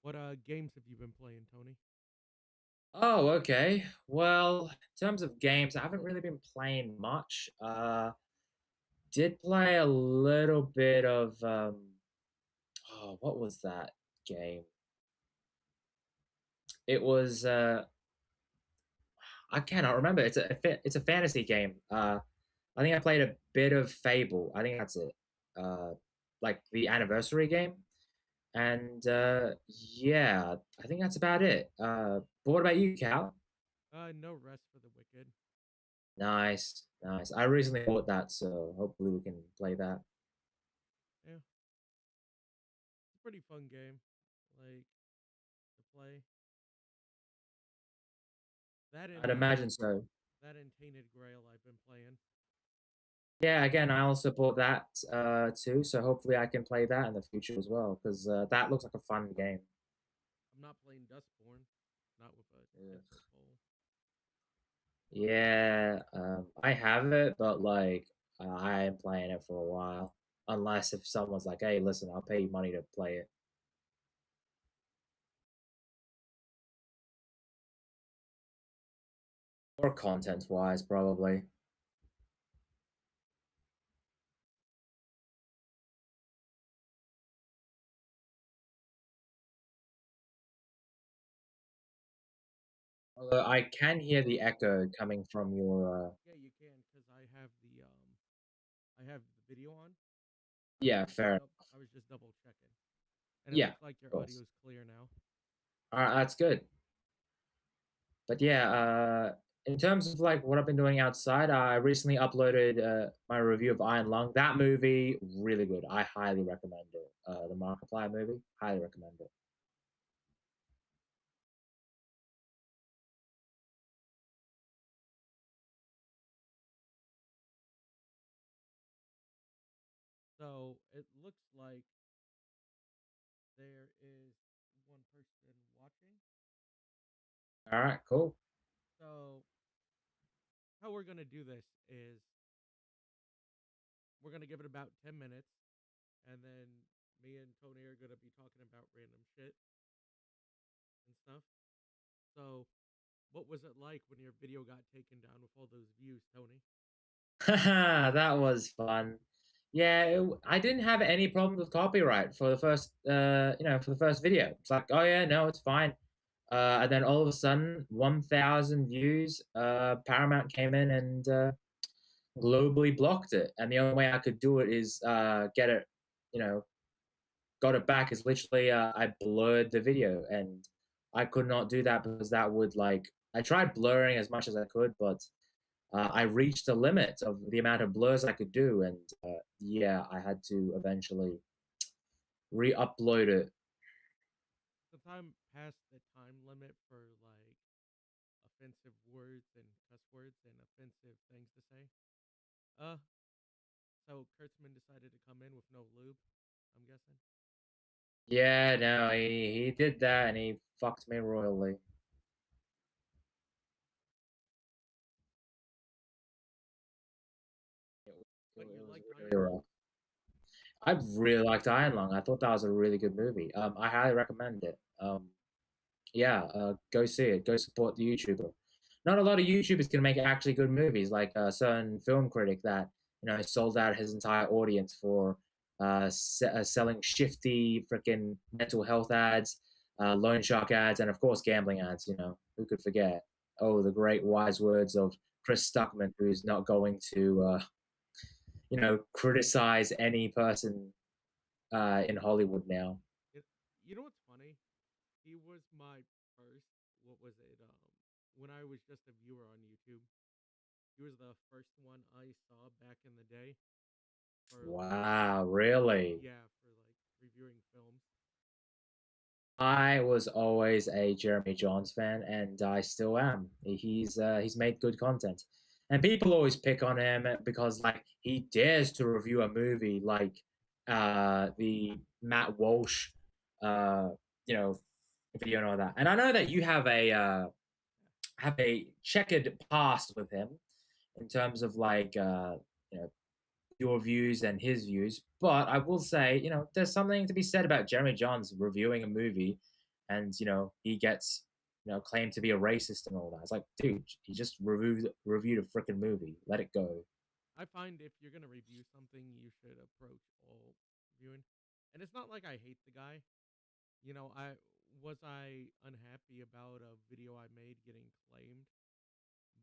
What games have you been playing, Tony? Oh, okay. Well, in terms of games, I haven't really been playing much. Did play a little bit of oh, what was that game? It was I cannot remember. It's a fantasy game. I think I played a bit of Fable. I think that's it. Uh, like the anniversary game. And yeah, I think that's about it. But what about you, Cal? No Rest for the Wicked. Nice, nice. I recently bought that, so hopefully we can play that. Yeah, it's a pretty fun game, like to play. That I'd and imagine so. Tainted Grail I've been playing. Yeah, again, I also bought that too, so hopefully I can play that in the future as well, because that looks like a fun game. I'm not playing Dustborn, not with a Ugh. headset pole. Yeah, I have it, but like I ain't playing it for a while, unless if someone's like, "Hey, listen, I'll pay you money to play it," or content-wise, probably. Although I can hear the echo coming from your. Yeah, you can because I have the video on. Yeah, fair. I was just double checking, and it Yeah, looks like your of course. audio is clear now. All right, that's good. But yeah, in terms of like what I've been doing outside, I recently uploaded my review of Iron Lung. That movie, really good. I highly recommend it. The Markiplier movie, highly recommend it. So it looks like there is one person watching. All right, cool. So how we're gonna do this is we're gonna give it about 10 minutes, and then me and Tony are gonna be talking about random shit and stuff. So, what was it like when your video got taken down with all those views, Tony? That was fun. Yeah, I didn't have any problems with copyright for the first, for the first video. It's like, oh yeah, no, it's fine. And then all of a sudden, 1,000 views. Paramount came in and globally blocked it, and the only way I could do it is get it, you know, got it back. Is literally I blurred the video, and I could not do that because that would like I tried blurring as much as I could, but I reached the limit of the amount of blurs I could do, and yeah, I had to eventually re-upload it. Since I'm past the time limit for like offensive words and cuss words and offensive things to say, uh, so Kurtzman decided to come in with no lube. I'm guessing. Yeah, no, he did that, and he fucked me royally. It But you was liked really Iron Lung? rough. I really liked Iron Lung. I thought that was a really good movie. I highly recommend it. Yeah, go see it. Go support the YouTuber. Not a lot of YouTubers can make actually good movies, like a certain film critic that sold out his entire audience for selling shifty freaking mental health ads, loan shark ads, and of course gambling ads. Who could forget? Oh, the great wise words of Chris Stuckman, who is not going to criticize any person in Hollywood now. It, you know what's funny? He was my first. What was it? When I was just a viewer on YouTube, he was the first one I saw back in the day for like, Wow, really? yeah, for like reviewing films. I was always a Jeremy Johns fan, and I still am. He's made good content, and people always pick on him because like he dares to review a movie like the Matt Walsh uh you know video and all that. And I know that you have a checkered past with him in terms of like you know your views and his views. But I will say, there's something to be said about Jeremy Johns reviewing a movie and he gets claimed to be a racist and all that. It's like, dude, he just reviewed a freaking movie. Let it go. I find if you're gonna review something, you should approach all viewing. And it's not like I hate the guy. I unhappy about a video I made getting claimed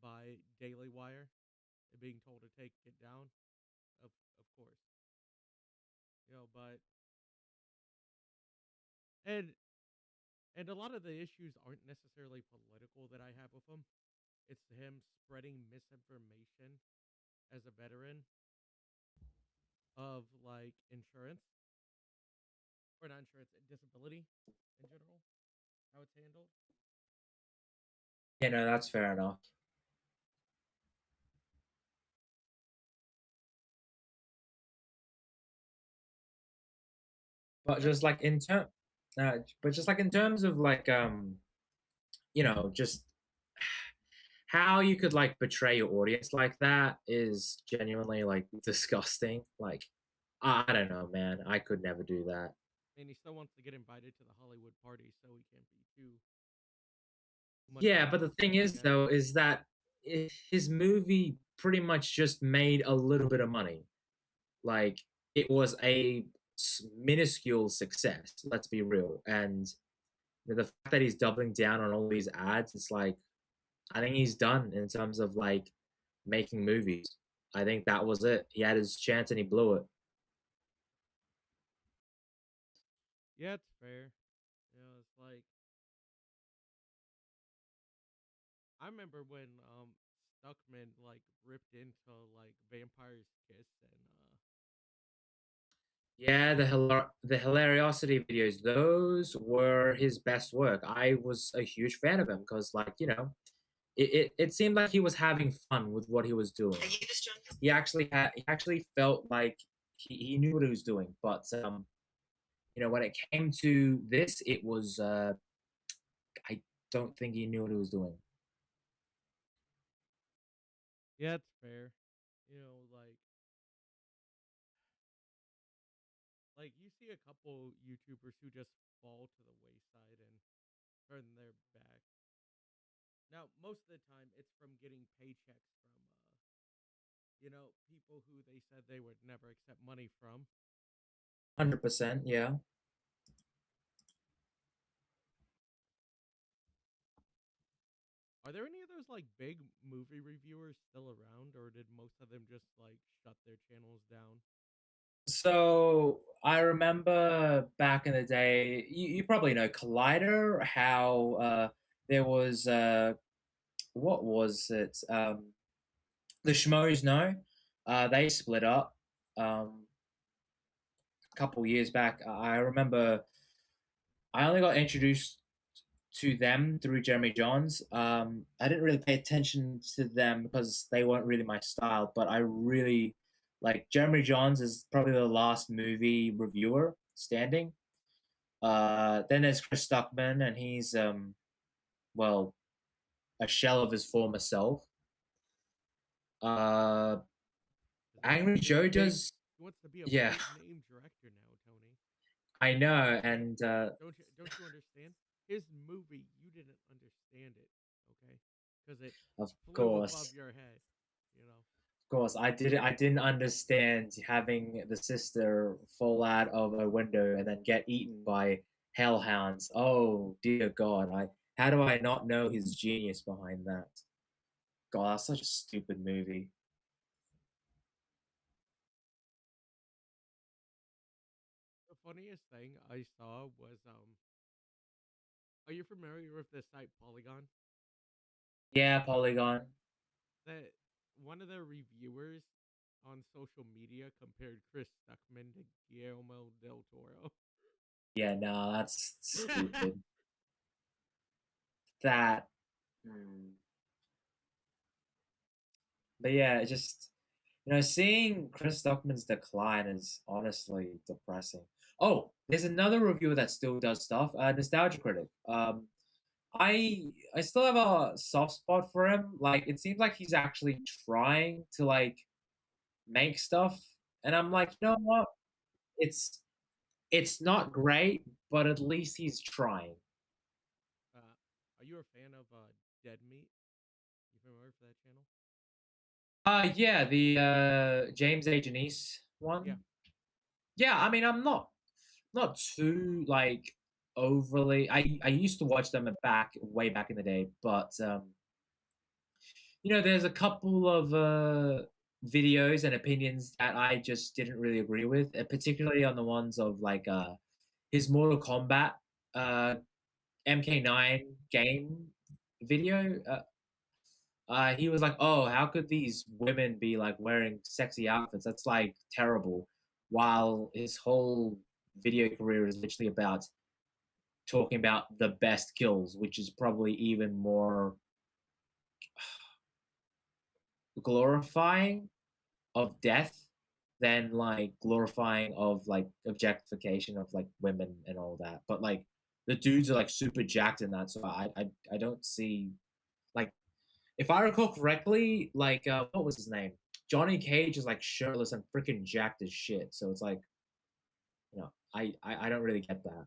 by Daily Wire, and being told to take it down. Of course, but and and a lot of the issues aren't necessarily political that I have with him. It's him spreading misinformation as a veteran of like insurance, or not insurance, disability in general, how it's handled. That's fair enough. But That's just like in term, but just like in terms of like just how you could like betray your audience like that is genuinely like disgusting. Like I don't know, man. I could never do that. and he still wants to get invited to the Hollywood party, so he can't be too much of Yeah, an but the thing asshole, I is guess. though is that his movie pretty much just made a little bit of money. Like it was a minuscule success, let's be real. And the fact that he's doubling down on all these ads, it's like I think he's done in terms of like making movies. I think that was it. He had his chance and he blew it. Yeah, it's fair. It's like I remember when Stuckman like ripped into like Vampire's Kiss and Yeah, the hilariosity videos, those were his best work. I was a huge fan of him because, like, it seemed like he was having fun with what he was doing. He actually felt like he knew what he was doing. But when it came to this, it was I don't think he knew what he was doing. yeah, it's fair. You know, like like you see a couple YouTubers who just fall to the wayside and turn their back. Now, most of the time, it's from getting paychecks from people who they said they would never accept money from. 100%, yeah. Are there any of those like big movie reviewers still around, or did most of them just like shut their channels down? So I remember back in the day, you probably know Collider, how there was what was it? The Schmoes know. They split up a couple years back. I remember I only got introduced to them through Jeremy Johns. I didn't really pay attention to them because they weren't really my style, but I really like Jeremy Johns is probably the last movie reviewer standing. Then there's Chris Stuckman, and he's well, a shell of his former self. Uh, Because he wants Angry to be a Joe big, does, he wants to be a yeah, big name director now, Tony. I know, Hey, and don't you understand? His movie, you didn't understand it, okay? Because it of flew above course, your head, you know. I didn't understand having the sister fall out of a window and then get eaten by hellhounds. Oh dear God, I how do I not know his genius behind that? God, that's such a stupid movie. The funniest thing I saw was are you familiar with the site Polygon? Yeah, Polygon. That one of the reviewers on social media compared Chris Stuckman to Guillermo del Toro. Yeah, no, that's stupid. That. Hmm. But yeah, it just seeing Chris Stockman's decline is honestly depressing. Oh, there's another reviewer that still does stuff. Nostalgia Critic. I still have a soft spot for him. Like it seems like he's actually trying to like make stuff, and I'm like, you know what? It's it's not great, but at least he's trying. Are you a fan of Dead Meat? You familiar with that channel? Yeah, the James A. Janice Yeah. one. Yeah, I mean, I'm not too like overly. I used to watch them back way back in the day, but there's a couple of videos and opinions that I just didn't really agree with, particularly on the ones of like his Mortal Kombat MK9 game video. He was like, "Oh, how could these women be like wearing sexy outfits? That's like terrible." While his whole video career is literally about talking about the best kills, which is probably even more glorifying of death than like glorifying of like objectification of like women and all that. But like the dudes are like super jacked in that, so I don't see like if I recall correctly, like what was his name? Johnny Cage is like shirtless and freaking jacked as shit. So it's like, I don't really get that.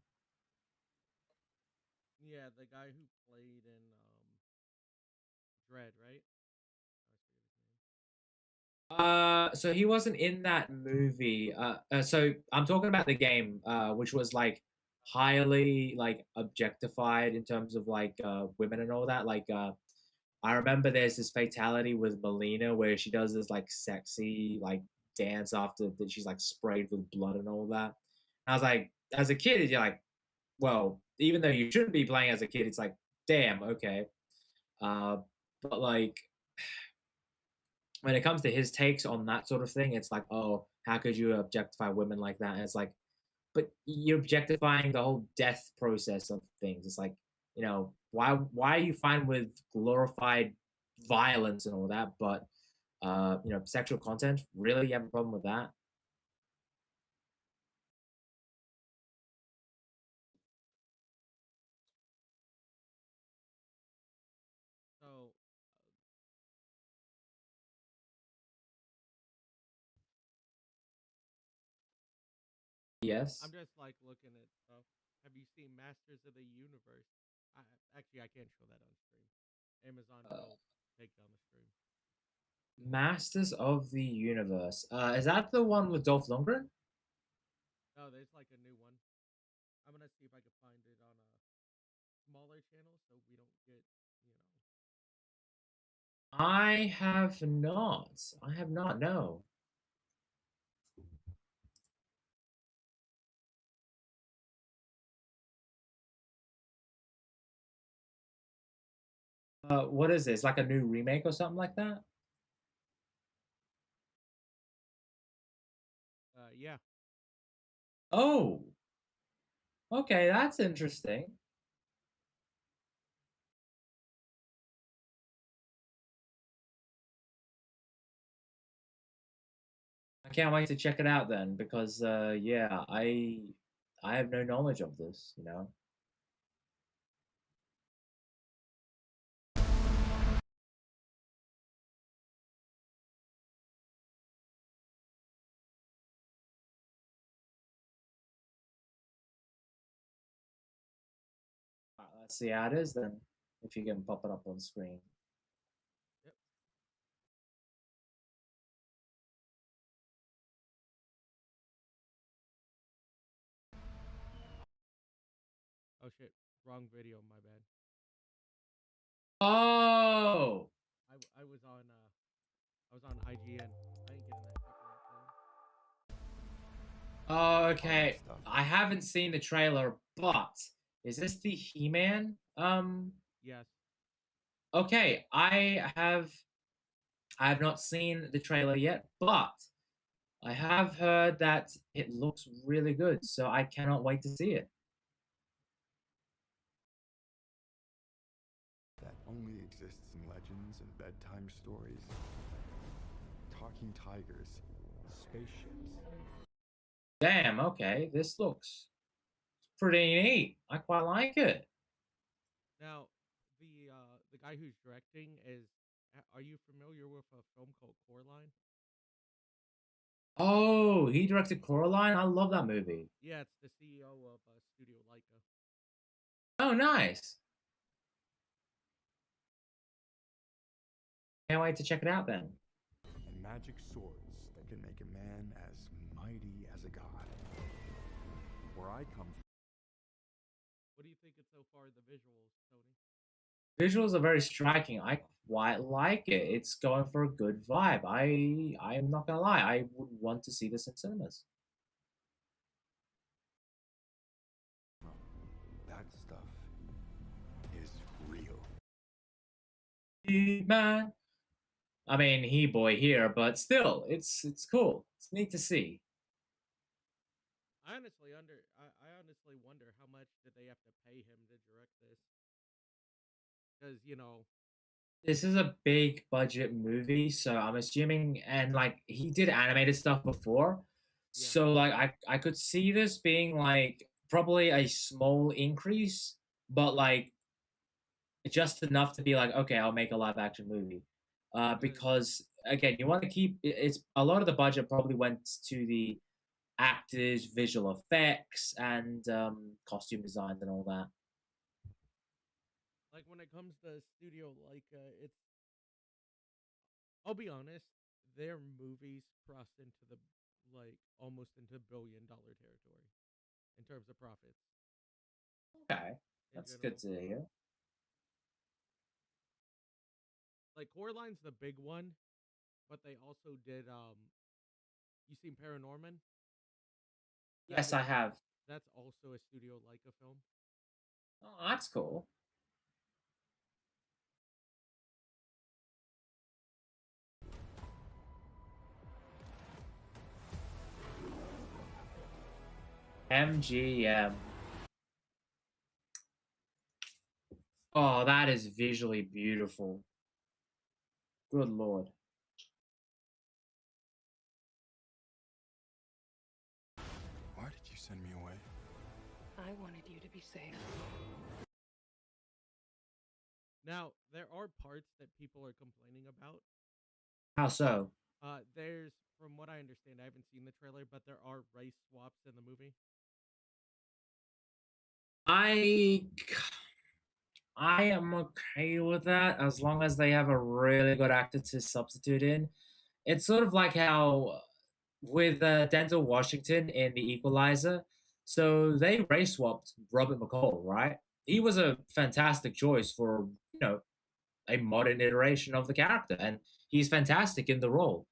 Yeah, the guy who played in Dread, right? I always forget his name. So he wasn't in that movie. So I'm talking about the game, which was like Oh, highly like objectified in terms of like women and all that. Like I remember there's this fatality with Melina where she does this like sexy like dance after that she's like sprayed with blood and all that. I was like, as a kid, you're like, well, even though you shouldn't be playing as a kid, it's like, damn, okay. Uh, but like when it comes to his takes on that sort of thing, it's like, oh, how could you objectify women like that? And it's like, but you're objectifying the whole death process of things. It's like, why are you fine with glorified violence and all that, but sexual content? Really, you have a problem with that? so Yes. I'm just like looking at stuff. Have you seen Masters of the Universe? I actually I can't show that on stream. Amazon Uh, will take down the stream. Masters of the Universe. Is that the one with Dolph Lundgren? Oh, there's like a new one. I'm gonna see if I can find it on a smaller channel so we don't get, you know. I have not. I have not. No. What is this? Like a new remake or something like that? Yeah. Oh, okay, that's interesting. I can't wait to check it out then, because yeah, I have no knowledge of this. Let's see how it is then, if you can pop it up on screen. Yep. Oh shit. Wrong video. My bad. Oh, I was on IGN. I ain't getting that copyright claim. okay. I haven't seen the trailer, but is this the He-Man? Yes. Okay, I have not seen the trailer yet, but I have heard that it looks really good, so I cannot wait to see it. That only exists in legends and bedtime stories. Talking tigers, spaceships. Damn, okay, this looks pretty neat. I quite like it. Now, the guy who's directing is. Are you familiar with a film called Coraline? Oh, he directed Coraline. I love that movie. Yeah, it's the CEO of Studio Leica. Oh, nice. Can't wait to check it out then. and magic swords that can make a man as mighty as a god. Where I come from, What do you think of so far the visuals, Tony? Visuals are very striking. I quite like it. It's going for a good vibe. I'm not gonna lie. I would want to see this in cinemas. that stuff is real. Man. I mean, he boy here, but still, it's cool. It's neat to see. I honestly wonder how much did they have to pay him to direct this? Because This is a big budget movie, so I'm assuming, and like he did animated stuff before, yeah, so like I could see this being like probably a small increase, but like just enough to be like, okay, I'll make a live action movie. 'cause Because again, you want to keep it's a lot of the budget probably went to the actors, visual effects, and costume designs and all that. like when it comes to studio it's I'll be honest, their movies cross into the like almost into $1 billion territory in terms of profits Okay, in that's good general. to hear. Like Coraline's the big one, but they also did you seen Paranorman? Yes, I have. That's also a Studio Leica film. Oh, that's cool. MGM. Oh, that is visually beautiful. Good lord. Why did you send me away? I wanted you to be safe. Now, there are parts that people are complaining about. How so? There's from what I understand, I haven't seen the trailer, but there are race swaps in the movie. I I am okay with that as long as they have a really good actor to substitute in. It's sort of like how with Denzel Washington in The Equalizer. So they race swapped Robert McCall, right? He was a fantastic choice for a modern iteration of the character, and he's fantastic in the role.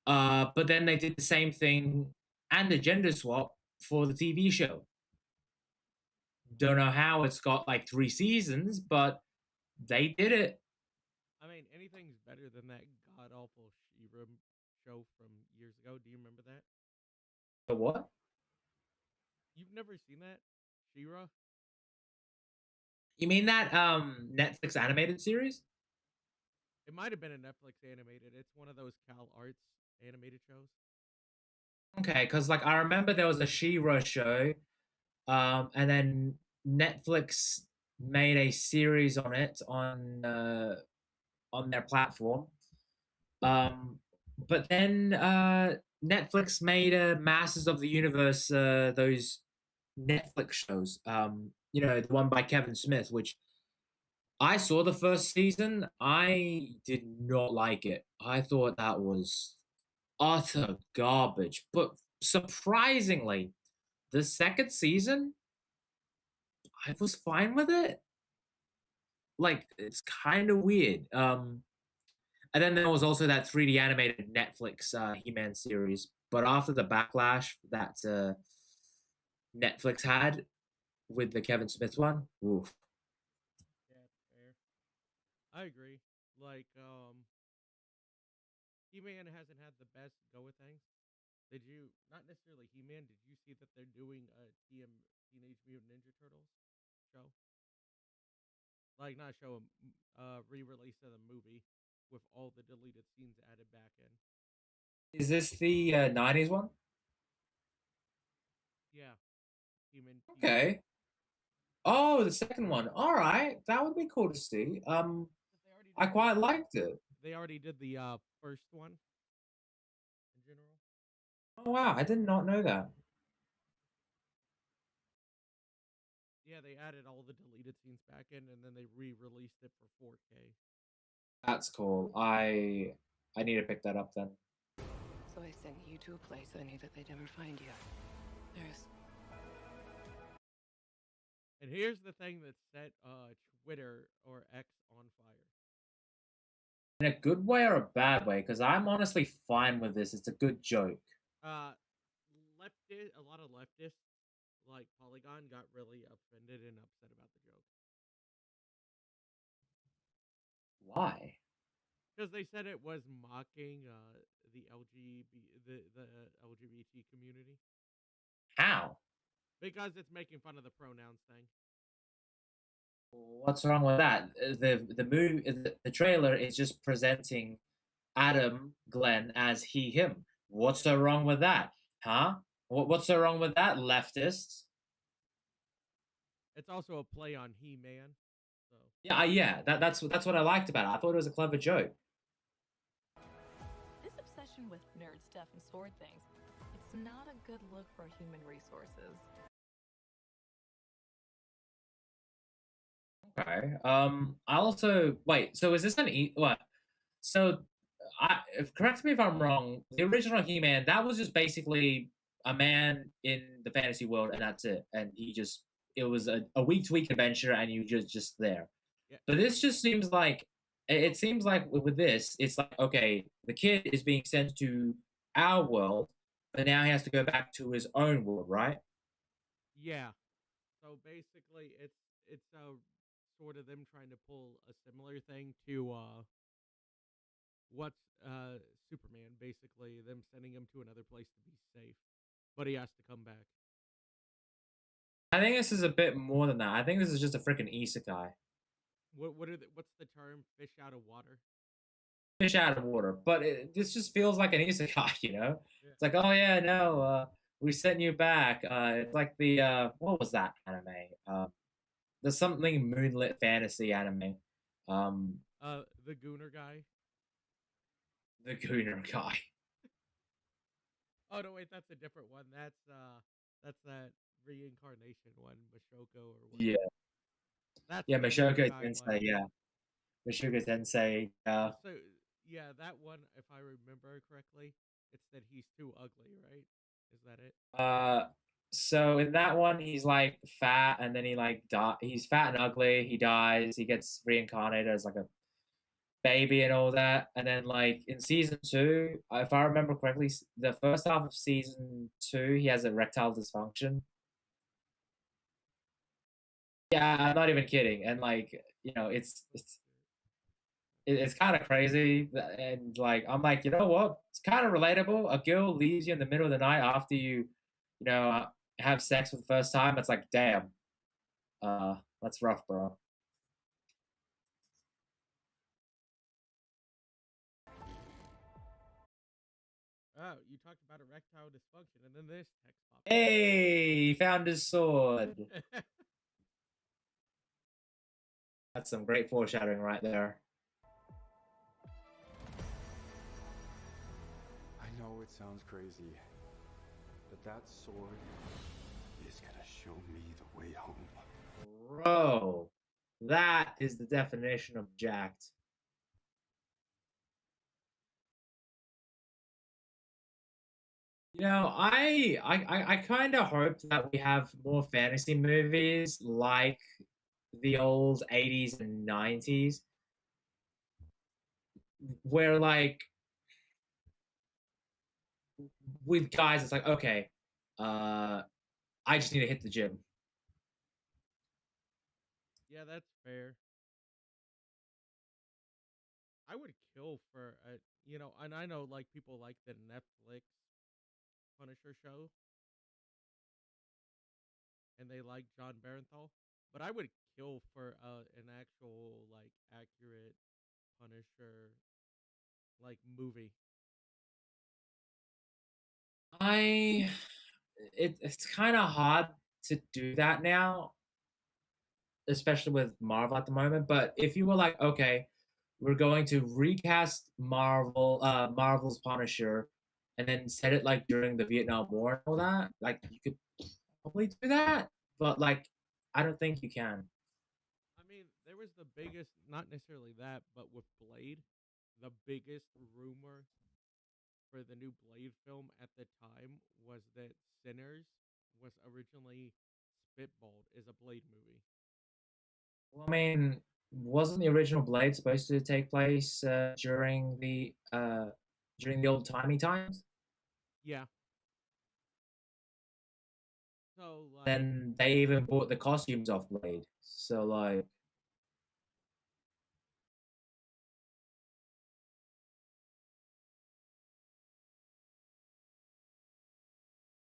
But then they did the same thing and the gender swap for the TV show. Don't know how it's got like 3 seasons, but they did it. I mean, anything's better than that god awful She-Ra show from years ago. Do you remember that? The what? You've never seen that? She-Ra? You mean that Netflix animated series? It might have been a Netflix animated. It's one of those Cal Arts animated shows. Okay, because like I remember there was a She-Ra show, and then Netflix made a series on it on their platform. Um, but then Netflix made a Masters of the Universe, those Netflix shows. The one by Kevin Smith, which I saw the first season. I did not like it. I thought that was utter garbage. But surprisingly, the second season, I was fine with it. Like it's kind of weird. And then there was also that 3D animated Netflix He-Man series. But after the backlash that Netflix had with the Kevin Smith one, oof. Yeah, fair. I agree. Like, He-Man hasn't had the best go with things. Did you not necessarily He-Man? Did you see that they're doing a Teenage Mutant Ninja Turtles show? Like not show re-release of the movie with all the deleted scenes added back in. Is this the 90s one? Yeah, Human T. Okay. Oh, the second one. All right, that would be cool to see. They already I did quite liked it. they already did the first one in general. Oh wow, I did not know that. Yeah, they added all the deleted scenes back in, and then they re-released it for 4K. That's cool. I need to pick that up then. So I sent you to a place I knew that they'd never find you. There's And here's the thing that set Twitter or X on fire. In a good way or a bad way? Because I'm honestly fine with this. It's a good joke. Uh, a lot of leftists like Polygon got really offended and upset about the joke Why? because they said it was mocking the LGBT community How? because it's making fun of the pronouns thing. What's wrong with that? The movie, the trailer is just presenting Adam Glenn as he him. What's so wrong with that? Huh? What's so wrong with that, leftists? It's also a play on He-Man. So Yeah. That's what I liked about it. I thought it was a clever joke. This obsession with nerd stuff and sword things, it's not a good look for human resources. Okay. I also wait. So is this what? So, correct me if I'm wrong. The original He-Man, that was just basically a man in the fantasy world, and that's it. And it was a week-to-week adventure, and you just there. yeah, But this just seems like it seems like with this, it's like okay, the kid is being sent to our world, but now he has to go back to his own world, right? yeah. So basically, it's sort of them trying to pull a similar thing to what's Superman. Basically, them sending him to another place to be safe, but he has to come back. I think this is a bit more than that. I think this is just a freaking isekai. What's the term? Fish out of water. Fish out of water. But this just feels like an isekai, you know? Yeah. It's like, oh yeah, no, we sent you back. It's like the what was that anime? There's something moonlit fantasy anime. The Gooner guy. The Gooner guy. Oh no, wait, that's a different one. That's that reincarnation one, Mashoko or what? Yeah. That's Yeah, the Mashoko Gooner guy Tensei, one. yeah. Mashoko Tensei, So yeah, that one, if I remember correctly, it's that he's too ugly, right? Is that it? So in that one he's like fat and then he's fat and ugly, he dies, he gets reincarnated as like a baby and all that. And then like in season 2, if I remember correctly, the first half of season 2, he has erectile dysfunction. Yeah, I'm not even kidding. And like, it's kind of crazy. And like, I'm like, you know what? It's kind of relatable. A girl leaves you in the middle of the night after you know, have sex for the first time. It's like, damn, that's rough, bro. Oh, you talked about erectile dysfunction, and then this text popped. Hey, he found his sword. That's some great foreshadowing right there. I know it sounds crazy, but that sword is gonna show me the way home. Bro, that is the definition of jacked. You know, I kind of hope that we have more fantasy movies like the old 80s and 90s where like with guys it's like okay, I just need to hit the gym. Yeah, that's fair. I would kill for a, and I know like people like the Netflix Punisher show, and they like John Barenthal, but I would kill for an actual like accurate Punisher like movie. It's kind of hard to do that now, especially with Marvel at the moment. But if you were like, okay, we're going to recast Marvel's Punisher, and then set it like during the Vietnam War and all that, like you could probably do that. But like, I don't think you can. I mean, there was the biggest, not necessarily that, but with Blade, the biggest rumor for the new Blade film at the time was that Sinners was originally spitballed as a Blade movie. Well, I mean, wasn't the original Blade supposed to take place during the old timey times? Yeah. So like, Then they even bought the costumes off Blade. So like,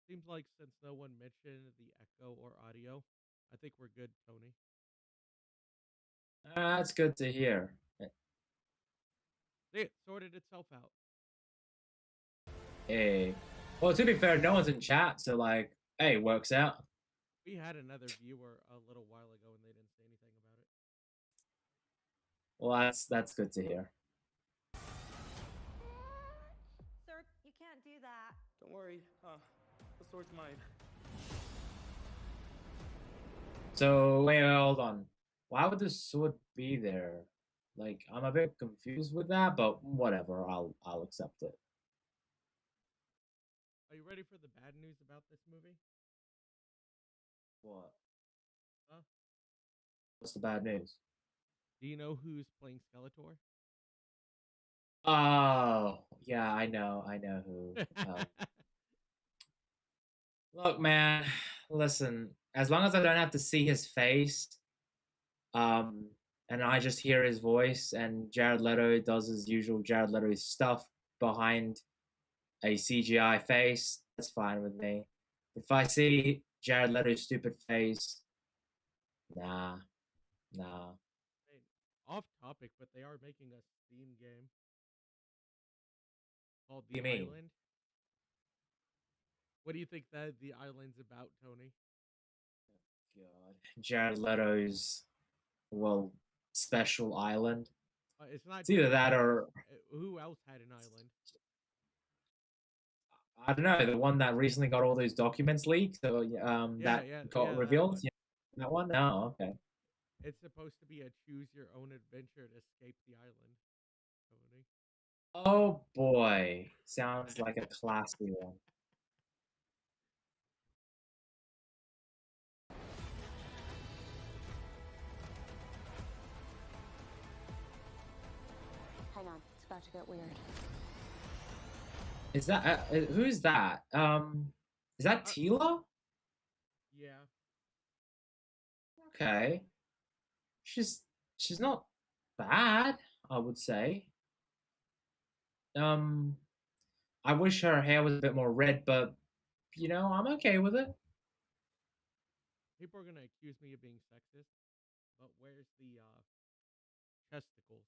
seems like since no one mentioned the echo or audio, I think we're good, Tony. that's good to hear. It sorted itself out. Hey, well, to be fair, no one's in chat, so like, hey, works out. We had another viewer a little while ago and they didn't say anything about it. Well, that's good to hear. Sir, you can't do that. Don't worry, the sword's mine. So wait, hold on. Why would the sword be there? Like, I'm a bit confused with that, but whatever. I'll accept it. Are you ready for the bad news about this movie? What? Huh? What's the bad news? Do you know who's playing Skeletor? Oh, yeah, I know who. Look, man, listen. As long as I don't have to see his face, and I just hear his voice, and Jared Leto does his usual Jared Leto stuff behind a CGI face, that's fine with me. If I see Jared Leto's stupid face, nah. Hey, off topic, but they are making a Steam game called What do The you mean? Island. What do you think that The Island's about, Tony? God, Jared Leto's special island. It's not It's either Jared that Leto. or Who else had an island? I don't know, the one that recently got all those documents leaked. So that got that revealed. one. Yeah, that one. No, okay. It's supposed to be a choose your own adventure to escape the island, Tony. Oh boy, sounds like a classy one. Hang on, it's about to get weird. Is that who's that? Is that Tila? Yeah. Okay. She's not bad, I would say. I wish her hair was a bit more red, but you know, I'm okay with it. People are gonna accuse me of being sexist, but where's the testicles?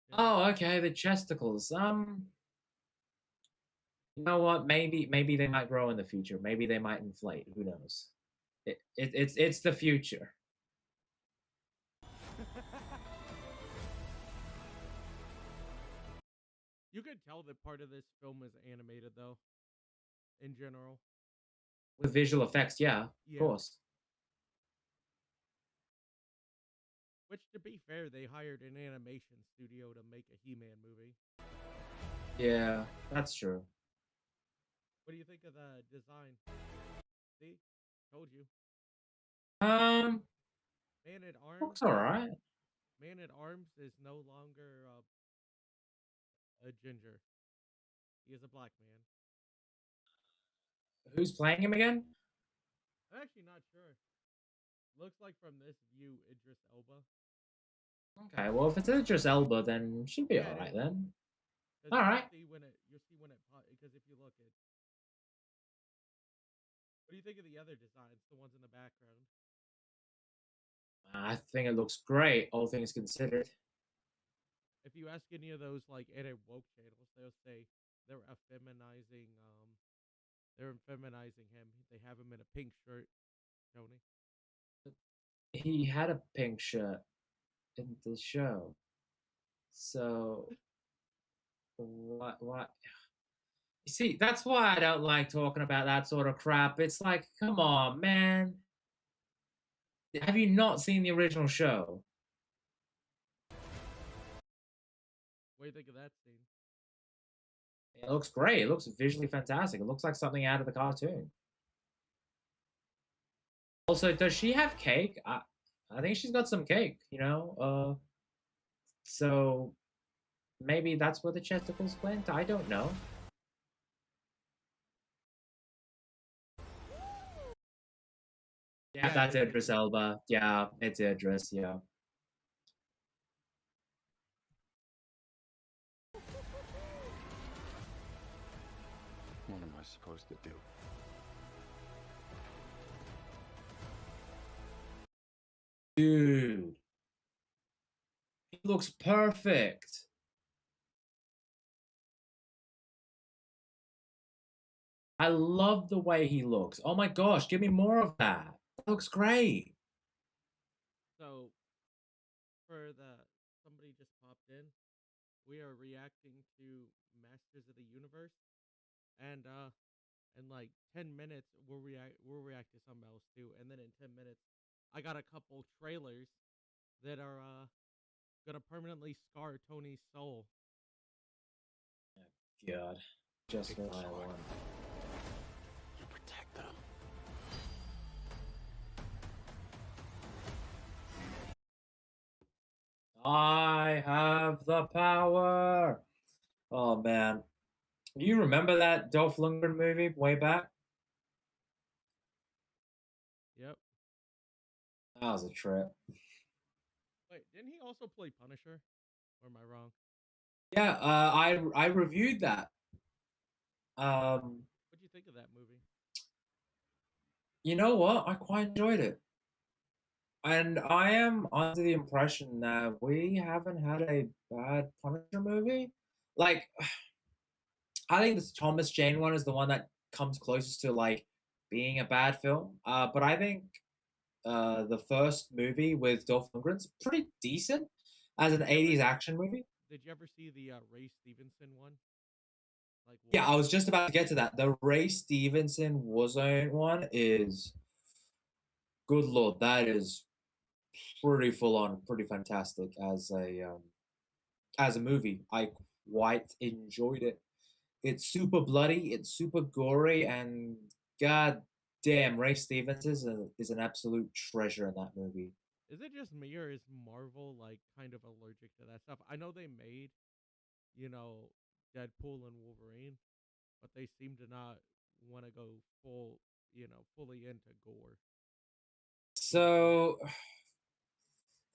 You know? Oh, okay, the chesticles. You know what? Maybe they might grow in the future. Maybe they might inflate. Who knows? It's the future. You could tell that part of this film is animated, though. In general, With visual effects, yeah, Yeah. of course. which, to be fair, they hired an animation studio to make a He-Man movie. Yeah, that's true. What do you think of the design? See, told you. Um, Man at Arms. looks alright. Man at Arms is no longer a ginger. He is a black man. Who's playing him again? I'm actually not sure. Looks like from this view, Idris Elba. Okay, well if it's Idris Elba, then should be Yeah, it alright is. then. 'Cause Alright. You'll see when it because if you look at. What do you think of the other designs, the ones in the background? I think it looks great, all things considered. If you ask any of those like anti-woke channels, they'll say they're effeminizing him. They have him in a pink shirt, Tony. He had a pink shirt in the show. So what you see, that's why I don't like talking about that sort of crap. It's like, come on, man. Have you not seen the original show? What do you think of that scene? It looks great. It looks visually fantastic. It looks like something out of the cartoon. Also, does she have cake? I think she's got some cake, you know? So maybe that's where the chesticles went? I don't know. Yeah, that's Idris Elba. Yeah, it's Idris, yeah. What am I supposed to do? Dude. He looks perfect. I love the way he looks. Oh my gosh, give me more of that. That looks great. So, for the somebody just popped in, we are reacting to Masters of the Universe, and in like 10 minutes we'll react to something else too, and then in 10 minutes I got a couple trailers that are gonna permanently scar Tony's soul. God, just what I want. You protect them. I have the power. Oh man, you remember that Dolph Lundgren movie way back? Yep. That was a trip. Wait, didn't he also play Punisher? Or am I wrong? Yeah, I reviewed that. What'd you think of that movie? You know what? I quite enjoyed it. And I am under the impression that we haven't had a bad Punisher movie. Like, I think this Thomas Jane one is the one that comes closest to like being a bad film. But I think the first movie with Dolph Lundgren's pretty decent as an '80s action movie. Did you ever see the Ray Stevenson one? Like, Yeah, I was just about to get to that. The Ray Stevenson Warzone one is, good lord, that is pretty full on, pretty fantastic as a movie. I quite enjoyed it. It's super bloody, it's super gory, and god damn, Ray Stevens is an absolute treasure in that movie. Is it just me or is Marvel like kind of allergic to that stuff? I know they made, you know, Deadpool and Wolverine, but they seem to not want to go fully into gore. So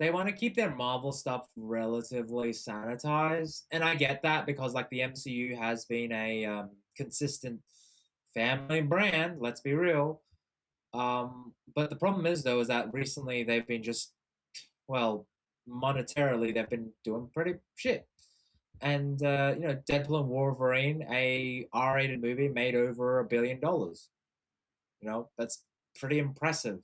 they want to keep their Marvel stuff relatively sanitized, and I get that because like the MCU has been a consistent family brand. Let's be real. But the problem is though is that recently they've been just, well, monetarily they've been doing pretty shit. And you know, Deadpool and Wolverine, a R-rated movie, made over $1 billion. You know, that's pretty impressive.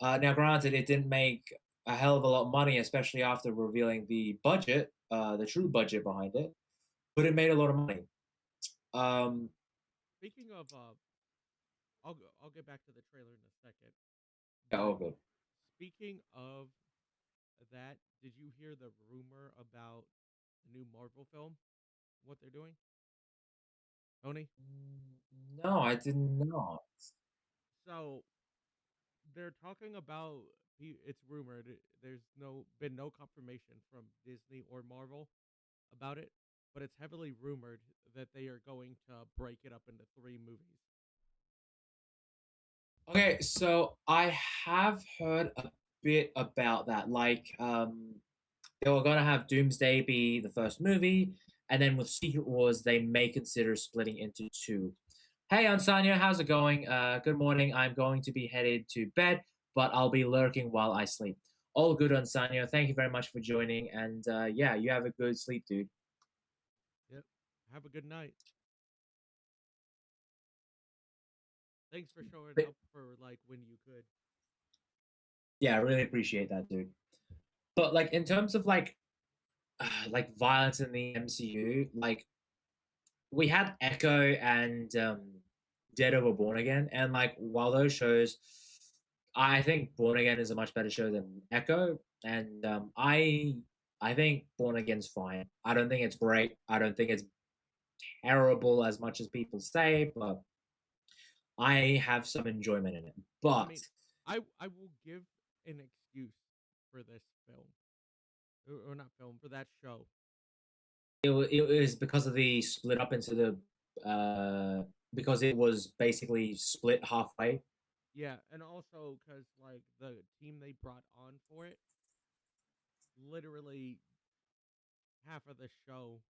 Now, granted, it didn't make a hell of a lot of money, especially after revealing the budget, the true budget behind it, but it made a lot of money. Um, Speaking of, I'll get back to the trailer in a second. yeah, all But good. speaking of that, did you hear the rumor about the new Marvel film? What they're doing, Tony? No, I did not. So they're talking about. It's rumored. There's been no confirmation from Disney or Marvel about it, but it's heavily rumored that they are going to break it up into 3 movies. Okay, so I have heard a bit about that. Like, they were gonna have Doomsday be the first movie, and then with Secret Wars, they may consider splitting into two. Hey, Ansanya, how's it going? Good morning. I'm going to be headed to bed, but I'll be lurking while I sleep. All good, Ansanya. Thank you very much for joining, and yeah, you have a good sleep, dude. Yep. Have a good night. Thanks for showing But- up for like when you could. Yeah, I really appreciate that, dude. But like in terms of like violence in the MCU, like we had Echo and Dead Over Born Again, and like while those shows I think Born Again is a much better show than Echo, and I think Born Again's fine. I don't think it's great. I don't think it's terrible as much as people say, but I have some enjoyment in it. I But mean, I will give an excuse for this film, or not film, for that show. it was because of the split up into because it was basically split halfway. Yeah, and also because like the team they brought on for it, literally half of the show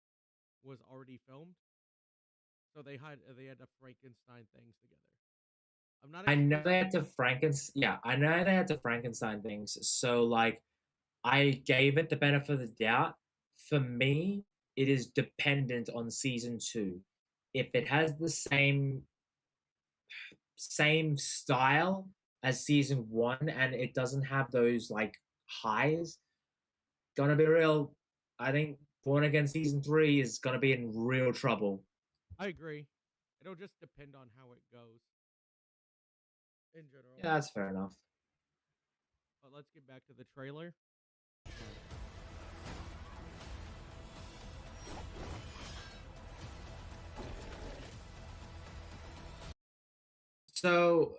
was already filmed, so they had to Frankenstein things together. I'm not I know they excusing. had to I know they had to Frankenstein things. So like I gave it the benefit of the doubt. For me, it is dependent on season two. If it has the same style as season one and it doesn't have those like highs, gonna be real. I think Born Again season three is gonna be in real trouble. I agree. It'll just depend on how it goes in general. Yeah, that's fair enough. But let's get back to the trailer. So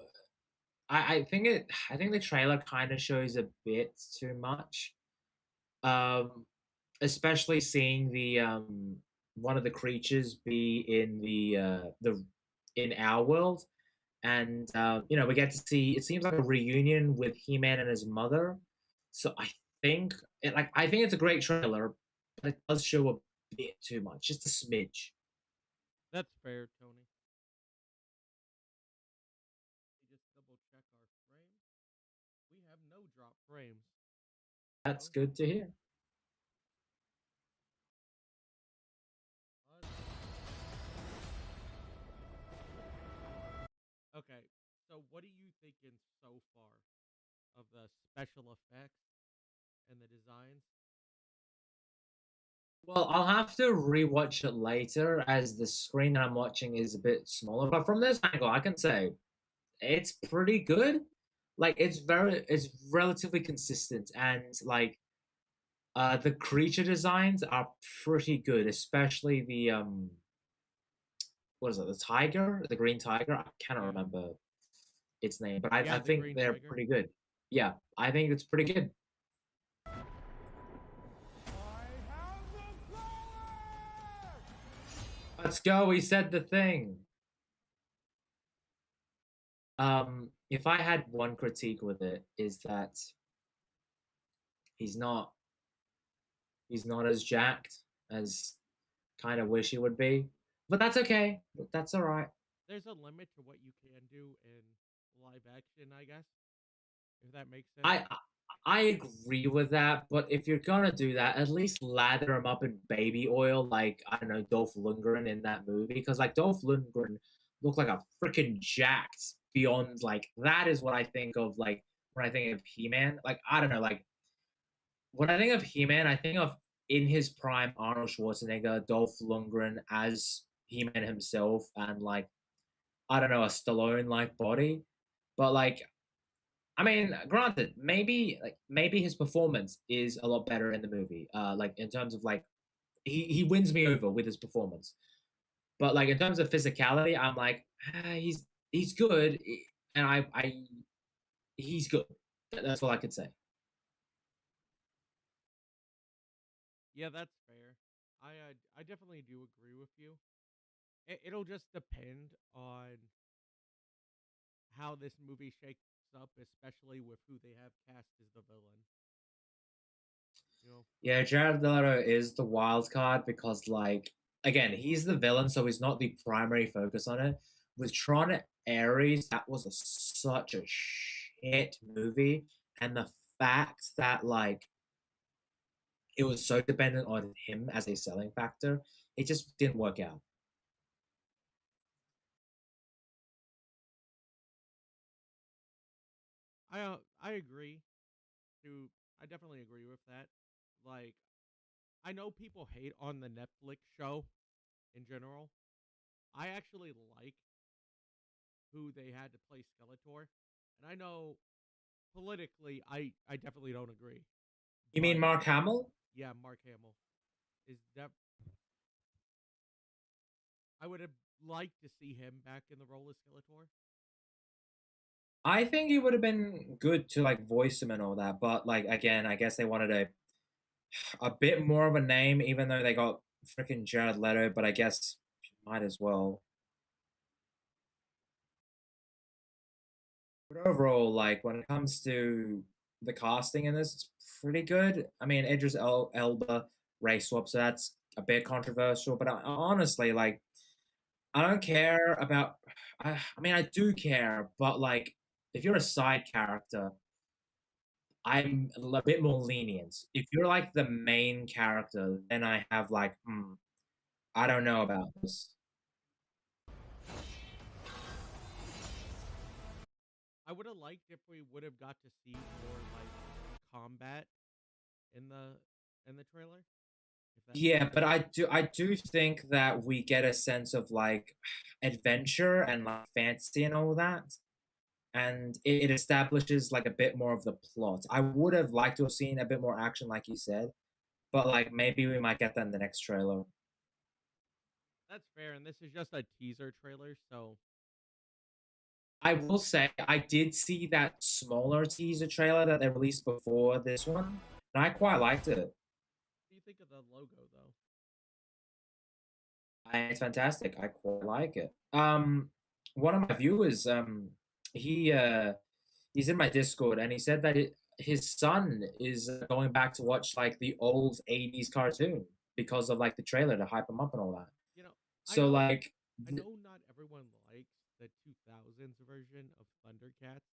I think the trailer kind of shows a bit too much. Um, especially seeing the one of the creatures be in the in our world, and we get to see it seems like a reunion with He-Man and his mother. So I think it's a great trailer, but it does show a bit too much, just a smidge. That's fair, Tony. We just double check our frames. We have no drop frames. That's Oh, good to hear. okay, so what are you thinking so far of the special effects and the designs? Well, I'll have to rewatch it later as the screen that I'm watching is a bit smaller. But from this angle, I can say it's pretty good. Like it's relatively consistent and like the creature designs are pretty good, especially the what is it, the tiger, the green tiger? I cannot Yeah. remember its name, but I Yeah, the think green they're tiger. pretty good. Yeah, I think it's pretty good. Let's go. He said the thing. If I had one critique with it is that he's not he's not as jacked as kind of wish he would be. But that's okay. That's all right. There's a limit to what you can do in live action, I guess. If that makes sense. I agree with that, but if you're gonna do that, at least lather him up in baby oil, like I don't know Dolph Lundgren in that movie, because like Dolph Lundgren looked like a freaking jacked beyond like that is what I think of like when I think of He-Man. Like I don't know, like when I think of He-Man, I think of in his prime Arnold Schwarzenegger, Dolph Lundgren as He-Man himself, and like I don't know a Stallone like body, but like I mean, granted, maybe his performance is a lot better in the movie. Like in terms of like he wins me over with his performance. But like in terms of physicality, I'm like he's good, and I he's good. That's all I could say. Yeah, that's fair. I definitely do agree with you. It'll just depend on how this movie shakes up, especially with who they have cast as the villain. You know, Yeah, Jared Leto is the wild card because like again, he's the villain, so he's not the primary focus on it. With Tron Ares, that was such a shit movie, and the fact that like it was so dependent on him as a selling factor, it just didn't work out. I agree. To I definitely agree with that. Like, I know people hate on the Netflix show in general. I actually like who they had to play Skeletor, and I know politically, I definitely don't agree. You mean But Mark Hamill? yeah, Mark Hamill is that I would have liked to see him back in the role of Skeletor. I think it would have been good to like voice him and all that, but like again, I guess they wanted a bit more of a name, even though they got freaking Jared Leto. But I guess might as well. But overall, like when it comes to the casting in this, it's pretty good. I mean, Elba race swap, so that's a bit controversial. But honestly, like I don't care about. I mean, I do care, but like if you're a side character, I'm a bit more lenient. If you're like the main character, then I have like, I don't know about this. I would have liked if we would have got to see more like combat in the trailer. If that Yeah, makes but sense. I do think that we get a sense of like adventure and like fantasy and all that. And it establishes like a bit more of the plot. I would have liked to have seen a bit more action, like you said, but like maybe we might get that in the next trailer. That's fair, and this is just a teaser trailer, so I will say I did see that smaller teaser trailer that they released before this one, and I quite liked it. what do you think of the logo though? It's fantastic. I quite like it. One of my viewers, he he's in my Discord, and he said that his son is going back to watch like the old '80s cartoon because of like the trailer to hype him up and all that. You know, I So know like, I know not everyone likes the 2000s version of Thundercats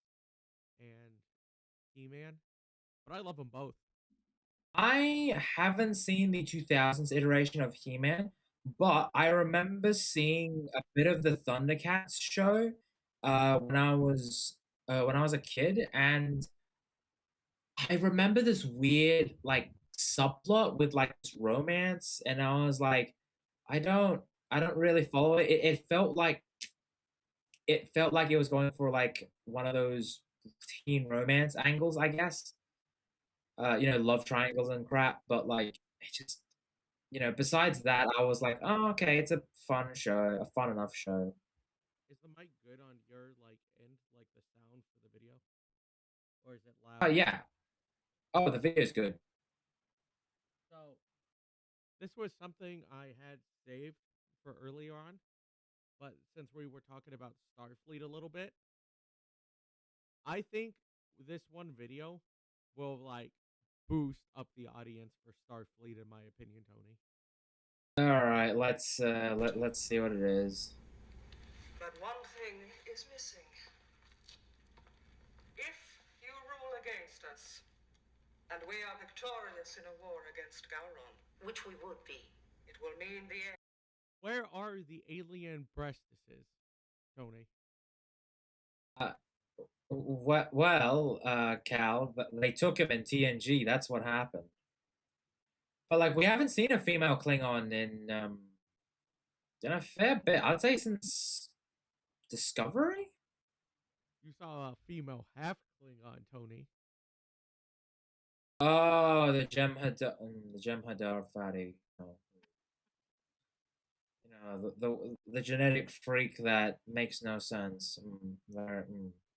and He-Man, but I love them both. I haven't seen the 2000s iteration of He-Man, but I remember seeing a bit of the Thundercats show when I was a kid, and I remember this weird like subplot with like this romance, and I was like, I don't, I don't really follow it. It felt like it was going for like one of those teen romance angles, I guess. Love triangles and crap. But like, it just, besides that, I was like, oh, okay, it's a fun show, a fun enough show. Is the mic good on your like end, like the sound for the video, or is it loud? Yeah. Oh, the video's good. So this was something I had saved for earlier on, but since we were talking about Starfleet a little bit, I think this one video will like boost up the audience for Starfleet, in my opinion, Tony. All right, let's see what it is. But one thing is missing. If you rule against us, and we are victorious in a war against Gowron, which we would be, it will mean the end. Where are the alien breastises, Tony? Uh, Cal, they took him in TNG. That's what happened. But like, we haven't seen a female Klingon in a fair bit. I'd say since Discovery. You saw a female half Klingon, Tony. Oh, the Jem'Hadar fatty. Oh. The genetic freak that makes no sense.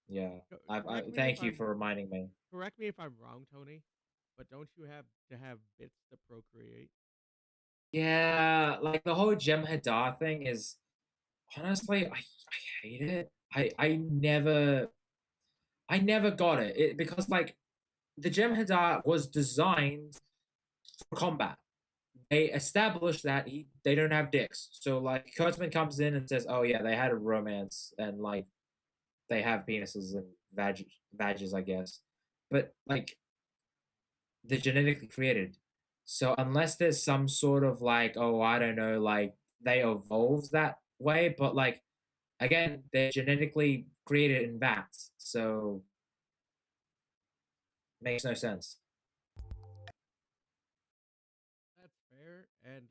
Yeah. I thank you for reminding me. Correct me if I'm wrong, Tony, but don't you have to have bits to procreate? Yeah, like the whole Jem'Hadar thing is honestly, I hate it. I never got it because like the Jem'Hadar was designed for combat. They established that they don't have dicks. So like Kurtzman comes in and says, "Oh yeah, they had a romance and like they have penises and vages, I guess." But like they're genetically created. So unless there's some sort of like, oh, I don't know, like they evolved that way, but like again, they're genetically created in vats, so makes no sense. That's fair. And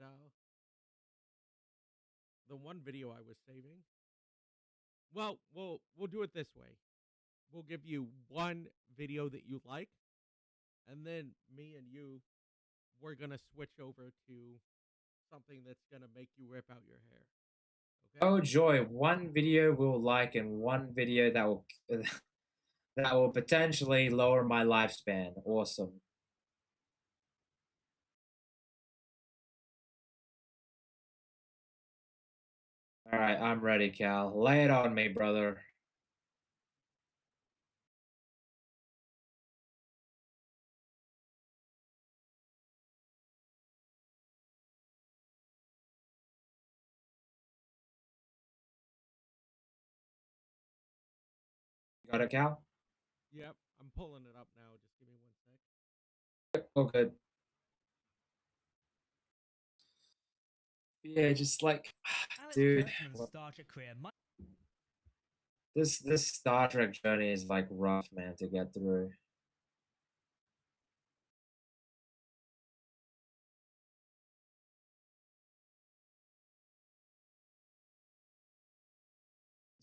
the one video I was saving. Well, we'll do it this way. we'll give you one video that you like, and then me and you, we're gonna switch over to something that's gonna make you rip out your hair. Okay? Oh joy, one video we'll like and one video that will that will potentially lower my lifespan. Awesome. All right, I'm ready, Cal. Lay it on me, brother. Got it, Cal? Yep, I'm pulling it up now. Just give me 1 sec. Oh, good. Yeah, just like, dude, Star Trek career. this Star Trek journey is like rough, man, to get through.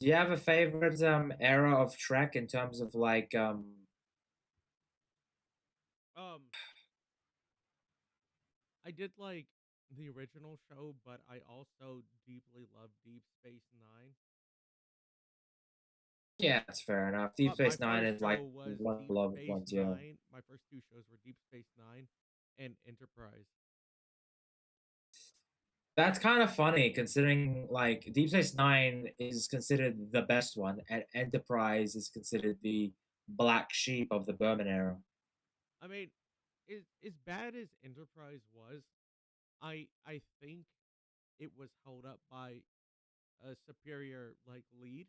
Do you have a favorite era of Trek in terms of like I did like the original show, but I also deeply love Deep Space Nine. Yeah, that's fair enough. Deep But Space my Nine first is like show was one Deep of the loved Space ones, yeah. Nine. My first two shows were Deep Space Nine and Enterprise. That's kind of funny considering like Deep Space Nine is considered the best one, and Enterprise is considered the black sheep of the Berman era. I mean, as bad as Enterprise was, I think it was held up by a superior like lead.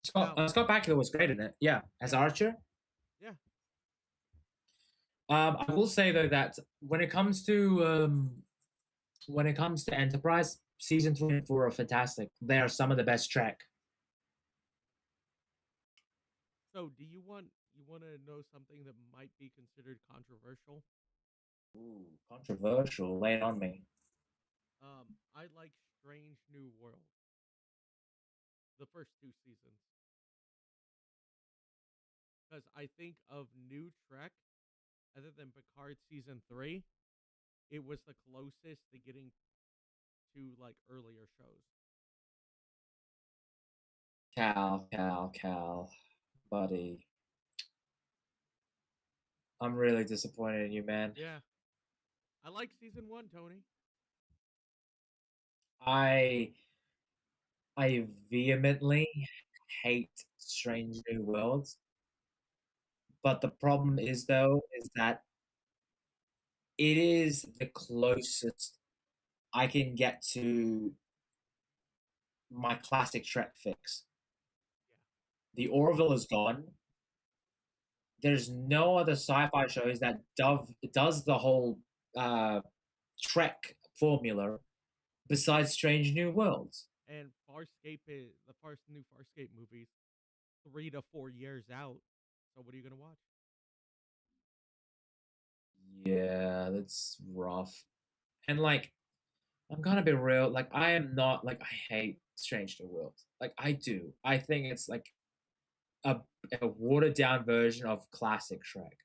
Scott Bakula was great in it, yeah, as Archer. Yeah. I will say though that when it comes to Enterprise, season 3 and 4 are fantastic. They are some of the best Trek. So, do you want to know something that might be considered controversial? Ooh, controversial. Lay it on me. I like Strange New World. The first 2 seasons. Because I think of New Trek, other than Picard season 3, it was the closest to getting to like earlier shows. Cal, buddy. I'm really disappointed in you, man. Yeah. I like season 1, Tony. I vehemently hate Strange New Worlds. But the problem is though, is that it is the closest I can get to my classic Trek fix. The Orville is gone. There's no other sci-fi shows that does the whole Trek formula besides Strange New Worlds. And Farscape is the first new Farscape movies 3 to 4 years out. So what are you gonna watch? Yeah, that's rough. And like, I'm gonna be real. Like, I am not like I hate Strange New Worlds. Like, I do. I think it's like a watered down version of classic Trek.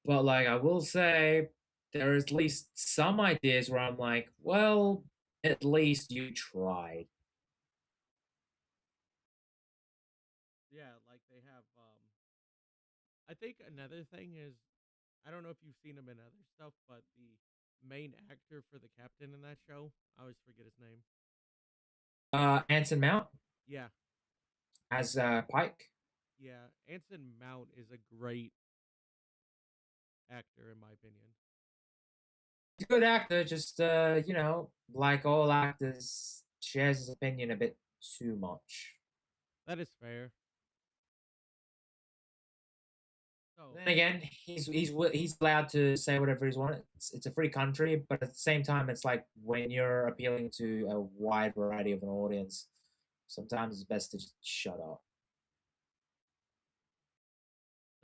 But like, I will say there is at least some ideas where I'm like, well, at least you tried. Yeah, like they have I think another thing is I don't know if you've seen him in other stuff, but the main actor for the captain in that show, I always forget his name. Anson Mount Yeah. as Pike. Yeah, Anson Mount is a great actor in my opinion. He's a good actor, just you know, like all actors, shares his opinion a bit too much. That is fair. So, Then again, he's allowed to say whatever he's wanted. It's a free country, but at the same time, it's like when you're appealing to a wide variety of an audience, sometimes it's best to just shut up.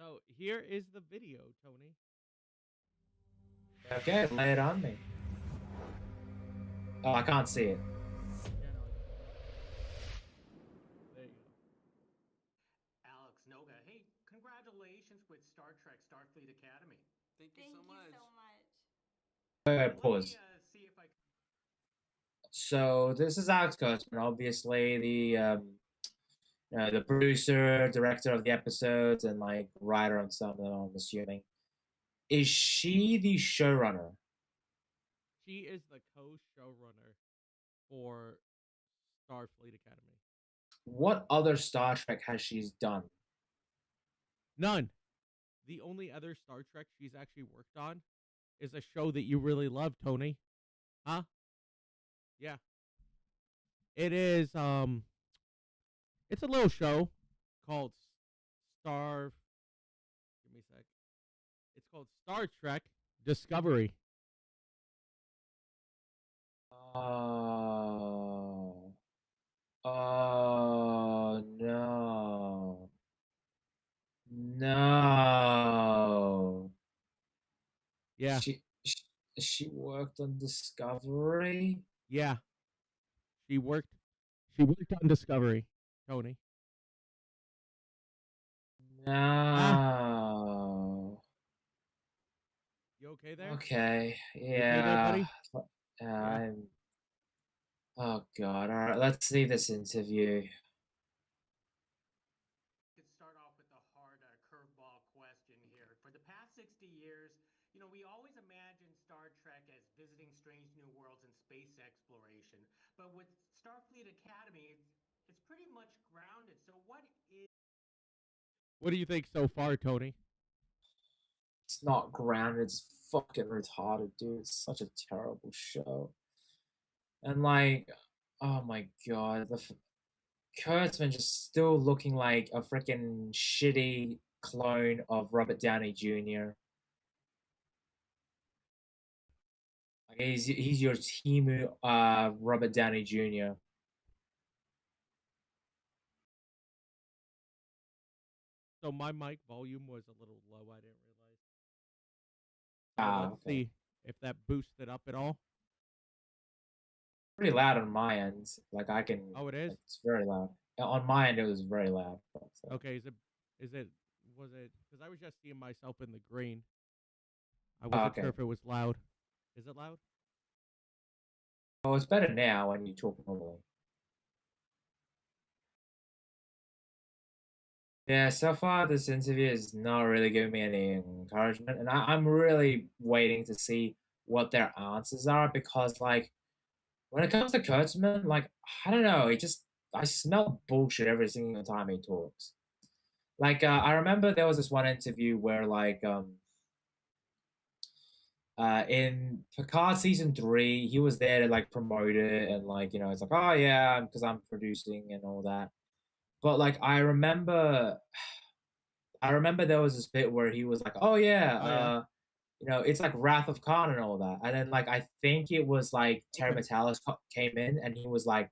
so here is the video, Tony. Okay, lay it on me. Oh, I can't see it. Yeah, no, there you go. congratulations with Star Trek Starfleet Academy. Thank you so much. Wait, pause. See if I. So this is Alex Kurtzman, obviously the producer, director of the episodes, and like writer on some of them. I'm assuming. Is she the showrunner? She is the co-showrunner for Starfleet Academy. What other Star Trek has she done? None. The only other Star Trek she's actually worked on is a show that you really love, Tony. Huh? Yeah. It is it's a little show called Star Give me a sec. It's called Star Trek Discovery. Oh. Oh no. No. Yeah. She worked on Discovery? Yeah. She worked on Discovery, Tony. No. You okay there? Okay. You okay there, Yeah. buddy? Yeah. Oh god. All right, let's see this interview. Could start off with a hard curveball question here. For the past 60 years, we always imagined Star Trek as visiting strange new worlds and space exploration. But with Starfleet Academy, it's pretty much grounded. So what do you think so far, Tony? It's not grounded. It's fucking retarded, dude. It's such a terrible show. And like, oh my god, Kurtzman just still looking like a freaking shitty clone of Robert Downey Jr. Like he's your Timu Robert Downey Jr. So my mic volume was a little low. I didn't realize. Let's Okay. see if that boosted up at all. Pretty loud on my end. Like I can. Oh, it is. It's very loud. On my end, it was very loud. Okay, was it? Because I was just seeing myself in the green. I wasn't sure if it was loud. Is it loud? Oh, it's better now when you talk normally. Yeah, so far this interview is not really giving me any encouragement, and I'm really waiting to see what their answers are because, like, when it comes to Kurtzman, like, I don't know, I smell bullshit every single time he talks. Like, I remember there was this one interview where, like, in Picard season 3, he was there to like promote it and like it's like, oh yeah, because I'm producing and all that. But like I remember there was this bit where he was like, oh yeah, it's like Wrath of Khan and all that. And then like I think it was like Terry Matalas came in and he's like,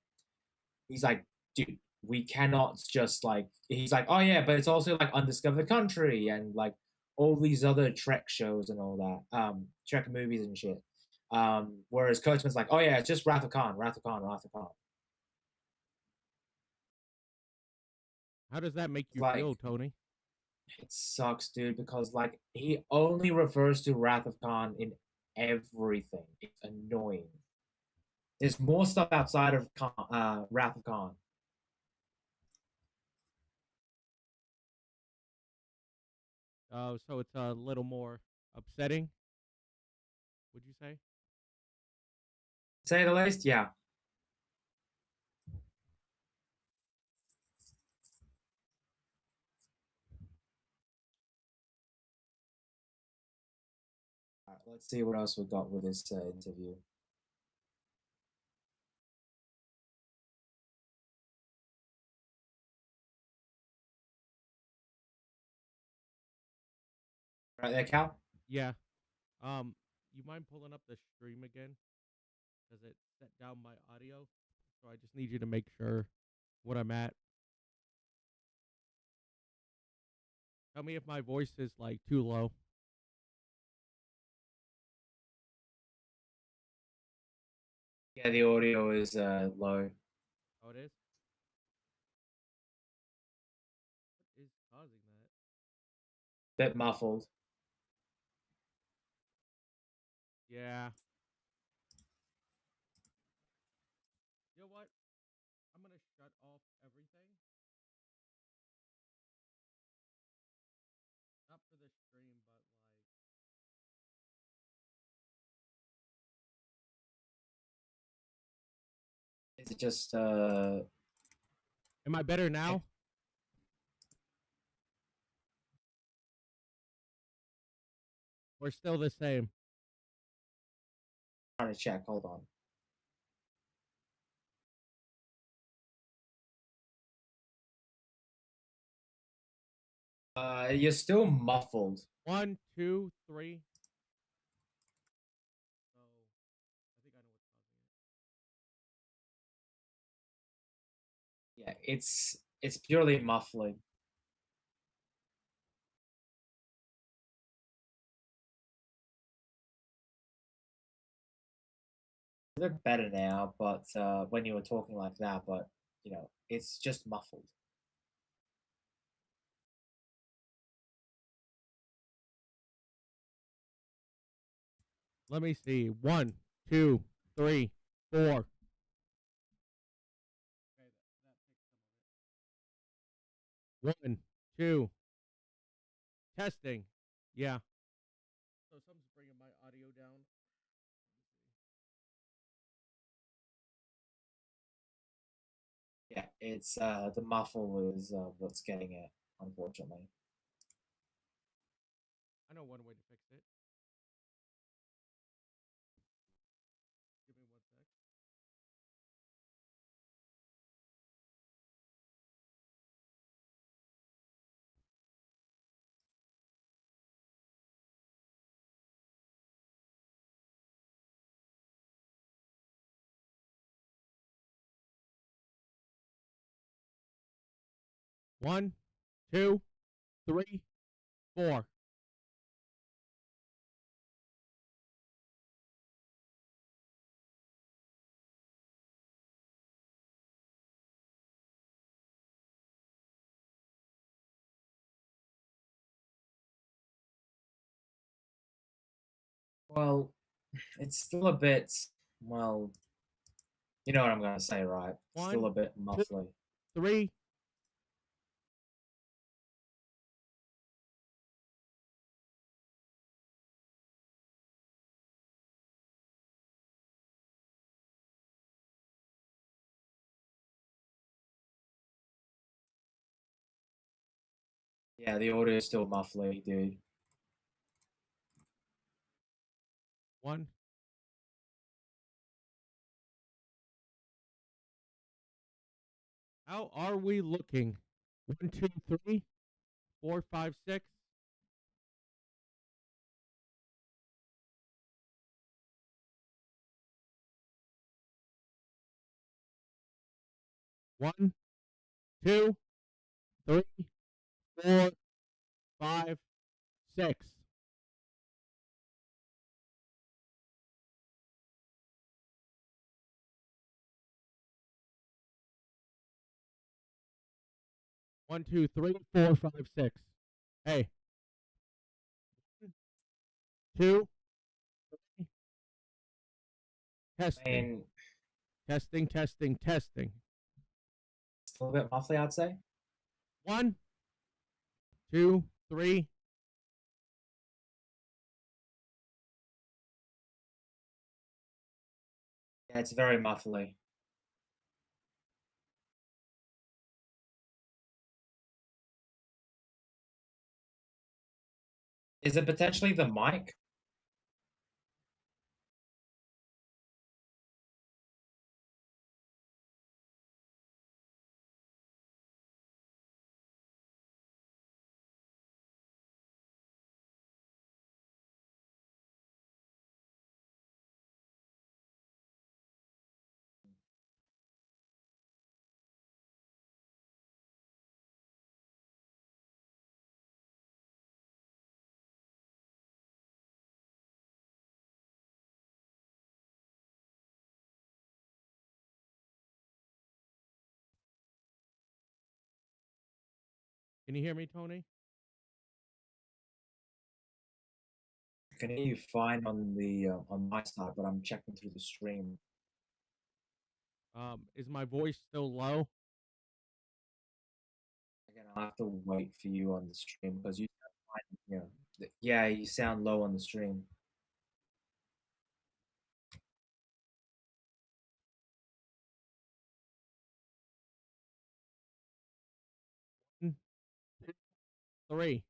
dude, we cannot just like he's like, oh yeah, but it's also like Undiscovered Country and like all these other Trek shows and all that, Trek movies and shit. Whereas Kurtzman's like, oh yeah, it's just Wrath of Khan, Wrath of Khan, Wrath of Khan. How does that make you feel, Tony? It sucks, dude, because like he only refers to Wrath of Khan in everything. It's annoying. There's more stuff outside of Wrath of Khan. Oh, so it's a little more upsetting, would you say? Say the least, yeah. All right, let's see what else we got with this interview. Right there, Cal? Yeah. You mind pulling up the stream again? Does it set down my audio? So I just need you to make sure what I'm at. Tell me if my voice is like too low. Yeah, the audio is low. Oh, it is? What is causing that? Bit muffled. Yeah. You know what? I'm gonna shut off everything. Not for the stream, but like. Is it just Am I better now? Or still the same? Trying to check, hold on. You're still muffled. 1, 2, 3. So I think I know what's causing it. Yeah, it's purely muffling. A bit better now, but when you were talking like that, but you know, it's just muffled. Let me see. 1, 2, 3, 4. Okay, that fixed some of it. 1, 2. Testing. Yeah. So something's bringing my audio down. Yeah, it's the muffle is what's getting it, unfortunately. I know one way to fix it. Give me 1 sec. One, 2, 3, 4. Well, it's still a bit, well, you know what I'm gonna say, right? Still 1, a bit 2, muffly. 3. Yeah, the audio is still muffly, dude. 1. How are we looking? 1, 2, 3, 4, 5, 6. One, 2, 3, 4, 5, 6. One, 2, 3, 4, 5, 6. Hey. 2, 3. I Testing. mean, Testing, testing, testing. still a bit muffly, I'd say. 1, 2, 3. Yeah, it's very muffly. Is it potentially the mic? Can you hear me, Tony? can hear you fine on my side, but I'm checking through the stream. Is my voice still low? Again, I'll have to wait for you on the stream because you sound fine. Yeah, you sound low on the stream. Mm. 3.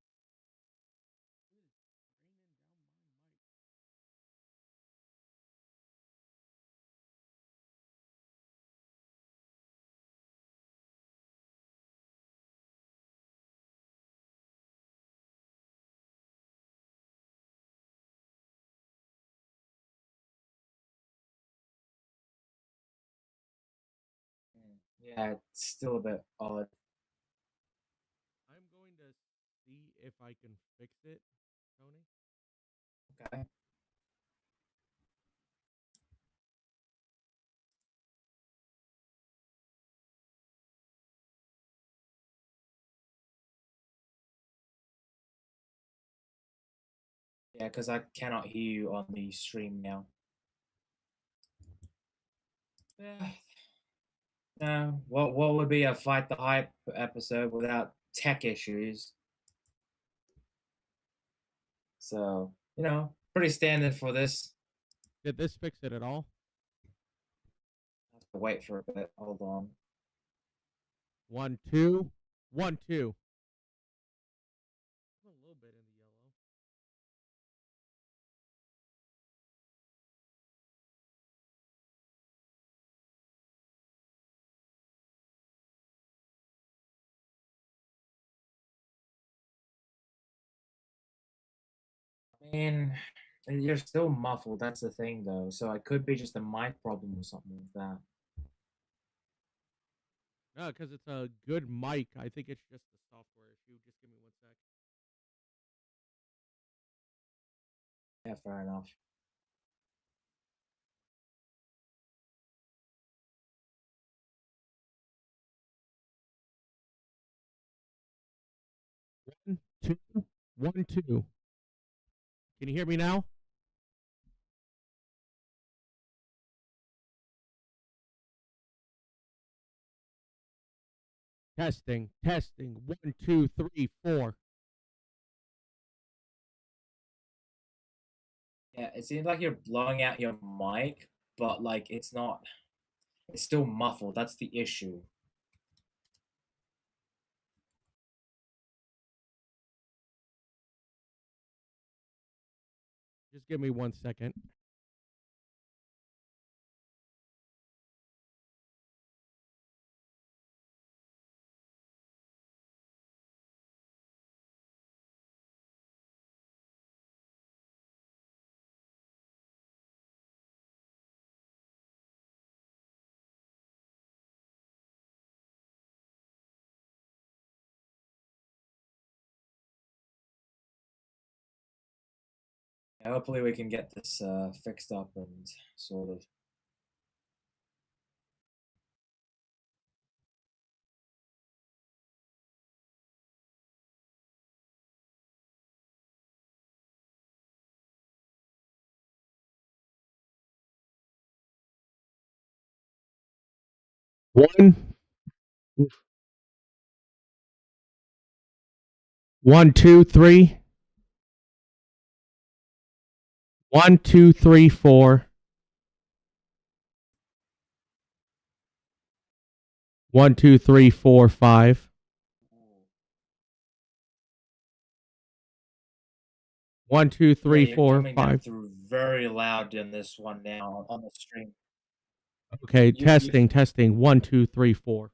Yeah, it's still a bit odd. I'm going to see if I can fix it, Tony. Okay. Yeah, because I cannot hear you on the stream now. Yeah. No, what would be a Fight the Hype episode without tech issues? So, pretty standard for this. Did this fix it at all? I have to wait for a bit. Hold on. 1, 2. 1, 2. A little bit in the yellow. I mean, you're still muffled. That's the thing, though. So it could be just a mic problem or something like that. No, because it's a good mic. I think it's just the software issue. Just give me 1 sec. Yeah, fair enough. One, two, 1, 2. Can you hear me now? Testing, testing. 1, 2, 3, 4. Yeah, it seems like you're blowing out your mic, but like it's not. It's still muffled. That's the issue. Just give me 1 second. Yeah, hopefully we can get this fixed up and sorted. One, 1, 2, 3. 1, 2, 3, 4. 1, 2, 3, 4, 5. 1, 2, 3, You're 4, coming back 5. through very loud in this one now on the stream. Okay, You- testing, testing. 1, 2, 3, 4.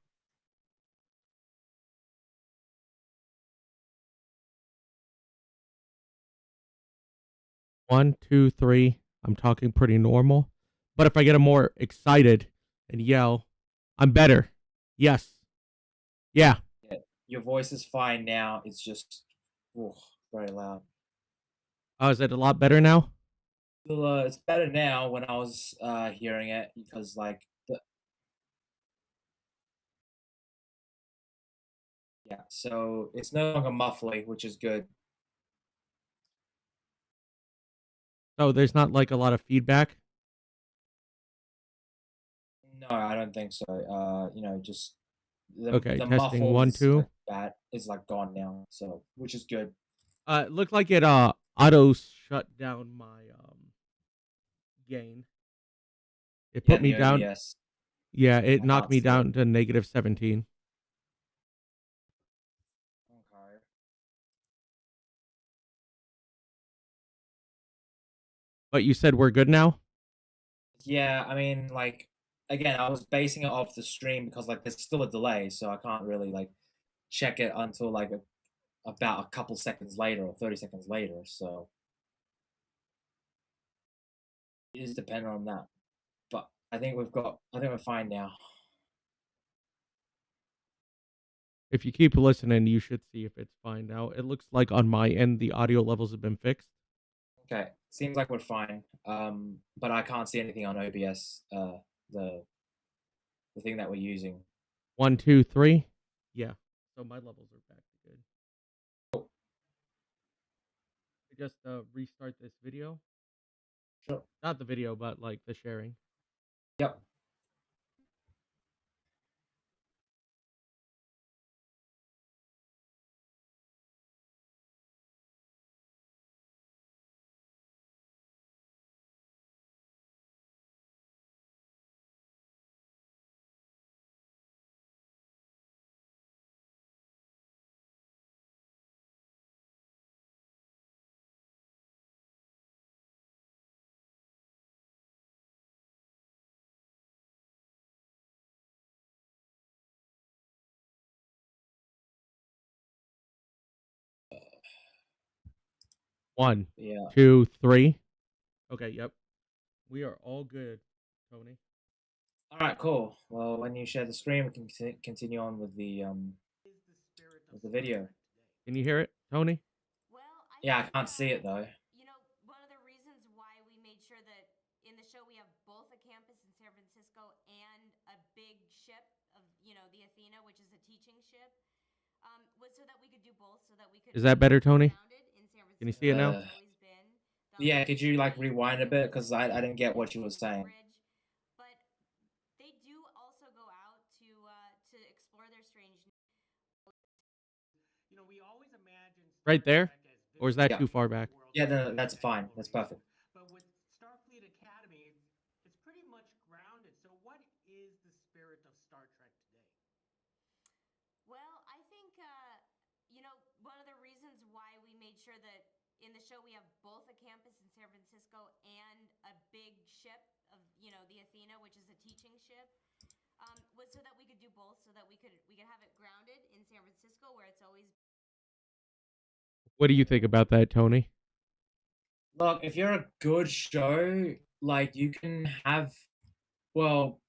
One, two, three. I'm talking pretty normal. But if I get more excited and yell, I'm better. Yes. Yeah. Yeah, your voice is fine now. It's just very loud. Oh, is it a lot better now? Well, it's better now when I was hearing it because like yeah, so it's no longer muffly, which is good. So there's not like a lot of feedback. No, I don't think so. Just Okay, the testing muffle 1, is 2. like bad is like gone now, so which is good. It looked like it auto shut down my gain. It Yeah, put me the down. OBS. Yeah, it I knocked can't me see it. down to -17. Okay. But you said we're good now? Yeah, I mean, like, again, I was basing it off the stream because like there's still a delay, so I can't really like check it until like about a couple seconds later or 30 seconds later. So it is dependent on that. But I think we're fine now. If you keep listening, you should see if it's fine now. It looks like on my end the audio levels have been fixed. Okay, seems like we're fine. But I can't see anything on OBS. The thing that we're using. 1, 2, 3. Yeah. So my levels are back to good. Cool. Just restart this video. Sure. Not the video, but like the sharing. Yep. One, Yeah. 2, 3. Okay, yep. We are all good, Tony. All right, cool. Well, when you share the screen, we can continue on with the video. Can you hear it, Tony? Well, Yeah, I can't see it though. You know, one of the reasons why we made sure that in the show we have both a campus in San Francisco and a big ship of, the Athena, which is a teaching ship, was so that we could do both, so that we could. Is that better, Tony? Can you see it now? Yeah, could you like rewind a bit because I didn't get what you were saying. But they do also go out to explore their strange. We always imagine Right there? Or is that Yeah. too far back? Yeah, no, that's fine. That's perfect. But with Starfleet Academy, it's pretty much grounded. So what is the spirit of Star Trek today? Well, I think one of the reasons why we made sure that in the show we have both a campus in San Francisco and a big ship of, the Athena, which is a teaching ship, was so that we could do both, so that we could have it grounded in San Francisco, where it's always. What do you think about that, Tony? Look, if you're a good show, like you can have, well,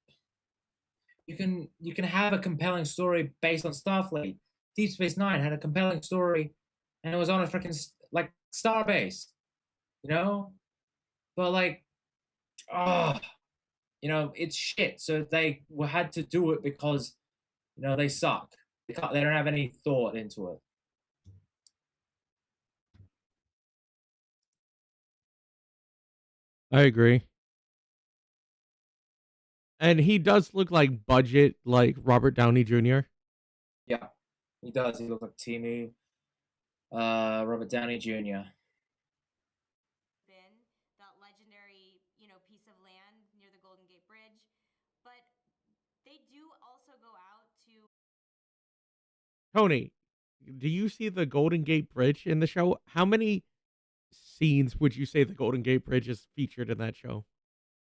you can have a compelling story based on Starfleet. Deep Space Nine had a compelling story, and it was on a freaking like Starbase, But like, it's shit. So they had to do it because, they suck. They don't have any thought into it. I agree. And he does look like budget, like Robert Downey Jr. Yeah, he does. He looks like Timu, Robert Downey Jr. That legendary, piece of land near the Golden Gate Bridge, but they do also go out to. Tony, do you see the Golden Gate Bridge in the show? How many scenes would you say the Golden Gate Bridge is featured in that show?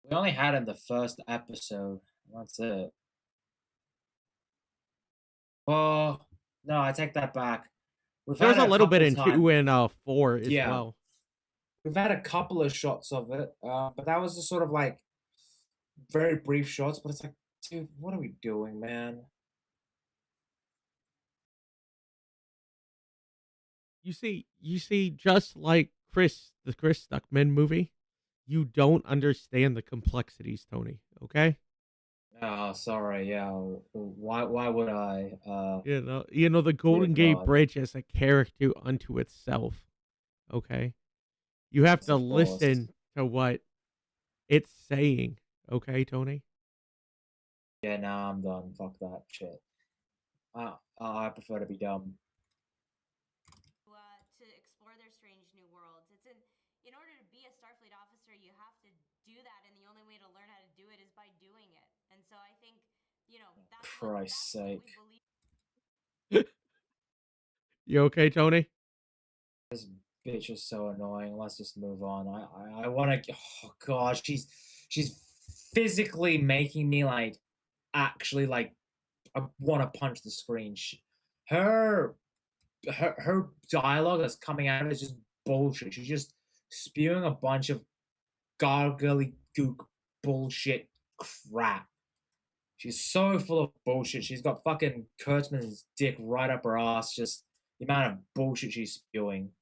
We only had in the first episode. That's it. Oh, no, I take that back. There's a little bit in 2 and 4 as well. We've had a couple of shots of it, but that was just sort of like very brief shots. But it's like, dude, what are we doing, man? You see, just like the Chris Stuckman movie, you don't understand the complexities, Tony. Okay. Oh, sorry. Yeah. Why would I? The Golden Gate Bridge is a character unto itself. Okay. You have to listen to what it's saying. Okay, Tony? Yeah, nah, I'm done. Fuck that shit. I prefer to be dumb. To explore their strange new worlds. In order to be a Starfleet officer, you have to do that, and the only way to learn how to do it is by doing it. And so I think, that's Christ's what we sake. believe. You okay, Tony? This bitch is so annoying. Let's just move on. I want to. Oh god, she's physically making me like actually like I want to punch the screen. Her dialogue that's coming out is just bullshit. She's just spewing a bunch of gargly gook bullshit crap. She's so full of bullshit. She's got fucking Kurtzman's dick right up her ass. Just the amount of bullshit she's spewing.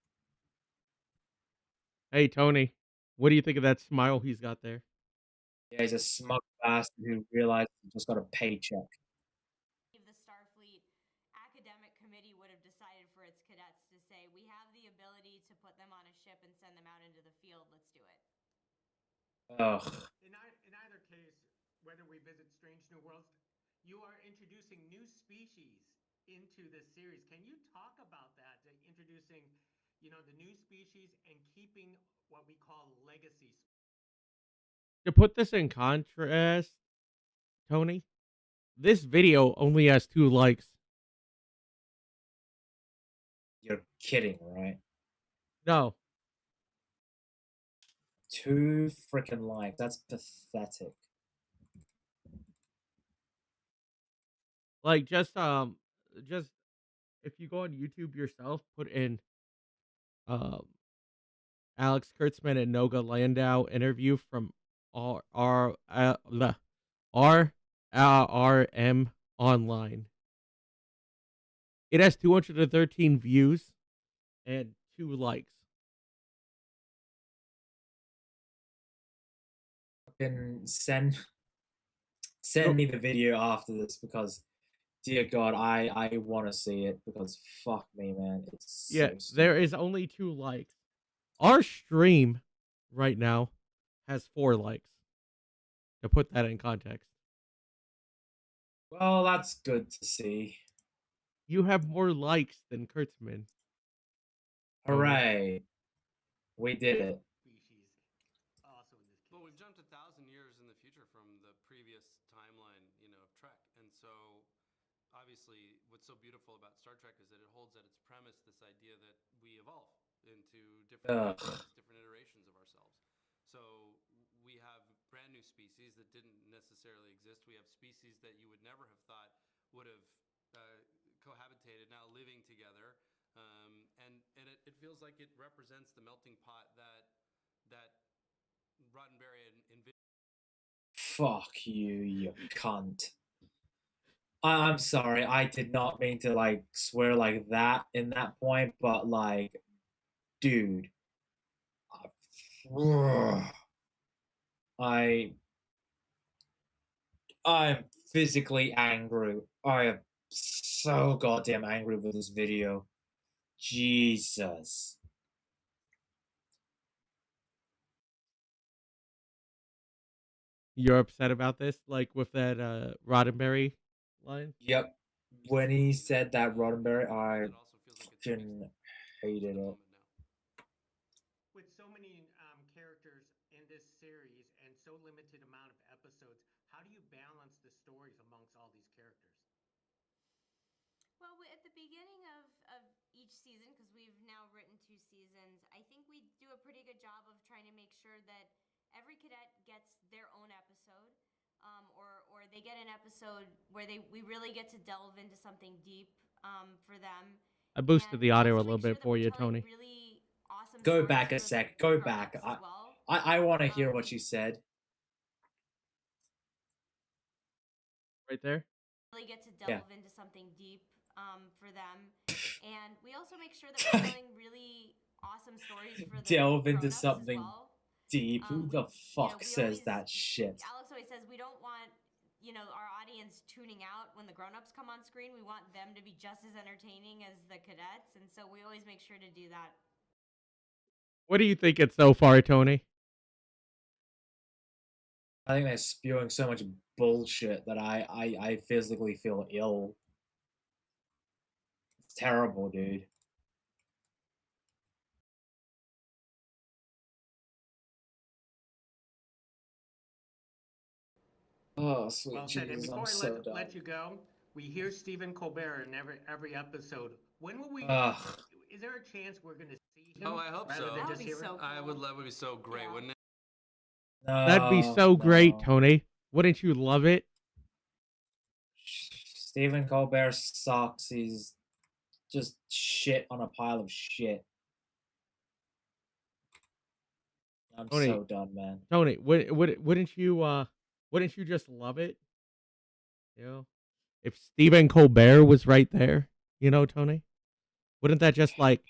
Hey, Tony. What do you think of that smile he's got there? Yeah, he's a smug bastard who realized he just got a paycheck. The Starfleet Academic Committee would have decided for its cadets to say, we have the ability to put them on a ship and send them out into the field. Let's do it. Ugh. In either case, whether we visit Strange New Worlds, you are introducing new species into this series. Can you talk about that? Introducing, the new species and keeping what we call legacy. To put this in contrast, Tony, this video only has 2 likes. You're kidding, right? No. 2 freaking likes. That's pathetic. Like, just if you go on YouTube yourself, put in Alex Kurtzman and Noga Landau interview from RRM online. It has 213 views and 2 likes. Fucking send me the video after this because, dear God, I want to see it because fuck me, man. It's Yeah, so there is only 2 likes. Our stream right now has 4 likes. To put that in context. Well, that's good to see. You have more likes than Kurtzman. Hooray. We did it. Well, we've jumped 1,000 years in the future from the previous timeline, of Trek. And so, obviously, what's so beautiful about Star Trek is that it holds at its premise this idea that we evolve into different iterations of ourselves. So, we have brand new species that didn't necessarily exist. We have species that you would never have thought would have cohabitated, now living together. And it feels like it represents the melting pot that Roddenberry envisioned. Fuck you, you cunt. I'm sorry, I did not mean to like swear like that in that point, but like, dude, I'm physically angry. I am so goddamn angry with this video. Jesus. You're upset about this, like with that Roddenberry line? Yep. When he said that Roddenberry, I fucking hated it. With so many characters in this series and so limited amount of episodes, how do you balance the stories amongst all these characters? Well, at the beginning of each season, because we've now written 2 seasons, I think we do a pretty good job of trying to make sure that every cadet gets their own episode, or they get an episode where we really get to delve into something deep for them. I boosted the audio a little bit for you, Tony. Really awesome. Go back a sec. Go back. I want to hear what you said. Right there? Really get to delve into something deep for them. And we also make sure that we're telling really awesome stories for the delve into something deep. Who the fuck says that shit? Alex always says we don't want, our audience tuning out when the grown-ups come on screen. We want them to be just as entertaining as the cadets, and so we always make sure to do that. What do you think it's so far, Tony? I think they're spewing so much bullshit that I physically feel ill. It's terrible, dude. Oh, sweet Well said. And Jesus, before I'm I so let done. you go, we hear Stephen Colbert in every episode. When will we? Ugh. Is there a chance we're going to see him? Oh, I hope rather so. Than That would just be hear so him? cool. I would love. It would be so great, Yeah. wouldn't it? That'd be No, so great, no. Tony. Wouldn't you love it? Stephen Colbert sucks. He's just shit on a pile of shit. I'm Tony, so done, man. Tony, wouldn't you just love it? You know, if Stephen Colbert was right there, you know, Tony, wouldn't that just like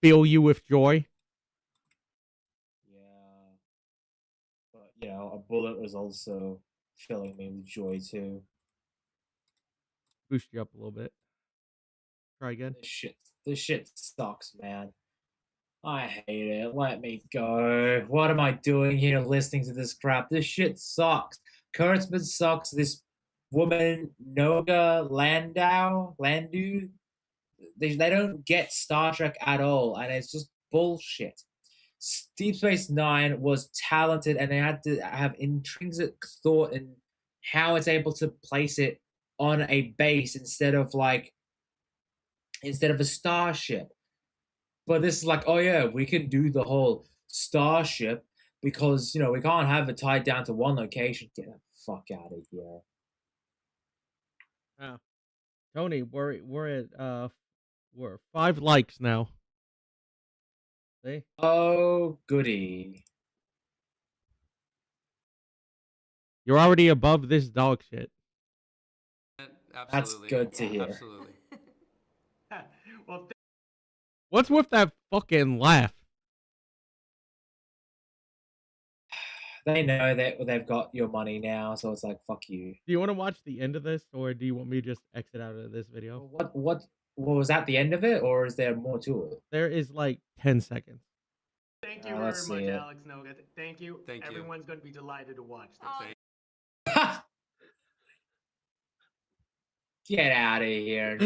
fill you with joy? Yeah. But, you know, a bullet was also filling me with joy, too. Boost you up a little bit. Try again. This shit sucks, man. I hate it. Let me go. What am I doing here listening to this crap? This shit sucks. Kurtzman sucks. This woman, Noga Landu, they don't get Star Trek at all, and it's just bullshit. Deep Space Nine was talented, and they had to have intrinsic thought in how it's able to place it on a base instead of a starship. But this is like, oh yeah, we can do the whole starship because we can't have it tied down to one location. Get the fuck out of here. Oh. Tony, we're 5 likes now. See? Oh goody. You're already above this dog shit. Absolutely. That's good to hear. Absolutely. Well, What's with that fucking laugh? They know that they've got your money now, so it's like, fuck you. Do you want to watch the end of this, or do you want me to just exit out of this video? What was that the end of it, or is there more to it? There is like 10 seconds. thank you let's very see much, it. Alex Noga. Thank you. Thank you. Everyone's going to be delighted to watch this. Oh, Get out of here.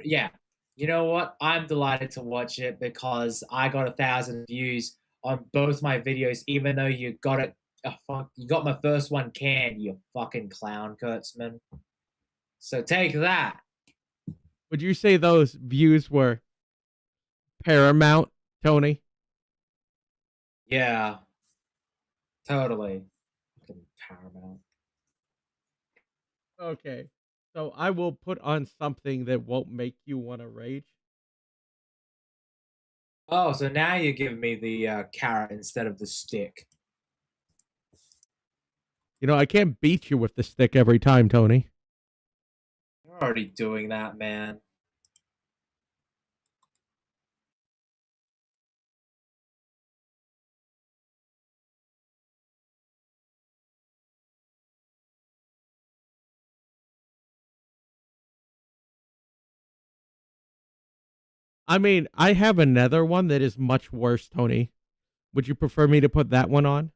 Yeah. You know what? I'm delighted to watch it because I got 1,000 views on both my videos, even though you got it. You got my first one canned, you fucking clown, Kurtzman. So take that. Would you say those views were paramount, Tony? Yeah. Totally. Fucking paramount. Okay. So I will put on something that won't make you want to rage. Oh, so now you give me the carrot instead of the stick. You know, I can't beat you with the stick every time, Tony. You're already doing that, man. I mean, I have another one that is much worse, Tony. Would you prefer me to put that one on?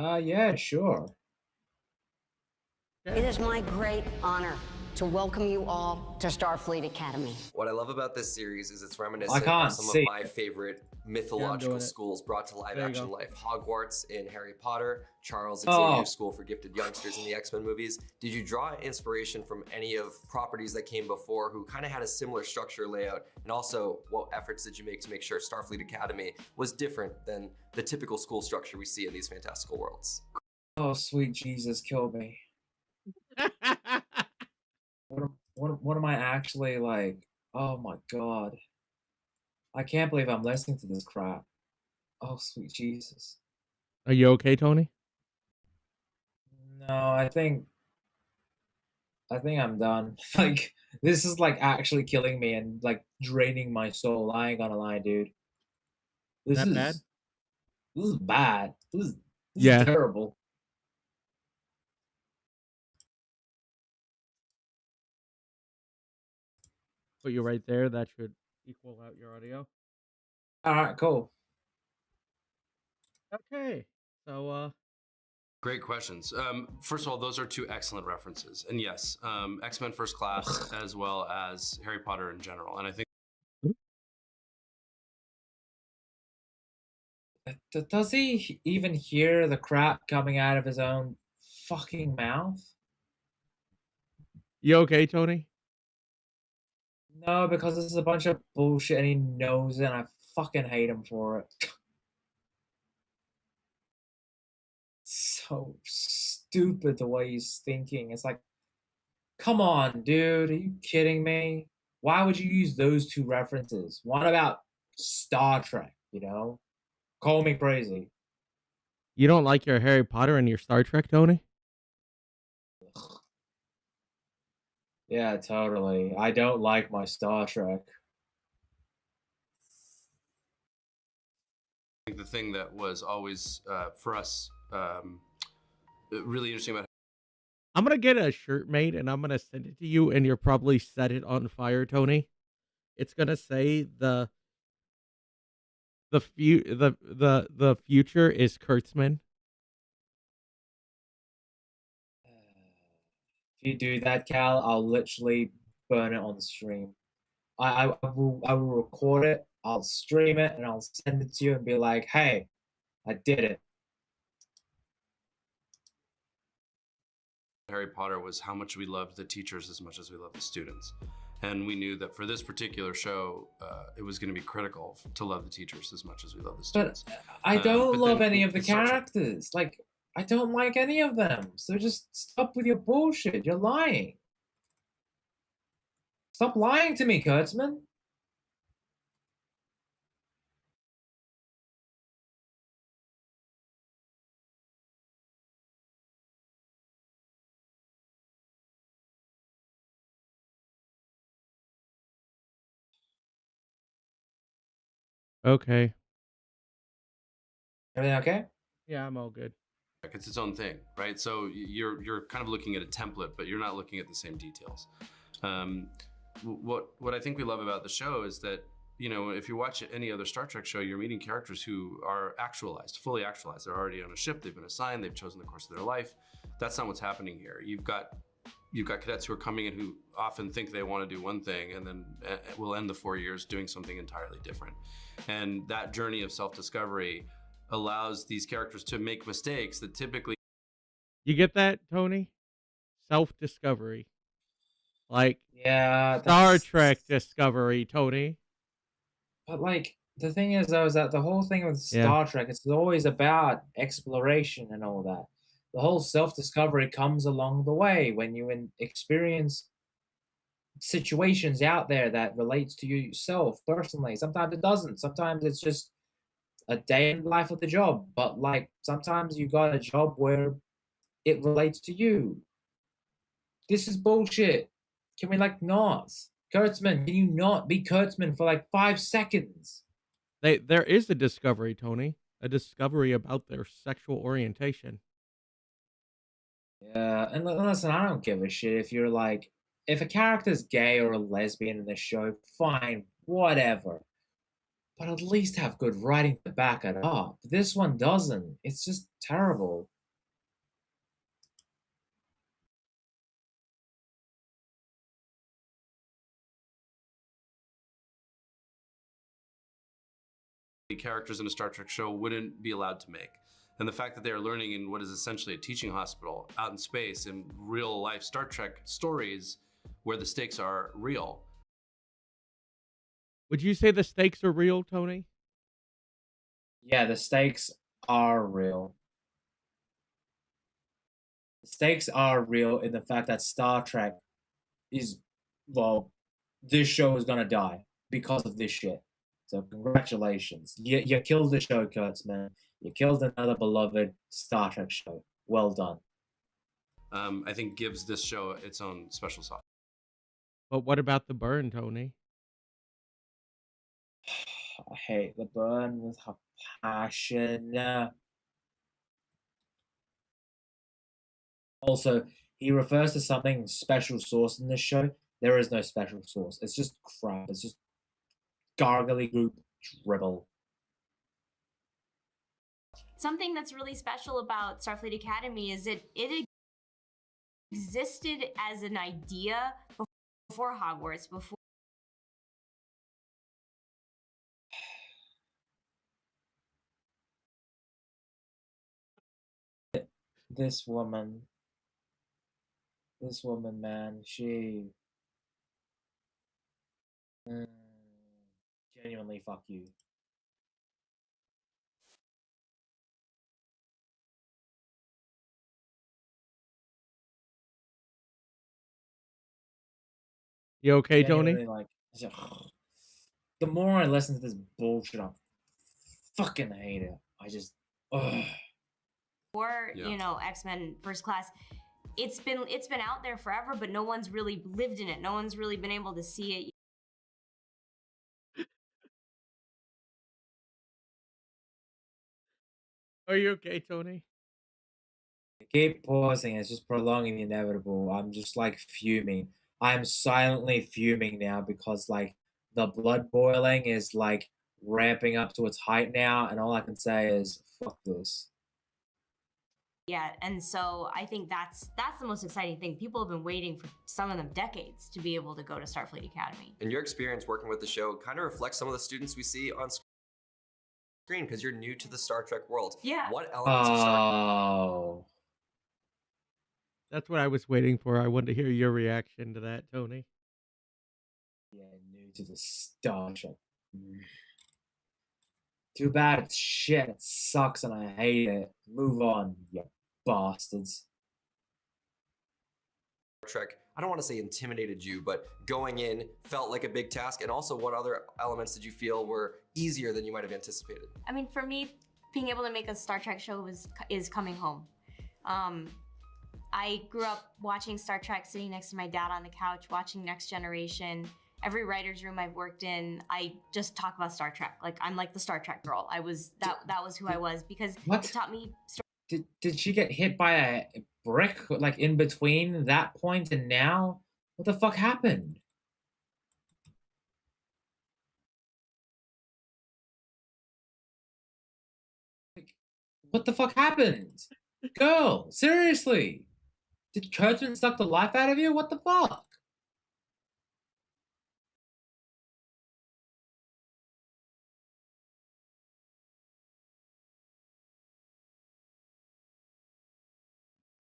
Yeah, sure. It is my great honor to welcome you all to Starfleet Academy. What I love about this series is it's I reminiscent can't of some see of my favorite mythological it. schools brought to live There you action go. life. Hogwarts in Harry Potter, Charles Oh. Xavier School for Gifted Youngsters in the X-Men movies. Did you draw inspiration from any of properties that came before who kind of had a similar structure layout? And also, what efforts did you make to make sure Starfleet Academy was different than the typical school structure we see in these fantastical worlds? Oh, sweet Jesus, kill me. What am I actually like? Oh my god. I can't believe I'm listening to this crap. Oh, sweet Jesus. Are you okay, Tony? No, I think I'm done. Like, this is like actually killing me and like draining my soul. I ain't gonna lie, dude. This That is bad? This is bad. This is Yeah. terrible. Put you right there. That should equal out your audio. All right, cool. Okay. So, Great questions. First of all, those are two excellent references. And yes, X-Men First Class as well as Harry Potter in general. And I think Does he even hear the crap coming out of his own fucking mouth? You okay, Tony? No, because this is a bunch of bullshit and he knows it and I fucking hate him for it. So stupid the way he's thinking. It's like, come on, dude, are you kidding me? Why would you use those two references? One about Star Trek, you know? Call me crazy. You don't like your Harry Potter and your Star Trek, Tony? Yeah, totally. I don't like my Star Trek. I think the thing that was always, for us, really interesting about I'm gonna get a shirt made and I'm gonna send it to you, and you'll probably set it on fire, Tony. It's gonna say the future is Kurtzman. If you do that, Cal, I'll literally burn it on the stream. I will record it, I'll stream it, and I'll send it to you and be like, hey, I did it. Harry Potter was how much we loved the teachers as much as we loved the students. And we knew that for this particular show, it was going to be critical to love the teachers as much as we love the students. But I don't but love then any of the Star Trek- characters. Like, I don't like any of them. So just stop with your bullshit. You're lying. Stop lying to me, Kurtzman. Okay. Everything okay? Yeah, I'm all good. It's its own thing, right? So you're kind of looking at a template, but you're not looking at the same details. What I think we love about the show is that, you know, if you watch any other Star Trek show, you're meeting characters who are actualized, fully actualized. They're already on a ship, they've been assigned, they've chosen the course of their life. That's not what's happening here. You've got cadets who are coming in who often think they want to do one thing and then will end the 4 years doing something entirely different. And that journey of self-discovery allows these characters to make mistakes that typically... You get that, Tony? Self-discovery. Like, yeah, Star Trek discovery, Tony. But like the thing is, though, is that the whole thing with Star Trek, it's always about exploration and all that. The whole self-discovery comes along the way when you experience situations out there that relates to yourself personally. Sometimes it doesn't. Sometimes it's just a day in the life of the job. But like sometimes you got a job where it relates to you. This is bullshit. Can we like not? Kurtzman, can you not be Kurtzman for like 5 seconds? There is a discovery, Tony. A discovery about their sexual orientation. Yeah, and listen, I don't give a shit if you're like, if a character's gay or a lesbian in the show, fine, whatever. But at least have good writing to back it up. This one doesn't. It's just terrible. characters in a Star Trek show wouldn't be allowed to make. And the fact that they are learning in what is essentially a teaching hospital out in space in real life Star Trek stories where the stakes are real. Would you say the stakes are real, Tony? Yeah, the stakes are real. The stakes are real in the fact that Star Trek is, well, this show is gonna die because of this shit. So congratulations. You killed the show, Kurtzman. You killed another beloved Star Trek show. Well done. I think gives this show its own special sauce. But what about the burn, Tony? I hate the burn with her passion. Also, he refers to something special sauce in this show. There is no special sauce. It's just crap. It's just gargly group dribble. something that's really special about Starfleet Academy is it existed as an idea before Hogwarts, before This woman, man, she genuinely fuck you. You okay, Tony? Genuinely, like, the more I listen to this bullshit, I fucking hate it. I just, ugh. or Yeah. you know, X-Men First Class. It's been out there forever, but no one's really lived in it. No one's really been able to see it. Are you okay, Tony? I keep pausing, it's just prolonging the inevitable. I'm just like fuming. I'm silently fuming now because like the blood boiling is like ramping up to its height now, and all I can say is fuck this. Yeah, and so I think that's the most exciting thing. People have been waiting for some of them decades to be able to go to Starfleet Academy. And your experience working with the show kind of reflects some of the students we see on screen because you're new to the Star Trek world. Yeah. What elements of Star Oh. That's what I was waiting for. I wanted to hear your reaction to that, Tony. Yeah, new to the Star Trek. Too bad it's shit. It sucks and I hate it. Move on, you bastards. Trek, I don't want to say intimidated you, but going in felt like a big task? And also, what other elements did you feel were easier than you might have anticipated? I mean, for me, being able to make a Star Trek show is coming home. I grew up watching Star Trek, sitting next to my dad on the couch, watching Next Generation. Every writer's room I've worked in, I just talk about Star Trek. Like, I'm like the Star Trek girl. I was that was who I was because What? it taught me. Did she get hit by a brick like in between that point and now? What the fuck happened? Like, what the fuck happened? Girl, seriously? Did Kurtzman suck the life out of you? What the fuck?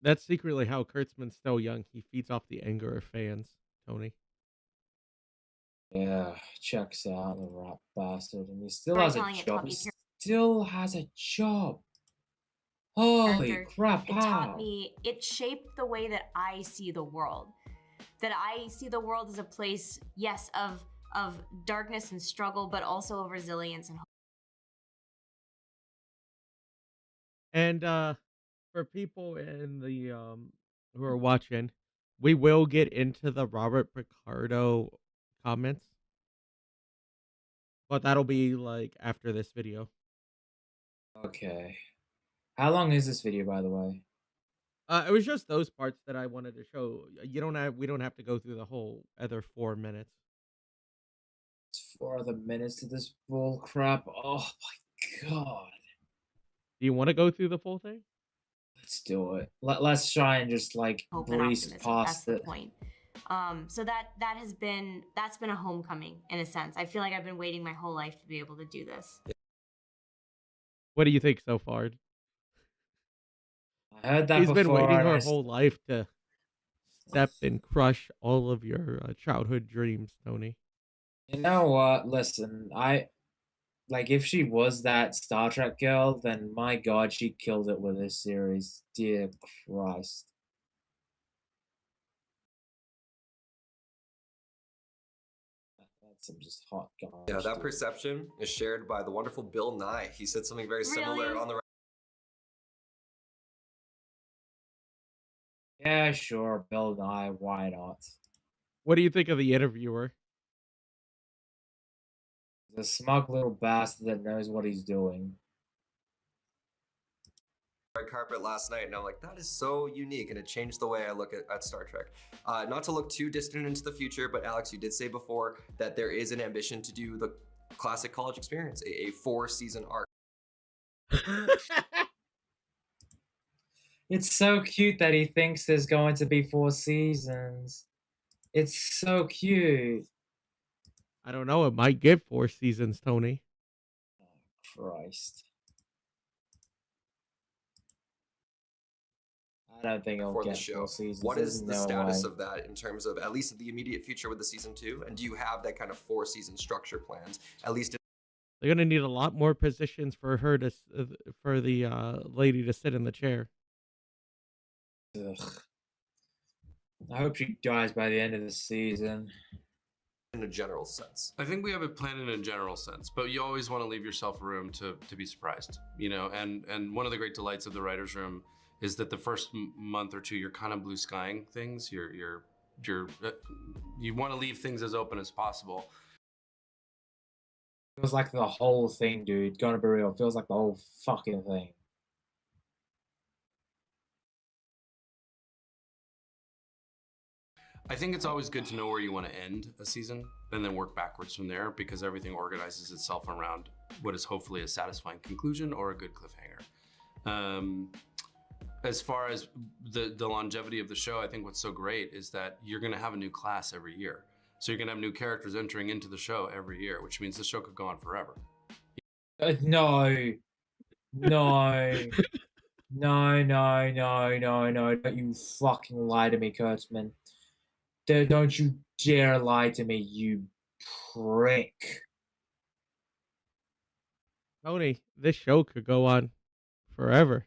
That's secretly how Kurtzman's still young. He feeds off the anger of fans, Tony. Yeah, checks out, the rat bastard, and he still Sorry, has a telling it job. taught He me to- still has a job. Holy character. crap! It How? taught me, it shaped the way that I see the world. That I see the world as a place, yes, of darkness and struggle, but also of resilience and hope. And for people in the who are watching, we will get into the Robert Picardo comments, but that'll be like after this video. Okay. How long is this video, by the way? It was just those parts that I wanted to show. We don't have to go through the whole other 4 minutes. It's 4 other minutes to this bull crap. Oh my god. Do you want to go through the full thing? Let's do it. Let's try and just like Hope and breeze optimism. That's past the it. point. So that's been a homecoming in a sense. I feel like I've been waiting my whole life to be able to do this. What do you think so far? I heard that She's been before. waiting and her whole life to step and crush all of your childhood dreams, Tony. You know what? Listen, like if she was that Star Trek girl, then my god, she killed it with this series. Dear Christ. That's some just hot garbage. Yeah, that dude. perception is shared by the wonderful Bill Nye. He said something very similar Really? on the Yeah, sure, Bill Nye, why not? What do you think of the interviewer? The smug little bastard that knows what he's doing. red carpet last night, and I'm like, that is so unique, and it changed the way I look at Star Trek. Not to look too distant into the future, but Alex, you did say before that there is an ambition to do the classic college experience, a 4-season arc. It's so cute that he thinks there's going to be 4 seasons. It's so cute. I don't know. It might get 4 seasons, Tony. Christ. I don't think it'll For the get show. 4 seasons. What There's is the no status way. of that in terms of at least the immediate future with the season 2? And do you have that kind of 4-season structure planned? At least They're gonna need a lot more positions for her to for the lady to sit in the chair. Ugh. I hope she dies by the end of the season. in a general sense. I think we have it planned in a general sense, but you always want to leave yourself room to be surprised, you know. And one of the great delights of the writers' room is that the first month or two you're kind of blue skying things. You want to leave things as open as possible. Feels like the whole thing, dude. Gonna be real. Feels like the whole fucking thing. I think it's always good to know where you want to end a season and then work backwards from there, because everything organizes itself around what is hopefully a satisfying conclusion or a good cliffhanger. As far as the longevity of the show, I think what's so great is that you're going to have a new class every year. So you're going to have new characters entering into the show every year, which means the show could go on forever. No. No. No. Don't you fucking lie to me, Kurtzman. Don't you dare lie to me, you prick. Tony, this show could go on forever.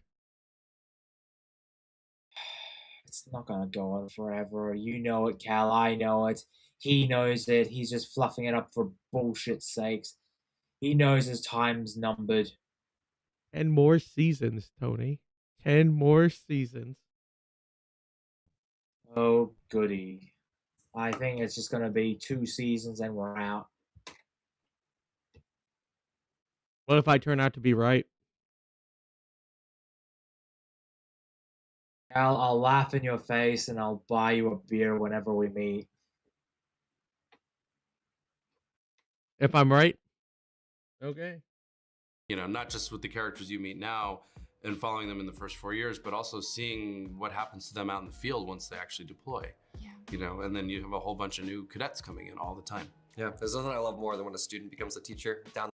It's not gonna go on forever. You know it, Cal. I know it. He knows it. He's just fluffing it up for bullshit's sakes. He knows his time's numbered. 10 more seasons, Tony. 10 more seasons. Oh, goody. I think it's just gonna be 2 seasons and we're out. What if I turn out to be right? I'll laugh in your face and I'll buy you a beer whenever we meet. If I'm right? Okay. You know, not just with the characters you meet now and following them in the first 4 years, but also seeing what happens to them out in the field once they actually deploy. Yeah. You know, and then you have a whole bunch of new cadets coming in all the time. Yeah, there's nothing I love more than when a student becomes a teacher. Down.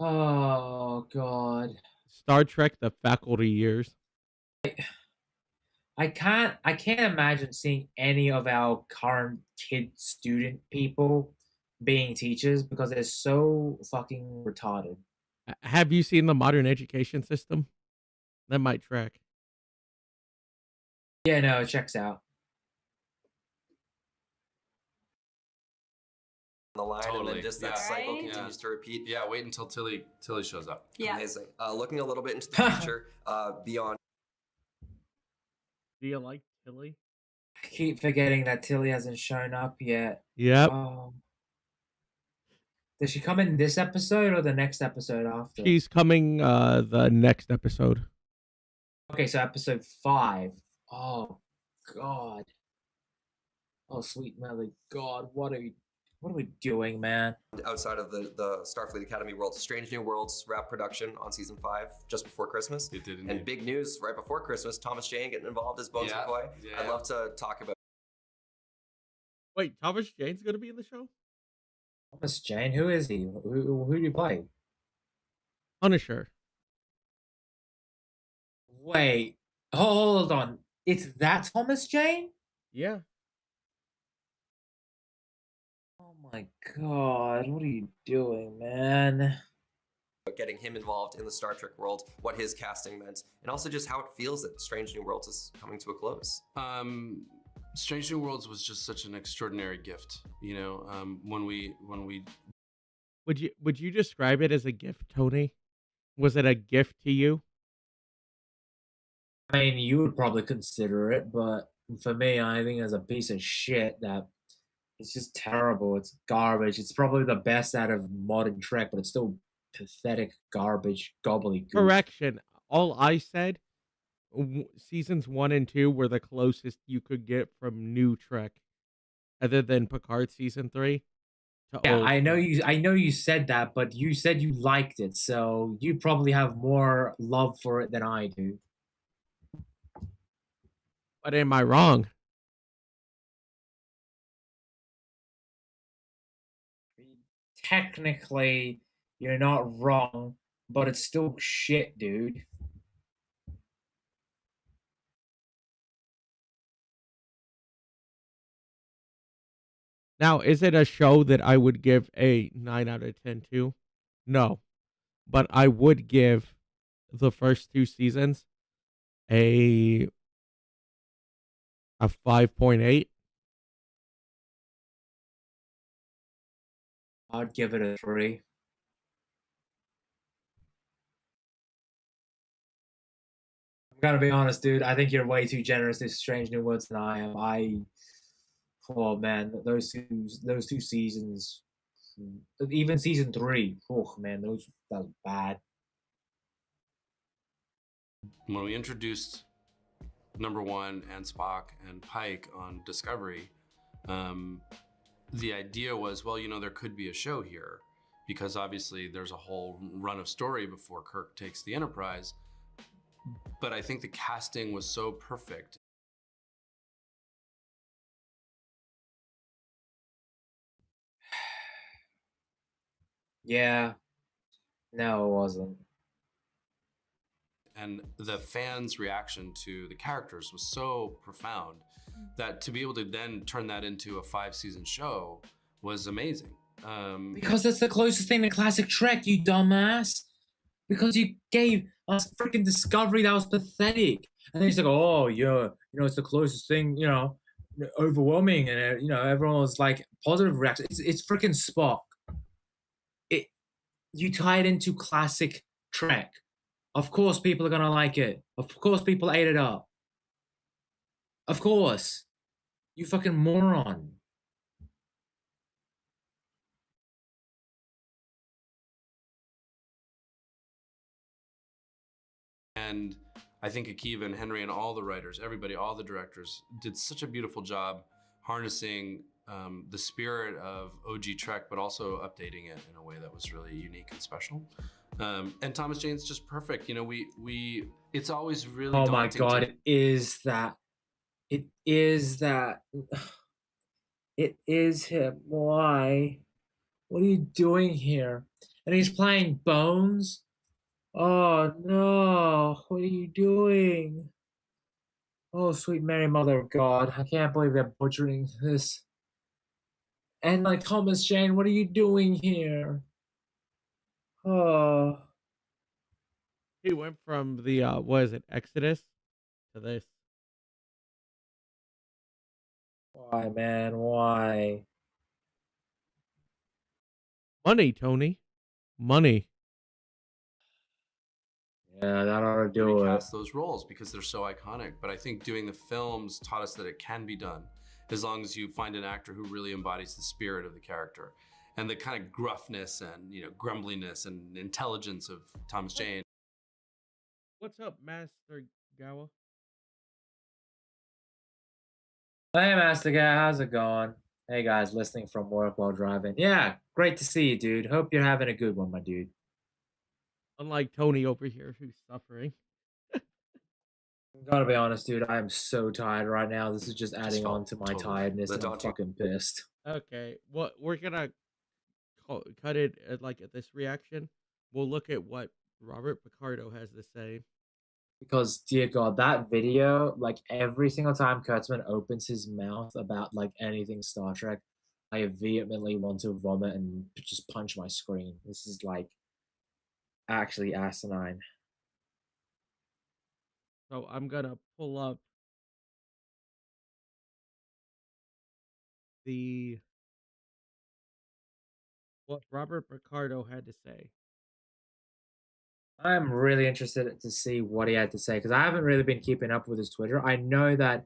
Oh, God. Star Trek: The Faculty Years. I can't imagine seeing any of our current kid student people being teachers because they're so fucking retarded. Have you seen the modern education system? That might track. Yeah, no, it checks out. The line and then just that cycle Right? continues to repeat. Yeah, wait until Tilly shows up. Yeah. Amazing. Looking a little bit into the future, beyond. Do you like Tilly? I keep forgetting that Tilly hasn't shown up yet. Yep. Does she come in this episode or the next episode after? She's coming the next episode. Okay, so episode 5. Oh, God. Oh, sweet Melly. God, what are we doing, man? Outside of the Starfleet Academy world, Strange New Worlds wrap production on season 5 just before Christmas. It did And indeed. big news right before Christmas, Thomas Jane getting involved as Bones Yeah, McCoy. yeah. I'd love to talk about. Wait, Thomas Jane's gonna be in the show? Thomas Jane? Who is he? Who do you play? Punisher. Wait, hold on. It's that Thomas Jane? Yeah. Oh my God, what are you doing, man? Getting him involved in the Star Trek world, what his casting meant, and also just how it feels that Strange New Worlds is coming to a close. Strange New Worlds was just such an extraordinary gift. You know, when we Would you describe it as a gift, Tony? Was it a gift to you? I mean, you would probably consider it, but for me, I think it's a piece of shit that it's just terrible. It's garbage. It's probably the best out of modern Trek, but it's still pathetic garbage, gobbledygook. Correction. All I said, seasons 1 and 2 were the closest you could get from new Trek, other than Picard season 3. to Yeah, old. I know for- you said that, but you said you liked it, so you probably have more love for it than I do. But am I wrong? Technically, you're not wrong, but it's still shit, dude. Now, is it a show that I would give a 9 out of 10 to? No. But I would give the first 2 seasons a 5.8. I'd give it a 3. I'm gonna be honest, dude. I think you're way too generous to Strange New Worlds than I am. Oh man, those two seasons, even season 3. Oh man, that was bad. When we introduced Number One and Spock and Pike on Discovery, the idea was, well, there could be a show here because obviously there's a whole run of story before Kirk takes the Enterprise. But I think the casting was so perfect. Yeah. No, it wasn't. And the fans' reaction to the characters was so profound that to be able to then turn that into a 5-season show was amazing. Because that's the closest thing to classic Trek, you dumbass. Because you gave us freaking Discovery that was pathetic. And then he's like, oh, yeah, it's the closest thing, overwhelming. And, everyone was like, positive reaction. It's freaking Spock. You tie it into classic Trek. Of course, people are going to like it. Of course, people ate it up. Of course. You fucking moron. And I think Akiva and Henry and all the writers, everybody, all the directors did such a beautiful job harnessing the spirit of OG Trek, but also updating it in a way that was really unique and special. And Thomas Jane's just perfect. It's always really daunting. Oh my God, it is that. It is him. Why? What are you doing here? And he's playing Bones? Oh no, what are you doing? Oh, sweet Mary, Mother of God. I can't believe they're butchering this. And like Thomas Jane, what are you doing here? Oh. He went from the what is it, Exodus to this. Why, man? Why? Money, Tony. Money. Yeah, that ought to do recast those roles because they're so iconic. But I think doing the films taught us that it can be done as long as you find an actor who really embodies the spirit of the character and the kind of gruffness and grumbliness and intelligence of Thomas Jane. What's up, Master Gawa? Hey, Master Guy, how's it going? Hey, guys, listening from work while driving. Yeah, great to see you, dude. Hope you're having a good one, my dude. Unlike Tony over here, who's suffering. Gotta be honest, dude. I am so tired right now. This is just adding on to my tiredness, and I'm fucking pissed. Okay, well, we're gonna cut it at this reaction. We'll look at what Robert Picardo has to say. Because, dear God, that video, like every single time Kurtzman opens his mouth about like anything Star Trek, I vehemently want to vomit and just punch my screen. This is like actually asinine. So I'm gonna pull up what Robert Picardo had to say. I'm really interested to see what he had to say because I haven't really been keeping up with his Twitter. I know that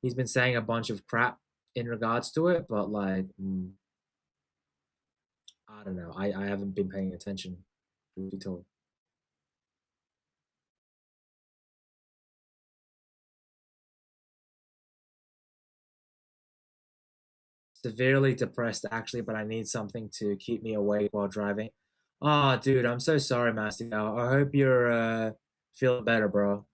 he's been saying a bunch of crap in regards to it, but like, I don't know. I haven't been paying attention at all. severely depressed actually, but I need something to keep me awake while driving. Oh, dude, I'm so sorry, Mastico. I hope you're feeling better, bro.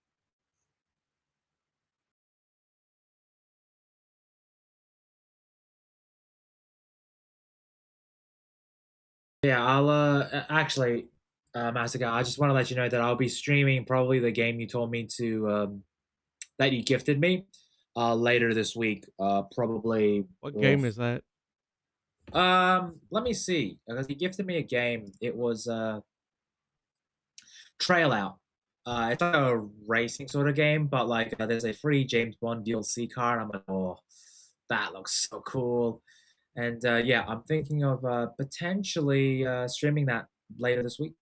Yeah, I'll actually, Mastico, I just want to let you know that I'll be streaming probably the game you told me to that you gifted me later this week. Probably. What game is that? Let me see, because he gifted me a game. It was Trail Out. It's like a racing sort of game, but like there's a free James Bond DLC card. I'm like, oh, that looks so cool. And yeah, I'm thinking of potentially streaming that later this week.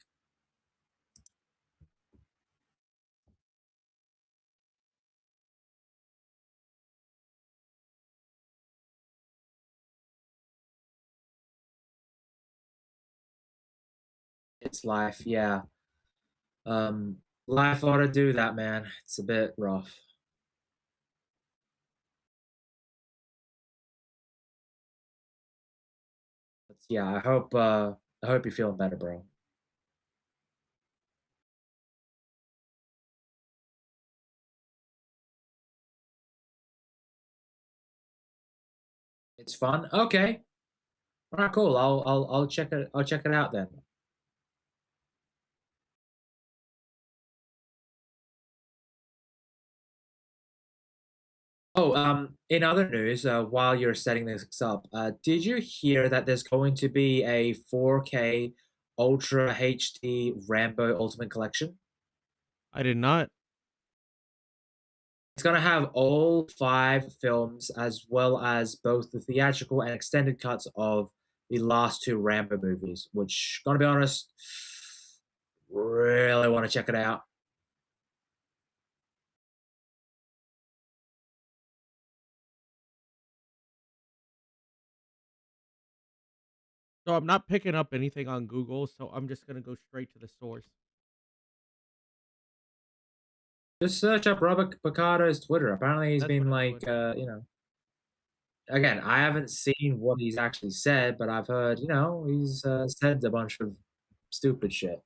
It's life, yeah. Life ought to do that, man. It's a bit rough. But yeah, I hope you're feeling better, bro. It's fun. Okay. All right, cool. I'll check it. I'll check it out then. Oh, in other news, while you're setting this up, did you hear that there's going to be a 4K Ultra HD Rambo Ultimate Collection? I did not. It's gonna have all 5 films as well as both the theatrical and extended cuts of the last 2 Rambo movies, which, gonna be honest, really want to check it out. So I'm not picking up anything on Google, so I'm just gonna go straight to the source. Just search up Robert Picardo's Twitter. Apparently, he's That's been what I'm like, doing. again, I haven't seen what he's actually said, but I've heard, he's said a bunch of stupid shit.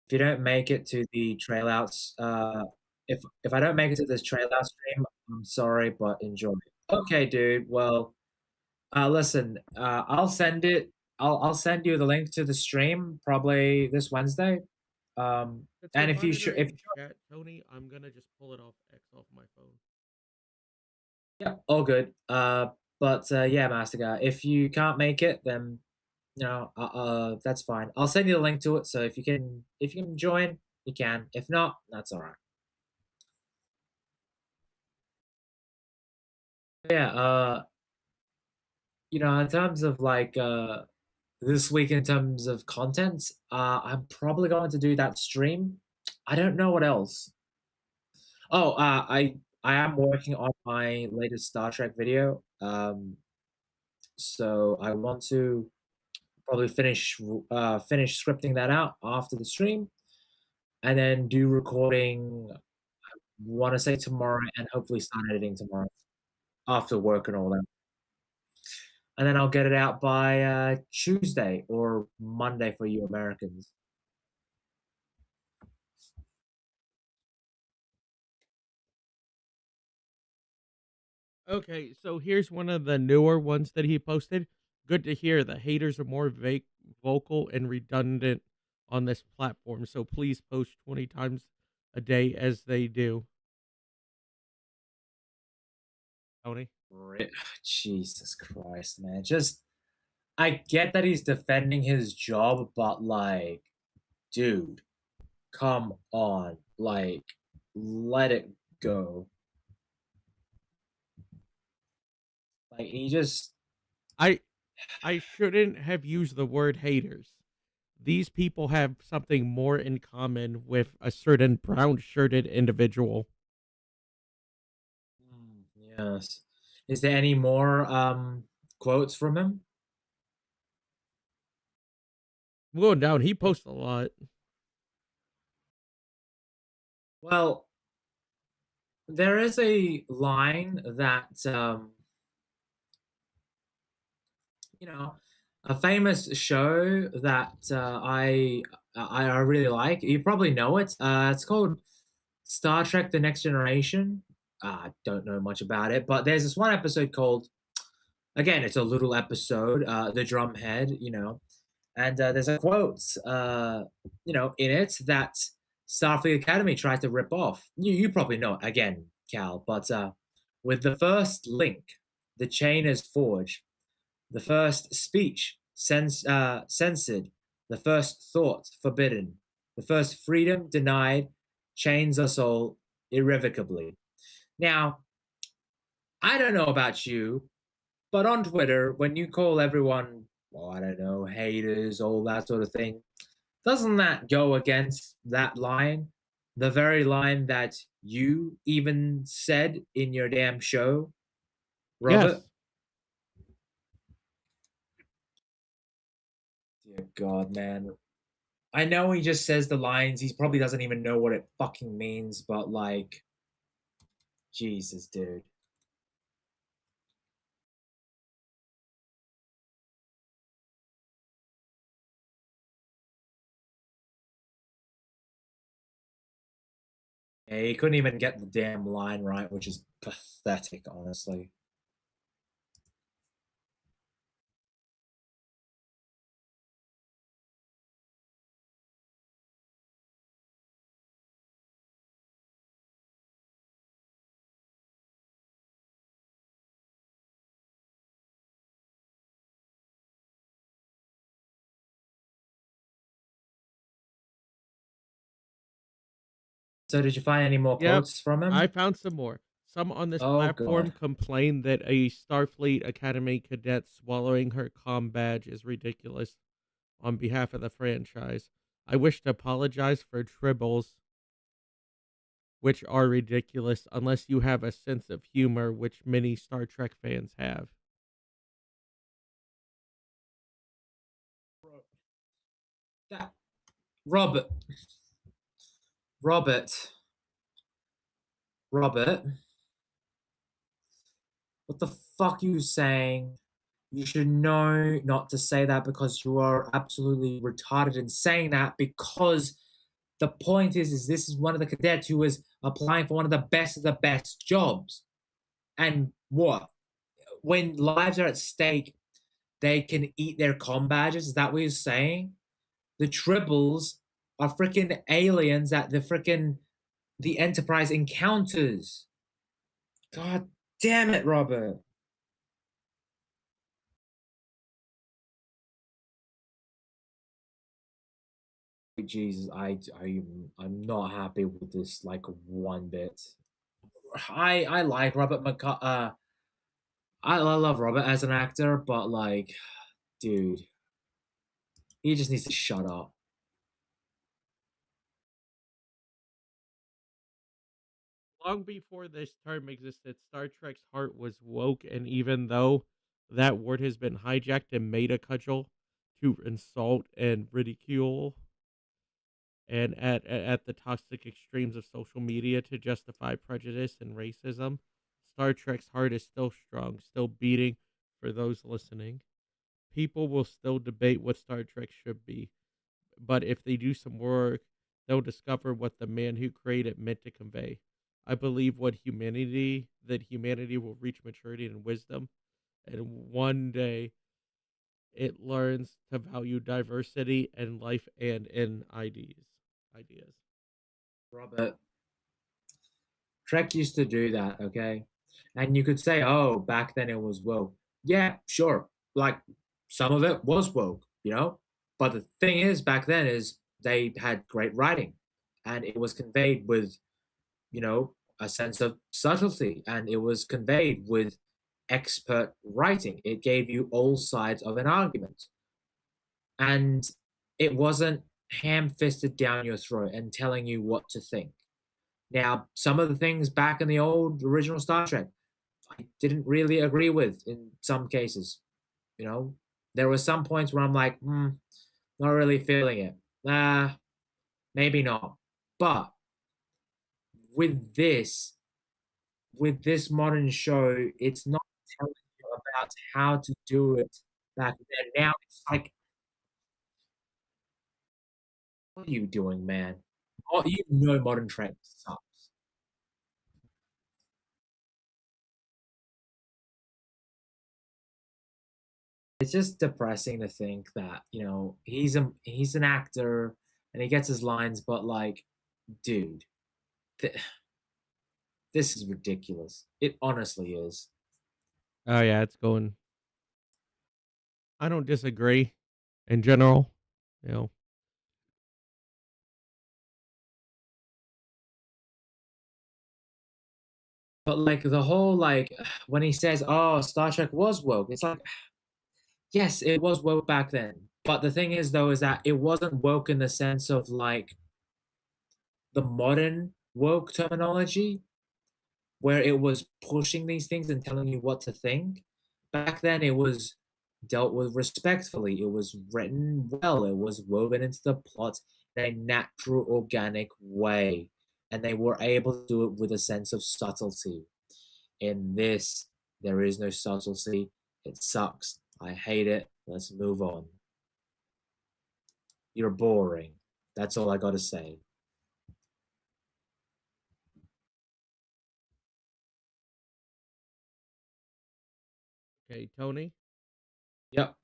If you don't make it to the trail outs, if I don't make it to this trail out stream, I'm sorry, but enjoy. Okay, dude. Well, listen, I'll send it. I'll send you the link to the stream probably this Wednesday. Since And you're if you if monitoring chat, Tony, I'm gonna just pull it off X off my phone. yeah, all good. But yeah, Master Guy, if you can't make it, then that's fine. I'll send you the link to it. So if you can join, you can. If not, that's all right. Yeah. In terms of like this week, in terms of content, I'm probably going to do that stream. I don't know what else. Oh, I am working on my latest Star Trek video. So I want to probably finish scripting that out after the stream, and then do recording. Want to say tomorrow, and hopefully start editing tomorrow after work and all that. And then I'll get it out by Tuesday or Monday for you Americans. Okay, so here's one of the newer ones that he posted. Good to hear the haters are more vocal and redundant on this platform, so please post 20 times a day as they do. Tony? Jesus Christ, man. I get that he's defending his job, but like, dude, come on. Like, let it go. Like, he just. I shouldn't have used the word haters. These people have something more in common with a certain brown shirted individual. Yes. Is there any more quotes from him? I'm going down. He posts a lot. Well, there is a line that a famous show that I really like. You probably know it. It's called Star Trek: The Next Generation. I don't know much about it, but there's this one episode called, again, it's a little episode, The Drumhead, and there's a quote, in it that Starfleet Academy tried to rip off. You probably know it, again, Cal, but with the first link, the chain is forged. The first speech censored, the first thought forbidden, the first freedom denied, chains us all irrevocably. Now, I don't know about you, but on Twitter, when you call everyone, well, I don't know, haters, all that sort of thing, doesn't that go against that line? The very line that you even said in your damn show, Robert? Yes. Dear God, man. I know he just says the lines. He probably doesn't even know what it fucking means, but like, Jesus, dude. Yeah, he couldn't even get the damn line right, which is pathetic, honestly. So did you find any more Yep, quotes from him? I found some more. Some on this Oh, platform God. complain that a Starfleet Academy cadet swallowing her comm badge is ridiculous on behalf of the franchise. I wish to apologize for tribbles, which are ridiculous unless you have a sense of humor, which many Star Trek fans have. Robert. What the fuck are you saying? You should know not to say that because you are absolutely retarded in saying that, because the point is this is one of the cadets who was applying for one of the best jobs. And what? When lives are at stake, they can eat their comm badges? Is that what you're saying? The tribbles are freaking aliens that the Enterprise encounters. God damn it, Robert. Jesus, I'm not happy with this like one bit. I like Robert I love Robert as an actor, but like, dude, he just needs to shut up. Long before this term existed, Star Trek's heart was woke, and even though that word has been hijacked and made a cudgel to insult and ridicule, and at the toxic extremes of social media to justify prejudice and racism, Star Trek's heart is still strong, still beating for those listening. People will still debate what Star Trek should be, but if they do some work, they'll discover what the man who created it meant to convey. I believe that humanity will reach maturity and wisdom, and one day it learns to value diversity in life and in ideas. Robert, Trek used to do that, okay? And you could say, oh, back then it was woke. Yeah, sure. Like, some of it was woke, But the thing is, back then is they had great writing, and it was conveyed with, a sense of subtlety, and it was conveyed with expert writing. It gave you all sides of an argument. And it wasn't ham-fisted down your throat and telling you what to think. Now, some of the things back in the old original Star Trek, I didn't really agree with in some cases. There were some points where I'm like, Not really feeling it. Maybe not. But with this modern show, it's not telling you about how to do it back then. Now it's like, what are you doing, man? Oh, you know Modern Trek sucks. It's just depressing to think that, he's an actor and he gets his lines, but like, dude, th- this is ridiculous. It honestly is. Oh yeah, it's going. I don't disagree in general. You know, But like the whole like when he says, "Oh, Star Trek was woke," it's like, yes, it was woke back then. But the thing is, though, is that it wasn't woke in the sense of like the modern woke terminology, where it was pushing these things and telling you what to think. Back then, it was dealt with respectfully. It was written well. It was woven into the plot in a natural, organic way. And they were able to do it with a sense of subtlety. In this, there is no subtlety. It sucks. I hate it. Let's move on. You're boring. That's all I gotta say. okay, Tony. Yep.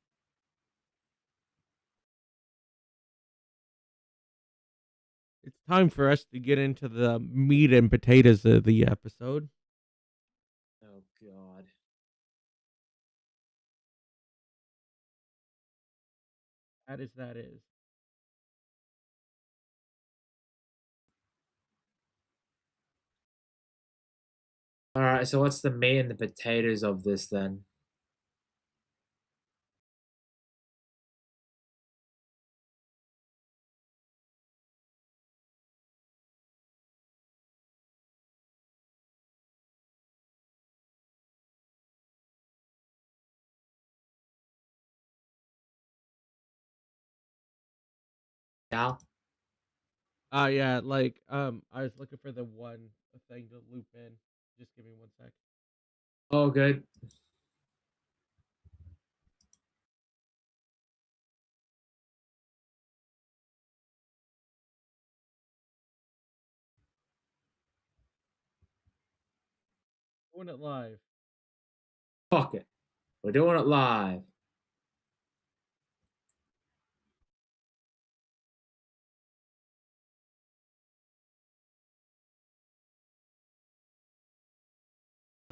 It's time for us to get into the meat and potatoes of the episode. Oh God. That is. All right. So what's the meat and the potatoes of this then? Cal? Yeah, like I was looking for the one thing to loop in. Just give me 1 sec. Oh, good. Doing it live. Fuck it. We're doing it live.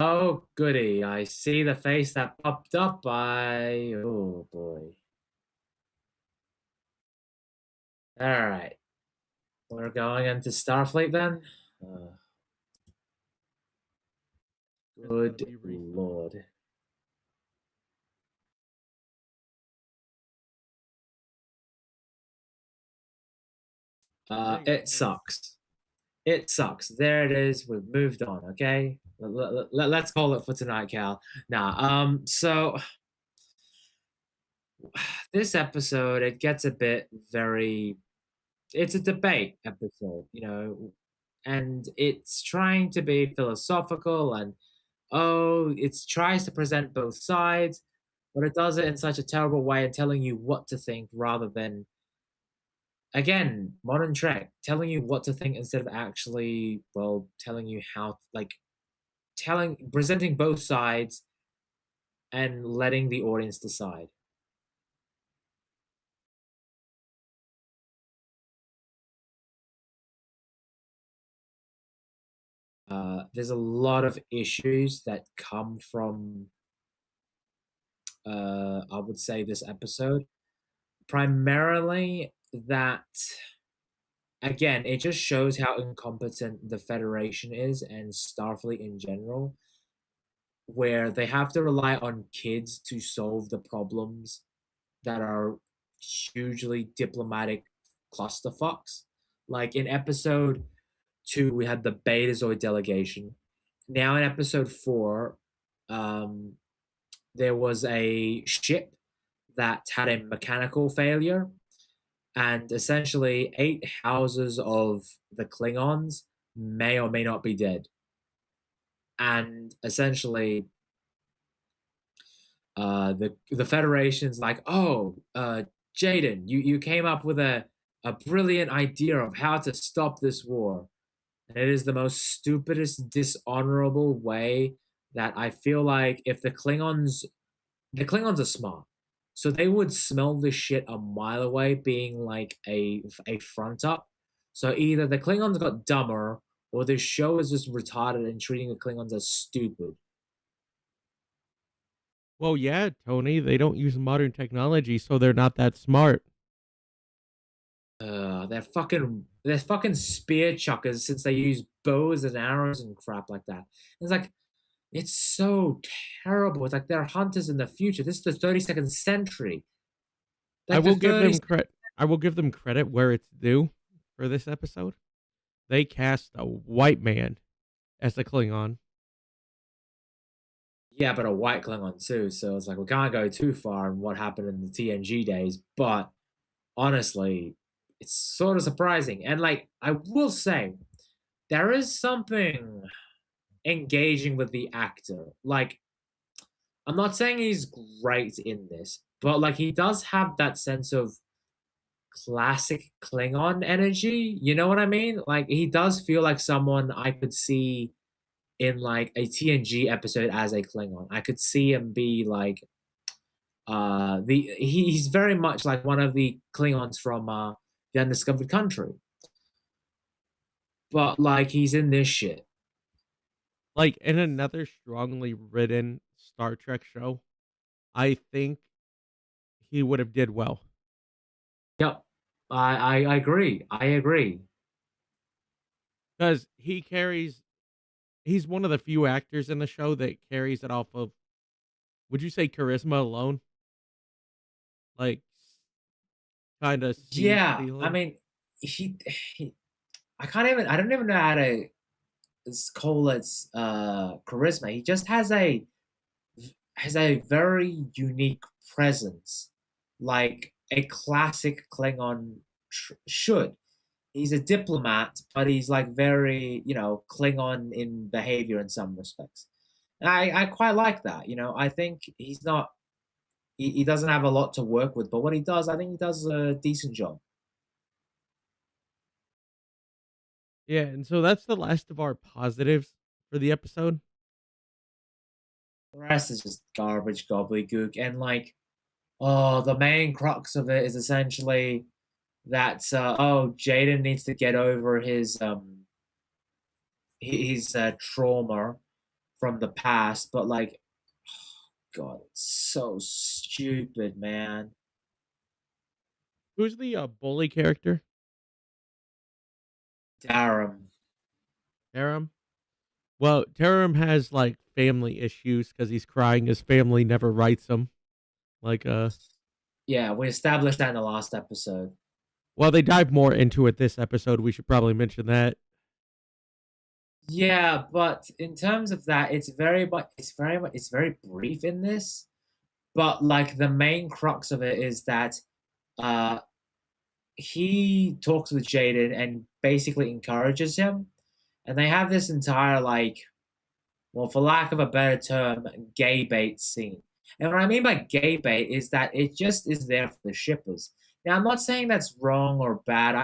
Oh, goody. I see the face that popped up. Oh, boy. All right. We're going into Starfleet then? Good Lord. It sucks. It sucks. There it is. We've moved on, okay? Let's call it for tonight, Cal. So this episode, it gets a bit it's a debate episode, and it's trying to be philosophical and it tries to present both sides, but it does it in such a terrible way and telling you what to think rather than, again, Modern Trek, telling you what to think instead of actually, well, telling you how, like, presenting both sides and letting the audience decide. There's a lot of issues that come from, I would say, this episode. Primarily that, again, it just shows how incompetent the Federation is and Starfleet in general, where they have to rely on kids to solve the problems that are hugely diplomatic clusterfucks. Like in episode 2, we had the Betazoid delegation. Now in episode 4, there was a ship that had a mechanical failure, and essentially 8 houses of the Klingons may or may not be dead. And essentially, the Federation's like, oh, Jaden, you came up with a brilliant idea of how to stop this war. And it is the most stupidest, dishonorable way that I feel like if the Klingons are smart. So they would smell this shit a mile away, being like a front up. So either the Klingons got dumber, or this show is just retarded and treating the Klingons as stupid. Well, yeah, Tony, they don't use modern technology, so they're not that smart. They're fucking spear chuckers since they use bows and arrows and crap like that. It's like, it's so terrible. It's like they're hunters in the future. This is the 32nd century. I will give them credit. I will give them credit where it's due for this episode. They cast a white man as the Klingon. Yeah, but a white Klingon too. So it's like we can't go too far in what happened in the TNG days. But honestly, it's sort of surprising. And like I will say, there is something engaging with the actor. Like, I'm not saying he's great in this, but like he does have that sense of classic Klingon energy. You know what I mean? Like he does feel like someone I could see in like a TNG episode as a Klingon. I could see him be like he's very much like one of the Klingons from the Undiscovered Country. But like he's in this shit. Like in another strongly written Star Trek show, I think he would have did well. Yep. I agree. I agree. Because he's one of the few actors in the show that carries it off of, would you say charisma alone? Like, kind of. Yeah, I mean, he I don't even know how to call it charisma. He just has a very unique presence, like a classic Klingon should. He's a diplomat, but he's like very, Klingon in behavior in some respects. And I quite like that. I think he's not. He doesn't have a lot to work with, but what he does, I think he does a decent job. Yeah, and so that's the last of our positives for the episode. The rest is just garbage, gobbledygook, and like, the main crux of it is essentially that Jaden needs to get over his trauma from the past, but like, God, it's so stupid, man. Who's the bully character? Darum. Well, Darum has like family issues because he's crying. His family never writes him. Like Yeah, we established that in the last episode. Well, they dive more into it this episode. We should probably mention that. Yeah, but in terms of that, it's very brief in this. But like the main crux of it is that he talks with Jaden and basically encourages him. And they have this entire for lack of a better term, gay bait scene. And what I mean by gay bait is that it just is there for the shippers. Now, I'm not saying that's wrong or bad. I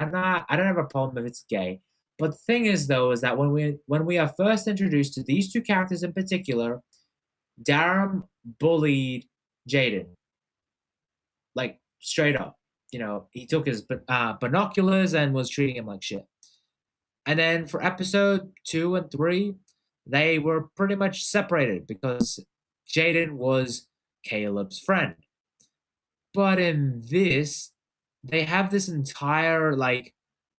don't have a problem if it's gay. But the thing is, though, is that when we are first introduced to these two characters in particular, Darum bullied Jaden, like straight up. He took his binoculars and was treating him like shit. And then for episode 2 and 3, they were pretty much separated because Jaden was Caleb's friend. But in this, they have this entire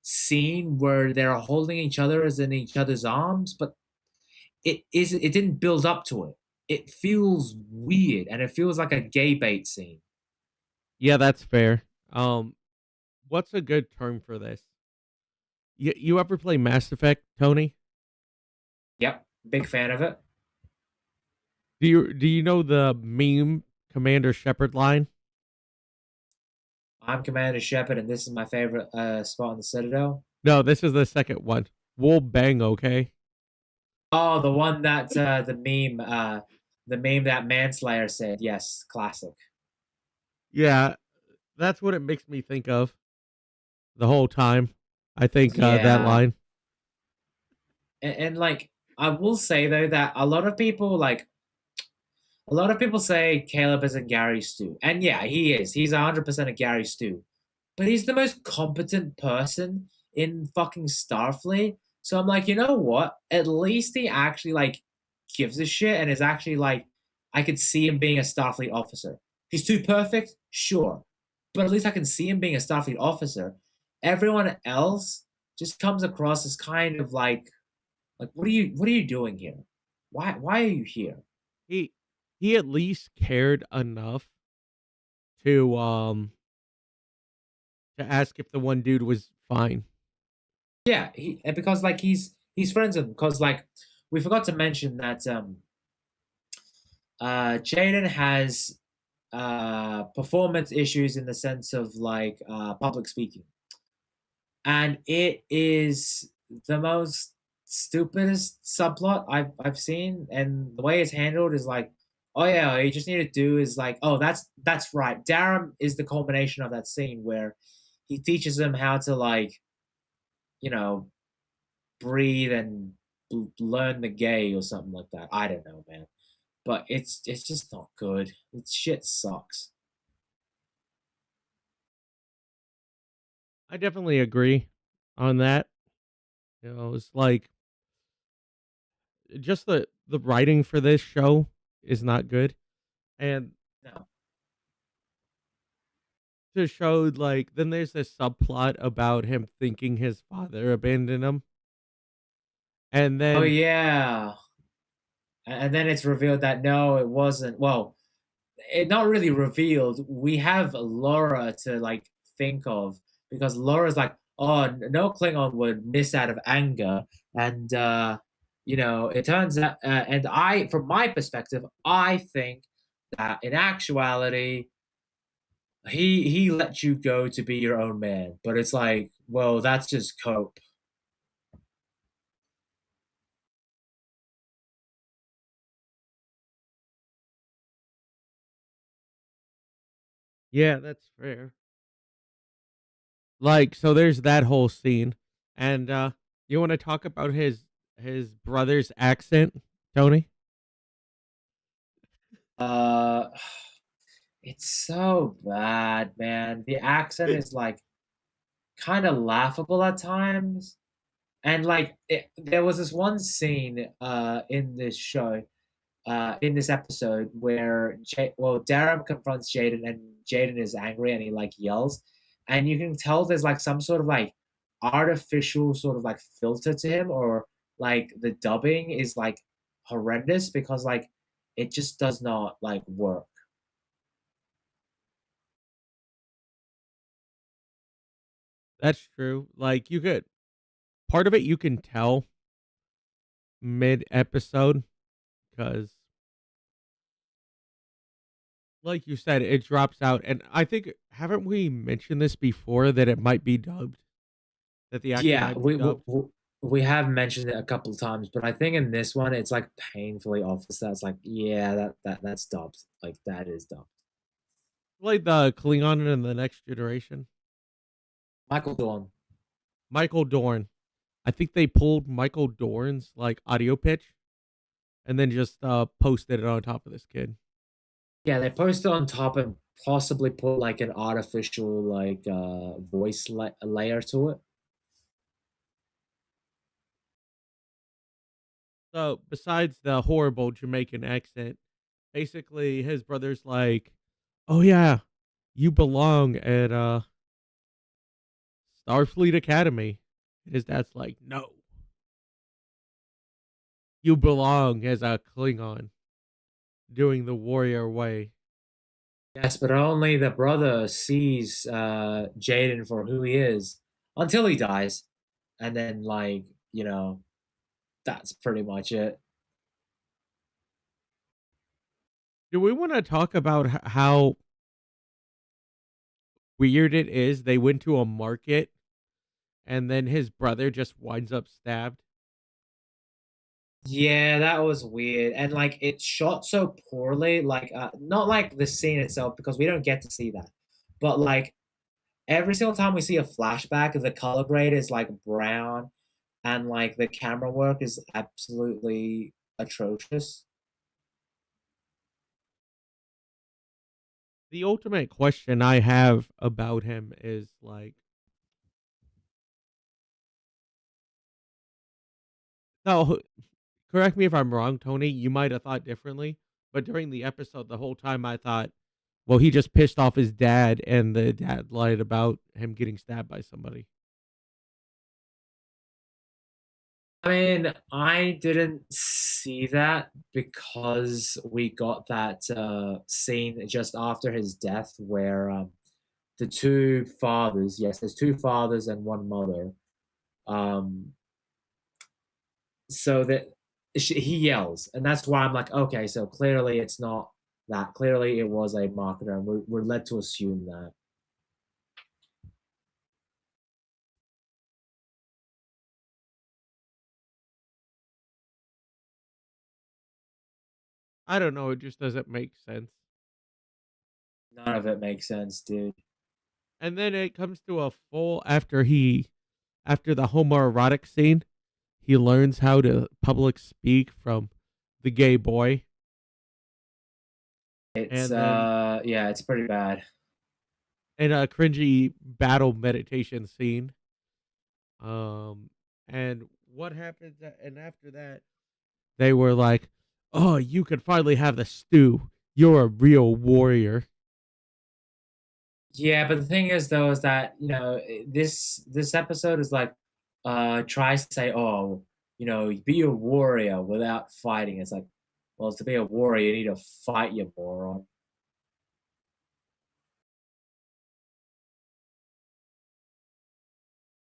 scene where they're holding each other as in each other's arms, but it didn't build up to it. It feels weird and it feels like a gay bait scene. Yeah, that's fair. What's a good term for this? You ever play Mass Effect, Tony? Yep, big fan of it. Do you know the meme Commander Shepard line? I'm Commander Shepard, and this is my favorite spot on the Citadel. No, this is the second one. We'll bang, okay? Oh, the one that the meme that Manslayer said. Yes, classic. Yeah, that's what it makes me think of the whole time. I think that Yeah. line. And like, I will say though that a lot of people say Caleb is a Gary Stu, and yeah, he is. He's 100% a Gary Stu, but he's the most competent person in fucking Starfleet. So I'm like, you know what? At least he actually like gives a shit and is actually like, I could see him being a Starfleet officer. He's too perfect, sure, but at least I can see him being a Starfleet officer. Everyone else just comes across as kind of like what are you doing here? Why are you here? He at least cared enough to ask if the one dude was fine. Yeah, because like he's friends with him. Because like we forgot to mention that Jaden has performance issues in the sense of like public speaking, and it is the most stupidest subplot I've seen, and the way it's handled is like, oh yeah, all you just need to do is like, oh that's right. Darum is the culmination of that scene where he teaches him how to like, you know, breathe and learn the gay or something like that. I don't know, man, but it's just not good. This shit sucks. I definitely agree on that. You know, it's like just the writing for this show is not good, and No. to show like then there's this subplot about him thinking his father abandoned him, and then Oh yeah, and then it's revealed that no, it wasn't. Well, it not really revealed. We have Laura to like think of because Laura's like, oh, no Klingon would miss out of anger, and you know, it turns out, and from my perspective, I think that in actuality, he let you go to be your own man, but it's like, well, that's just cope. yeah, that's fair. Like, so there's that whole scene, and you want to talk about his brother's accent, Tony? Uh, it's so bad, man. The accent is like kind of laughable at times. And like there was this one scene in this show, in this episode where Darum confronts Jaden and Jaden is angry and he like yells, and you can tell there's like some sort of like artificial sort of like filter to him, or like the dubbing is like horrendous because like it just does not like work. That's true. Like, you could part of it you can tell mid episode because, like you said, it drops out, and I think haven't we mentioned this before that it might be dubbed, that the actor Yeah, might be dubbed. we have mentioned it a couple of times, but I think in this one it's like painfully obvious that's like, yeah, that's dubbed. Like that is dubbed. Like the Klingon in the Next Generation. Michael Dorn. Michael Dorn. I think they pulled Michael Dorn's like audio pitch and then just posted it on top of this kid. Yeah, they posted on top and possibly put like an artificial like voice layer to it. So besides the horrible Jamaican accent, basically his brother's like, "Oh yeah, you belong at Starfleet Academy." And his dad's like, "No. You belong as a Klingon doing the warrior way." Yes, but only the brother sees Jaden for who he is until he dies. And then like, you know, that's pretty much it. Do we want to talk about how weird it is. They went to a market, and then his brother just winds up stabbed. Yeah, that was weird. And like it's shot so poorly, like not like the scene itself because we don't get to see that. But like every single time we see a flashback, the color grade is like brown and like the camera work is absolutely atrocious. The ultimate question I have about him is like, no, correct me if I'm wrong, Tony. You might have thought differently, but during the episode, the whole time I thought, well, he just pissed off his dad, and the dad lied about him getting stabbed by somebody. I mean, I didn't see that because we got that scene just after his death where the two fathers, yes, there's two fathers and one mother. Um, so that he yells, and that's why I'm like, okay, so clearly it's not that. Clearly it was a marketer, and we're led to assume that. I don't know. It just doesn't make sense. None of it makes sense, dude. And then it comes to a full after the homoerotic scene, he learns how to public speak from the gay boy. It's And then yeah, it's pretty bad. in a cringy battle meditation scene. And what happens? And after that, they were like, "Oh, you could finally have the stew. You're a real warrior." Yeah, but the thing is though is that, you know, this episode is like tries to say, oh, you know, be a warrior without fighting. It's like, well, to be a warrior, you need to fight, you moron.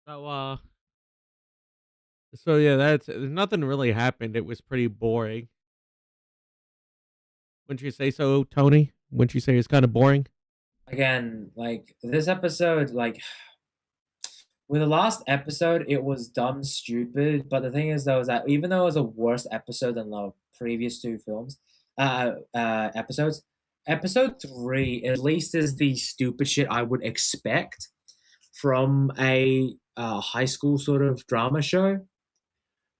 So so yeah, that's nothing really happened. It was pretty boring. Wouldn't you say so, Tony? Wouldn't you say it's kind of boring? Again, like this episode, like with the last episode, it was dumb stupid. But the thing is though is that even though it was a worse episode than the previous two films, episodes, episode three at least is the stupid shit I would expect from a high school sort of drama show.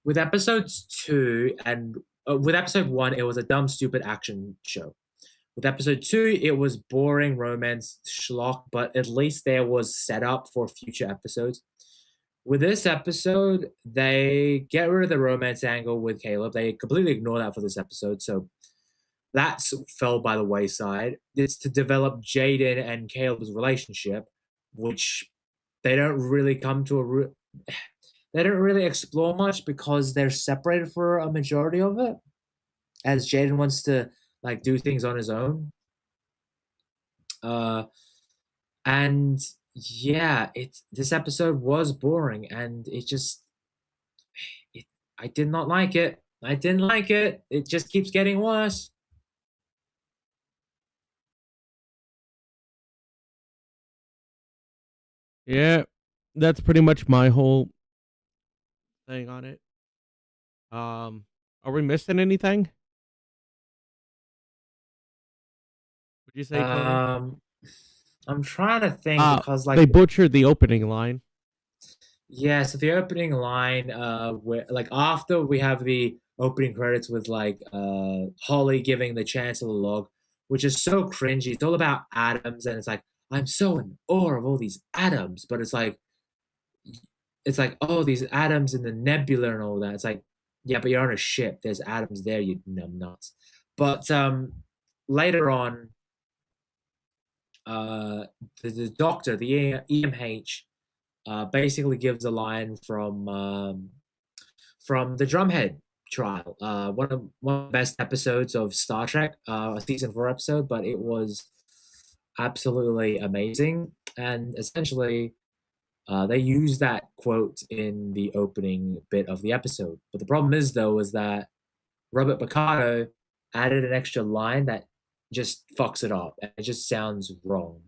With episodes two and with episode one, it was a dumb, stupid action show. With episode two, it was boring romance schlock, but at least there was setup for future episodes. With this episode, they get rid of the romance angle with Caleb. They completely ignore that for this episode, so that's fell by the wayside. It's to develop Jaden and Caleb's relationship, which they don't really come to they don't really explore much because they're separated for a majority of it, as Jaden wants to like do things on his own. And yeah, this episode was boring, and I did not like it. I didn't like it. It just keeps getting worse. Yeah, that's pretty much my whole thing on it. Are we missing anything? Would you say, Tony? I'm trying to think because like they butchered the opening line. Yeah, so the opening line, where like after we have the opening credits with like Holly giving the Chancellor log, which is so cringy. It's all about atoms, and it's like I'm so in awe of all these atoms, but it's like oh these atoms in the nebula and all that. It's like yeah, but you're on a ship. There's atoms there, you numbnuts. But later on, the doctor, the EMH, basically gives a line from the Drumhead trial, one of the best episodes of Star Trek, a season 4 episode, but it was absolutely amazing. And essentially, they use that quote in the opening bit of the episode. But the problem is, though, is that Robert Picardo added an extra line that just fucks it up. And it just sounds wrong.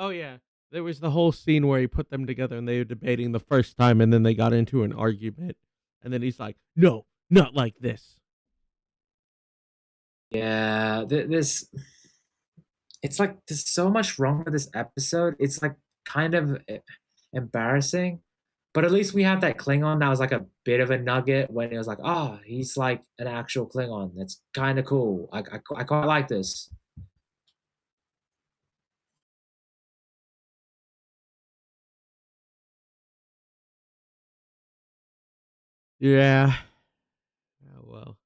Oh yeah, there was the whole scene where he put them together and they were debating the first time, and then they got into an argument, and then he's like, "No, not like this." Yeah, this it's like there's so much wrong with this episode. It's like kind of embarrassing. But at least we have that Klingon that was like a bit of a nugget when it was like, oh, he's like an actual Klingon. That's kind of cool. I quite like this. Yeah. Oh well.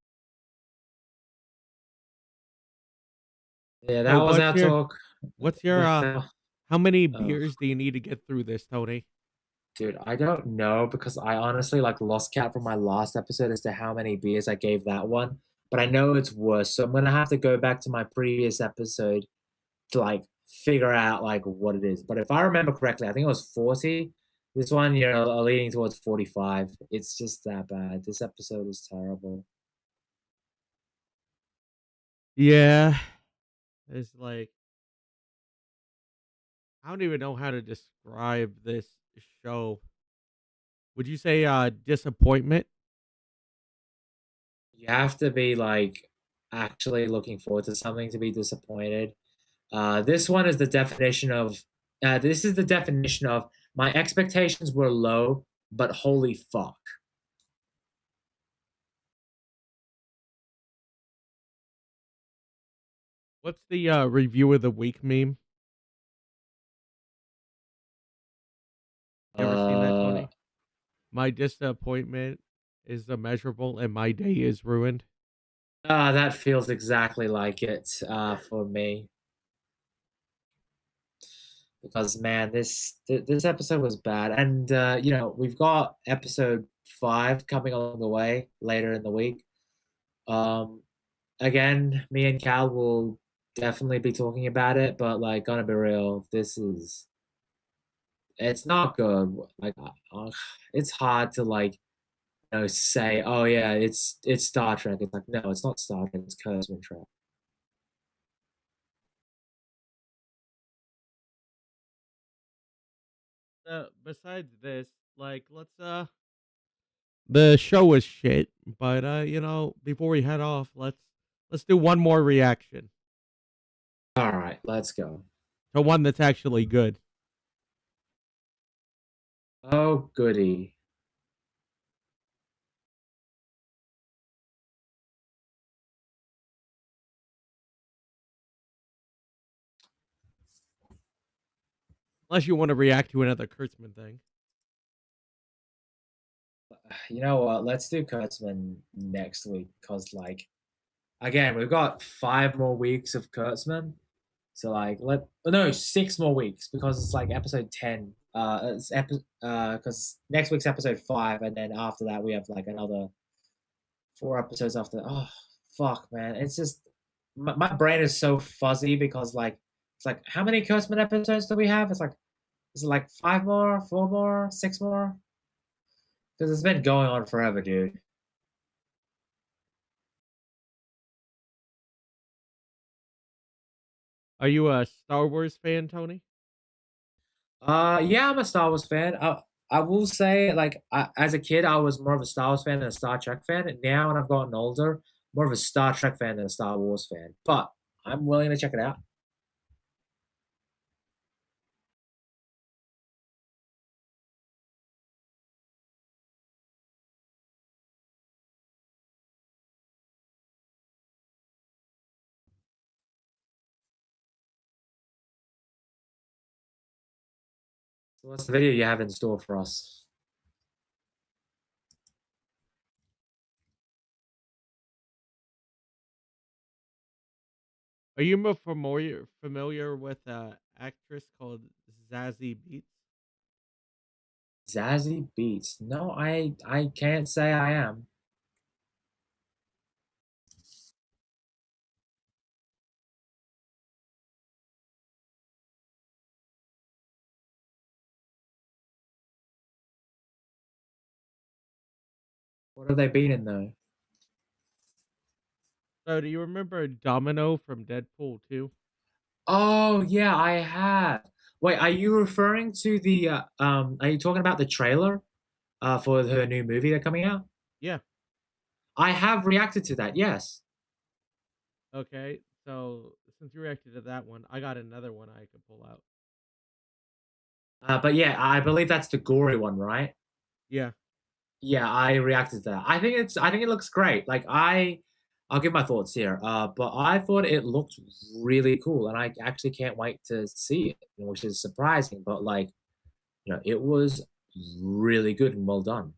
Yeah, that So was our talk what's your with how many oh, beers do you need to get through this, Tony? dude, I don't know because I honestly like lost count from my last episode as to how many beers I gave that one. But I know it's worse, so I'm gonna have to go back to my previous episode to like figure out like what it is. But if I remember correctly, I think it was 40. This one, you know, leaning towards 45. It's just that bad. This episode is terrible. Yeah. It's like I don't even know how to describe this show. Would you say disappointment? You have to be like actually looking forward to something to be disappointed. This one is the definition of this is the definition of my expectations were low, but holy fuck. What's the review of the week meme? You ever seen that, Uh, Tony? My disappointment is immeasurable and my day is ruined. that feels exactly like it for me. Because man, this episode was bad, and you know we've got episode 5 coming along the way later in the week. Um, again, me and Cal will definitely be talking about it, but like, gonna be real, it's not good. Like, it's hard to like, you know, say, oh yeah, it's Star Trek. It's like, no, it's not Star Trek. It's Kurtzman Trek. Besides this, like the show was shit, but you know, before we head off, let's do one more reaction All right, let's go. to one that's actually good. Oh goody. Unless you want to react to another Kurtzman thing. You know what? Let's do Kurtzman next week because, like, again, we've got 5 more weeks of Kurtzman. So, like, no, 6 more weeks because it's like episode 10. Because next week's episode 5, and then after that, we have like another 4 episodes after. Oh, fuck, man. It's just my brain is so fuzzy because, like, it's like, how many Kurtzman episodes do we have? It's like, is it like 5 more, 4 more, 6 more? Because it's been going on forever, dude. Are you a Star Wars fan, Tony? Yeah, I'm a Star Wars fan. I will say, like, as a kid, I was more of a Star Wars fan than a Star Trek fan. And now, when I've gotten older, more of a Star Trek fan than a Star Wars fan. But I'm willing to check it out. So what's the video you have in store for us? Are you more familiar with an actress called Zazie Beats? Zazie Beats. No, I can't say I am. What have they been in though? So, do you remember Domino from Deadpool 2? Oh yeah, I have. Wait, are you referring to the are you talking about the trailer for her new movie that's coming out? Yeah. I have reacted to that, yes. Okay. So since you reacted to that one, I got another one I could pull out. But yeah, I believe that's the gory one, right? Yeah. Yeah, I reacted to that. I think it looks great. Like I'll give my thoughts here. But I thought it looked really cool, and I actually can't wait to see it, which is surprising. But like, it was really good and well done.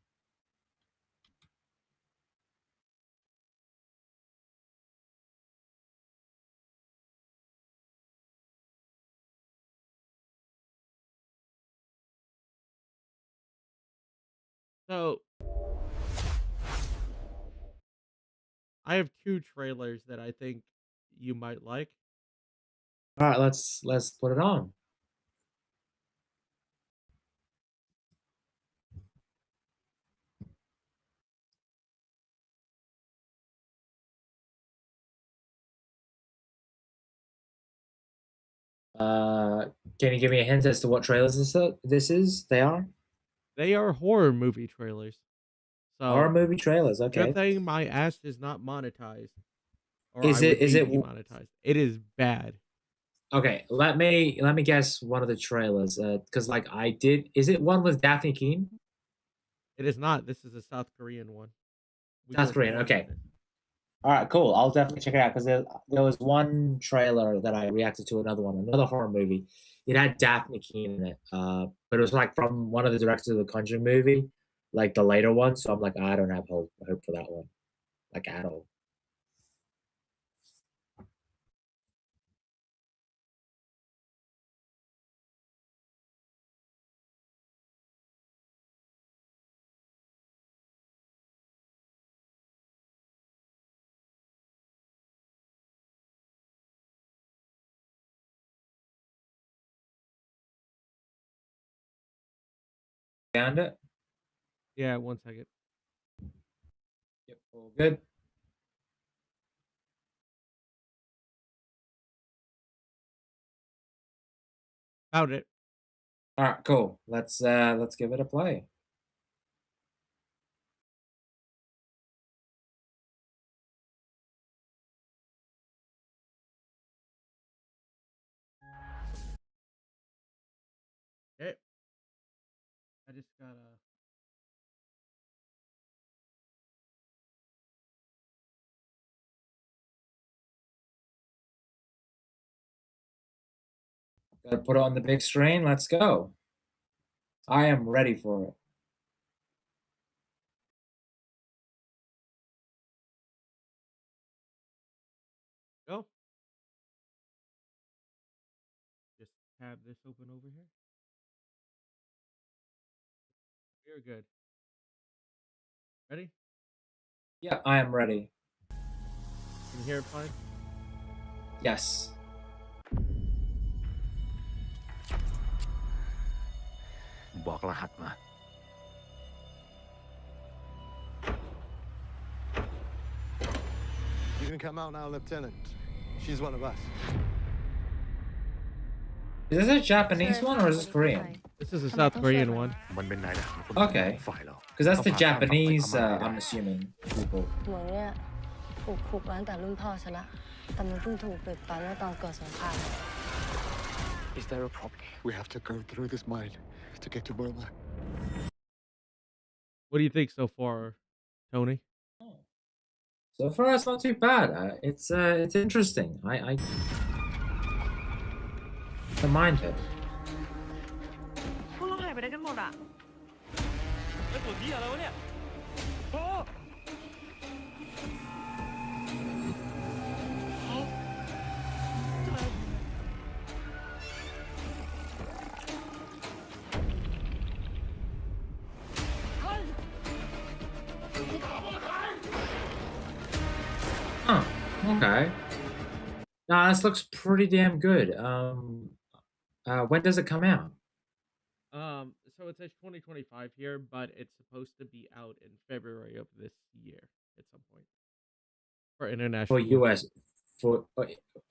So I have two trailers that I think you might like. All right, let's put it on. Can you give me a hint as to what trailers this is? They are They are horror movie trailers. horror So movie trailers. Okay. good thing my ass is not monetized, or Is I it would is be it demonetized. It is bad. okay? Let me guess one of the trailers. Because like I did. Is it one with Daphne Keane? It is not. This is a South Korean one. We South go Korean. for Okay. this. All right, cool. I'll definitely check it out because there was one trailer that I reacted to another horror movie. It had Daphne Keane in it, but it was like from one of the directors of the Conjuring movie, like the later one. So I'm like, I don't have hope for that one, like at all. Found it. Yeah, 1 second. Yep, all good. Found it. All right, cool. Let's give it a play. Okay. I just gotta. Gotta put it on the big screen. Let's go. I am ready for it. Go. Just have this open over here. You're good. Ready? Yeah, I am ready. Can you hear it fine? Yes. You can come out now, Lieutenant. She's one of us. Is this a Japanese one or is this Korean? This is a South Korean one. Okay. Because that's the Japanese, I'm assuming, people. เมืองเนี่ยถูกขุดมาตั้งแต่รุ่นพ่อฉันละแต่มันเพิ่งถูกปิดไปเมื่อตอนเกิดสงคราม Is there a problem? We have to go through this mine to get to Burma. What do you think so far, Tony? So far, it's not too bad. It's interesting. I don't mind it. พวกเราหายไปได้กันหมดอ่ะ แล้วตัวที่อะไรวะเนี่ยโอ้ Huh. Okay. Nah, this looks pretty damn good. When does it come out? So it says 2025 here, but it's supposed to be out in February of this year at some point for international. For US, For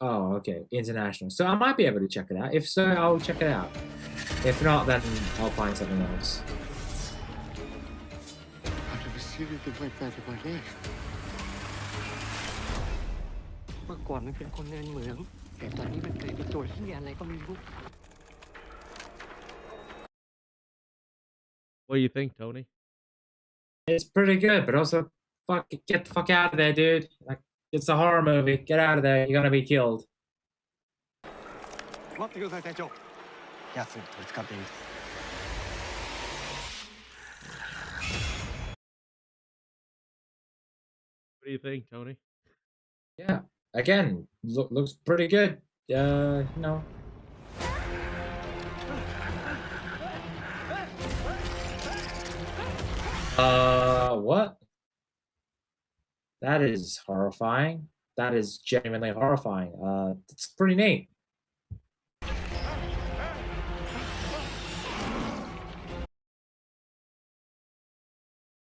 oh, okay, international. So I might be able to check it out. If so, I'll check it out. If not, then I'll find something else. I've never seen anything like that in my life. เมื่อก่อนมันเป็นคนในเหมืองแต่ตอนนี้มันกลายเป็นตัวเหี้ยอะไรก็ไม่รู้ What do you think, Tony? It's pretty good, but also, get the fuck out of there, dude. Like, it's a horror movie. Get out of there. You're gonna be killed. 待ってください、隊長。奴に取り憑かっている。What do you think, Tony? Yeah. Again, looks pretty good. You know. What? That is horrifying. That is genuinely horrifying. It's pretty neat.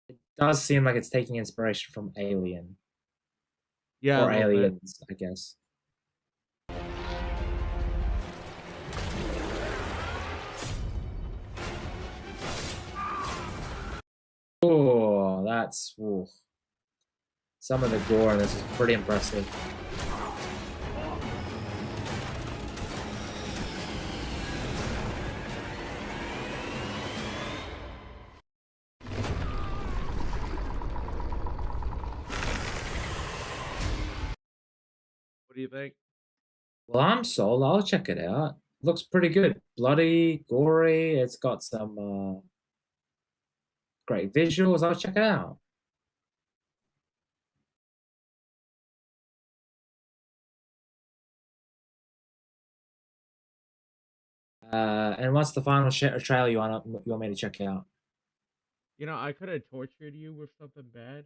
It does seem like it's taking inspiration from Alien. Yeah, Or Aliens, I guess. Oh, that's ooh. Some of the gore in this is pretty impressive. What do you think? Well, I'm sold. I'll check it out. Looks pretty good. Bloody, gory. It's got some great visuals. I'll check it out. And what's the final trailer you want me to check out? You know, I could have tortured you with something bad.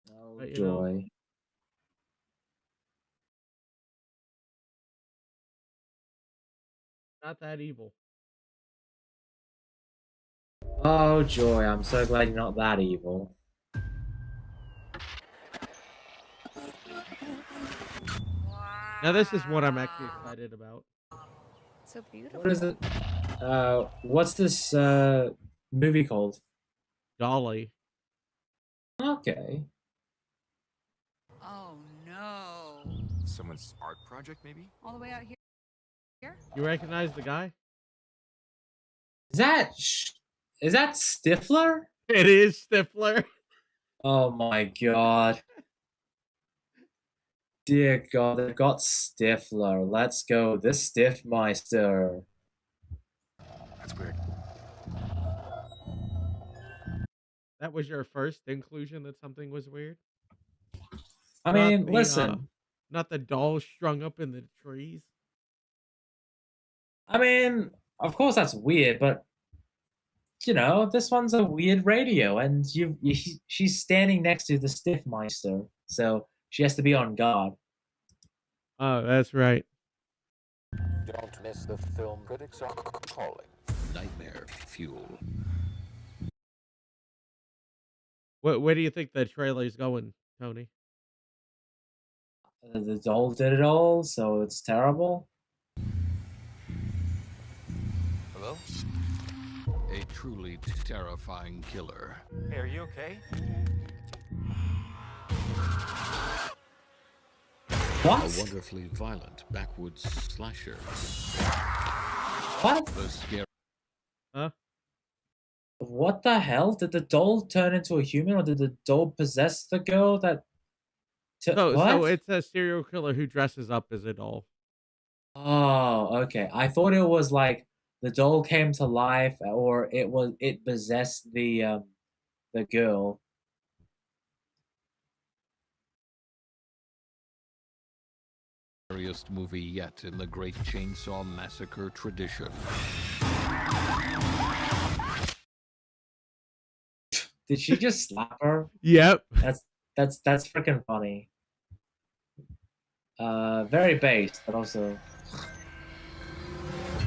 Oh, but, joy. Not that evil. Oh, joy. I'm so glad you're not that evil. Now, this is what I'm actually excited about. So beautiful. What is it? What's this movie called? Dolly. Okay. Oh no. Someone's art project, maybe? All the way out here? You recognize the guy? Is that Stifler? It is Stifler. Oh my god. Dear god, they've got Stifler. Let's go. The Stiffmeister. That's weird. That was your first inclusion that something was weird? I mean, listen. Not the dolls strung up in the trees? I mean, of course that's weird, but you know, this one's a weird radio, and she's standing next to the Stiffmeister, so she has to be on guard. Oh, that's right. Don't miss the film critics are calling Nightmare Fuel. Where do you think the trailer's going, Tony? The doll did it all, so it's terrible. Hello? A truly terrifying killer. Hey, are you okay? What? A wonderfully violent backwoods slasher. What? The scary. Huh? What the hell? Did the doll turn into a human, or did the doll possess the girl that... So it's a serial killer who dresses up as a doll. Oh, okay. I thought it was like the doll came to life, or it possessed the girl. Scariest movie yet in the Great Chainsaw Massacre tradition. Did she just slap her? Yep. That's freaking funny. Very base, but also.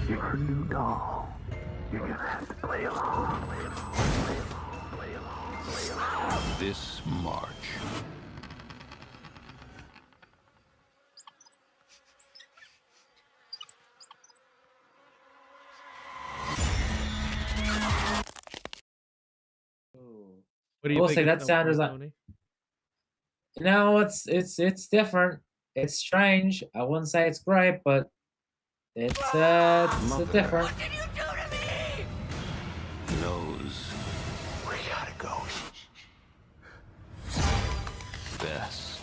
You're a new doll. You're gonna have to play along. This March. What I do you will think say that it's known for, sounds like Tony? no, it's different. It's strange. I wouldn't say it's great, but it's different. Knows we gotta go. Best.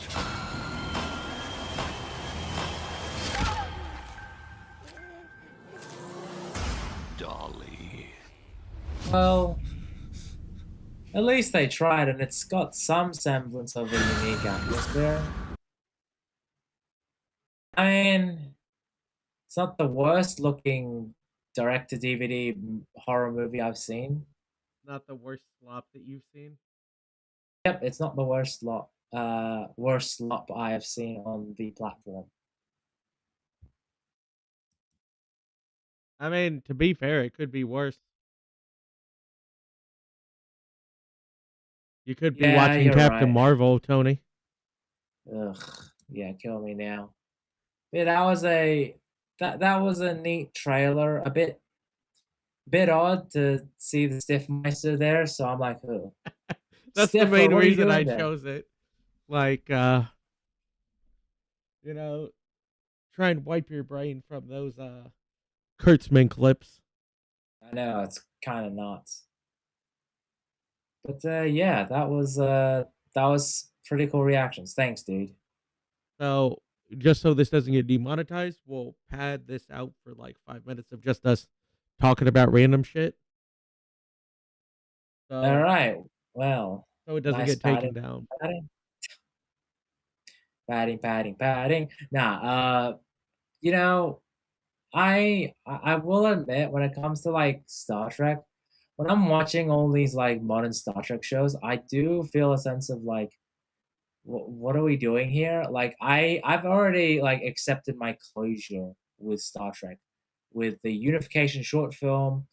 Dolly. Well, at least they tried, and it's got some semblance of a unique atmosphere. I mean, it's not the worst looking direct-to-DVD horror movie I've seen. Not the worst slop that you've seen. Yep, it's not the worst slop I have seen on the platform. I mean, to be fair, it could be worse. You could be Yeah, watching you're Captain right. Marvel, Tony. Ugh, yeah, kill me now. Yeah, that was a neat trailer. A bit odd to see the Stiffmeister there, so I'm like, oh. That's the Stiffer, main what are you reason doing I there? chose it. Like, you know, try and wipe your brain from those Kurtzman clips. I know, it's kind of nuts. But yeah, that was pretty cool reactions. Thanks, dude. So, just so this doesn't get demonetized, we'll pad this out for like 5 minutes of just us talking about random shit. So, All right. Well, so it doesn't nice get taken down. Padding. Nah, you know, I will admit when it comes to like Star Trek, when I'm watching all these like modern Star Trek shows, I do feel a sense of like, what are we doing here? Like I've already like accepted my closure with Star Trek, with the Unification short film,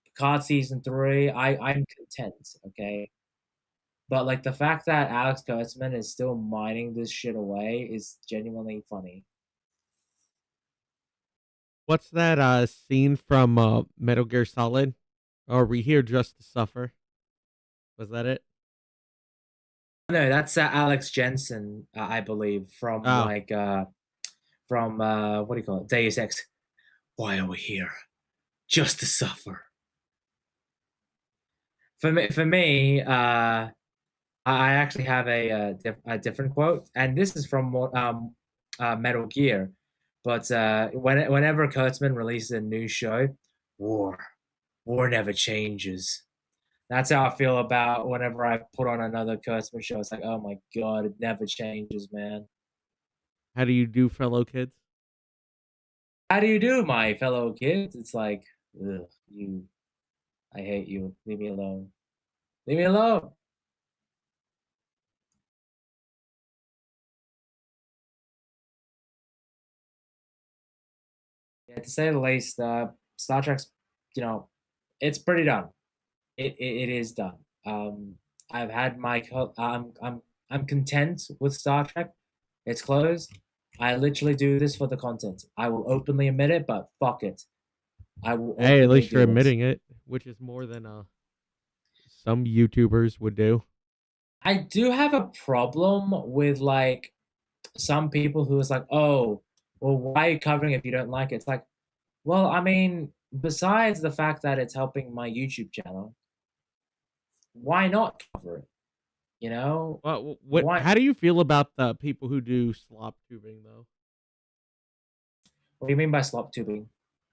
Picard season 3. I'm content, okay. But like the fact that Alex Kurtzman is still mining this shit away is genuinely funny. What's that scene from Metal Gear Solid? Are we here just to suffer? Was that it? No, that's Alex Jensen, I believe, from Oh. like from what do you call it? Deus Ex. Why are we here? Just to suffer. For me, I actually have a different quote, and this is from Metal Gear. But whenever Kurtzman releases a new show, war never changes. That's how I feel about whenever I put on another Kurtzman show. It's like, oh my god, it never changes, man. How do you do, fellow kids? How do you do, my fellow kids? It's like, ugh, I hate you. Leave me alone. Leave me alone. Yeah, to say the least, Star Trek's, it's pretty done. It is done. I've had my I'm content with Star Trek. It's closed. I literally do this for the content. I will openly admit it, but fuck it. I will. Hey, at least do you're it. admitting it, which is more than some YouTubers would do. I do have a problem with like some people who is like, oh, well, why are you covering it if you don't like it? It's like, well, I mean, besides the fact that it's helping my YouTube channel, why not cover it? You know? Well, Why- how do you feel about the people who do slop tubing, though? What do you mean by slop tubing?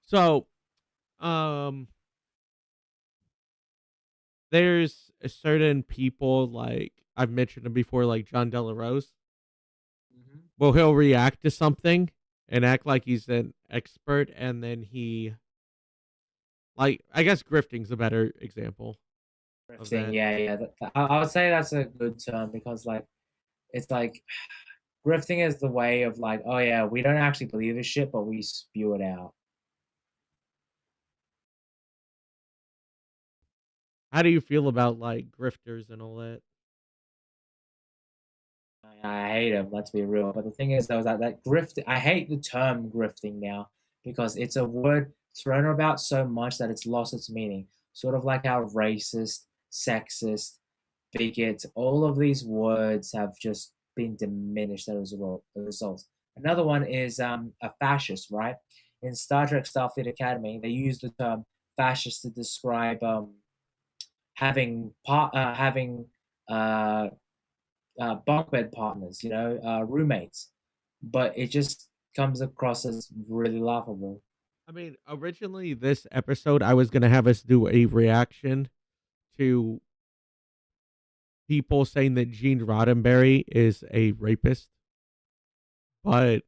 So, there's a certain people, like I've mentioned them before, like John Delarose. Well, he'll react to something and act like he's an expert, and then he, like, I guess grifting's a better example. of Grifting, that. yeah. I would say that's a good term because, like, it's like grifting is the way of like, oh yeah, we don't actually believe this shit, but we spew it out. How do you feel about like grifters and all that? I hate them, let's be real. But the thing is, though, is that grift, I hate the term grifting now because it's a word thrown about so much that it's lost its meaning. Sort of like how racist, sexist, bigot. All of these words have just been diminished as a result. Another one is a fascist, right? In Star Trek Starfleet Academy, they use the term fascist to describe having bunk bed partners, roommates, but it just comes across as really laughable. I mean, originally this episode, I was gonna have us do a reaction to people saying that Gene Roddenberry is a rapist, but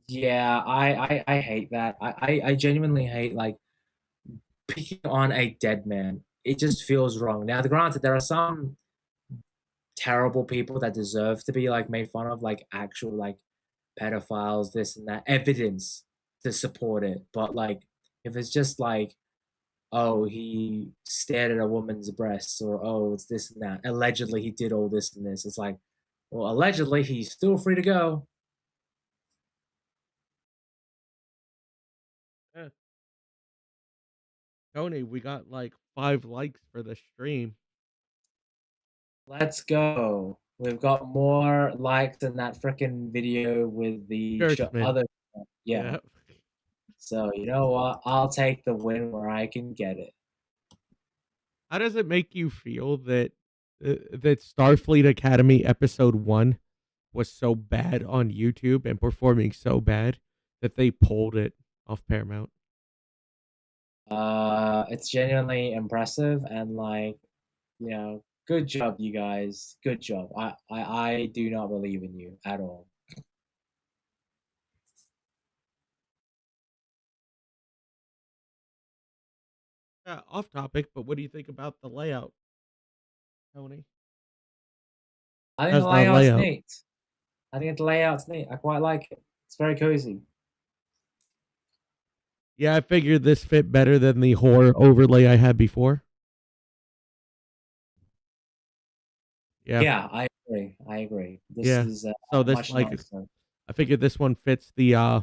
Yeah, I hate that. I genuinely hate like picking on a dead man. It just feels wrong. Now, granted, there are some terrible people that deserve to be like made fun of, like actual like pedophiles, this and that, evidence to support it. But like, if it's just like, oh, he stared at a woman's breasts, or oh, it's this and that. Allegedly, he did all this and this. It's like, well, allegedly, he's still free to go. eh. Tony, we got like 5 likes for the stream. Let's go. We've got more likes than that freaking video with the Churchman. other. Yeah. Yep. So you know what? I'll take the win where I can get it. How does it make you feel that that Starfleet Academy episode 1 was so bad on YouTube and performing so bad that they pulled it off Paramount? It's genuinely impressive and like, good job, you guys. Good job. I do not believe in you at all. Off topic, but what do you think about the layout, Tony? I think How's the the layout's layout? neat. I think the layout's neat. I quite like it. It's very cozy. Yeah, I figured this fit better than the horror overlay I had before. Yeah. Yeah, I agree. I agree. This Yeah. is So this much like nicer. I figured this one fits the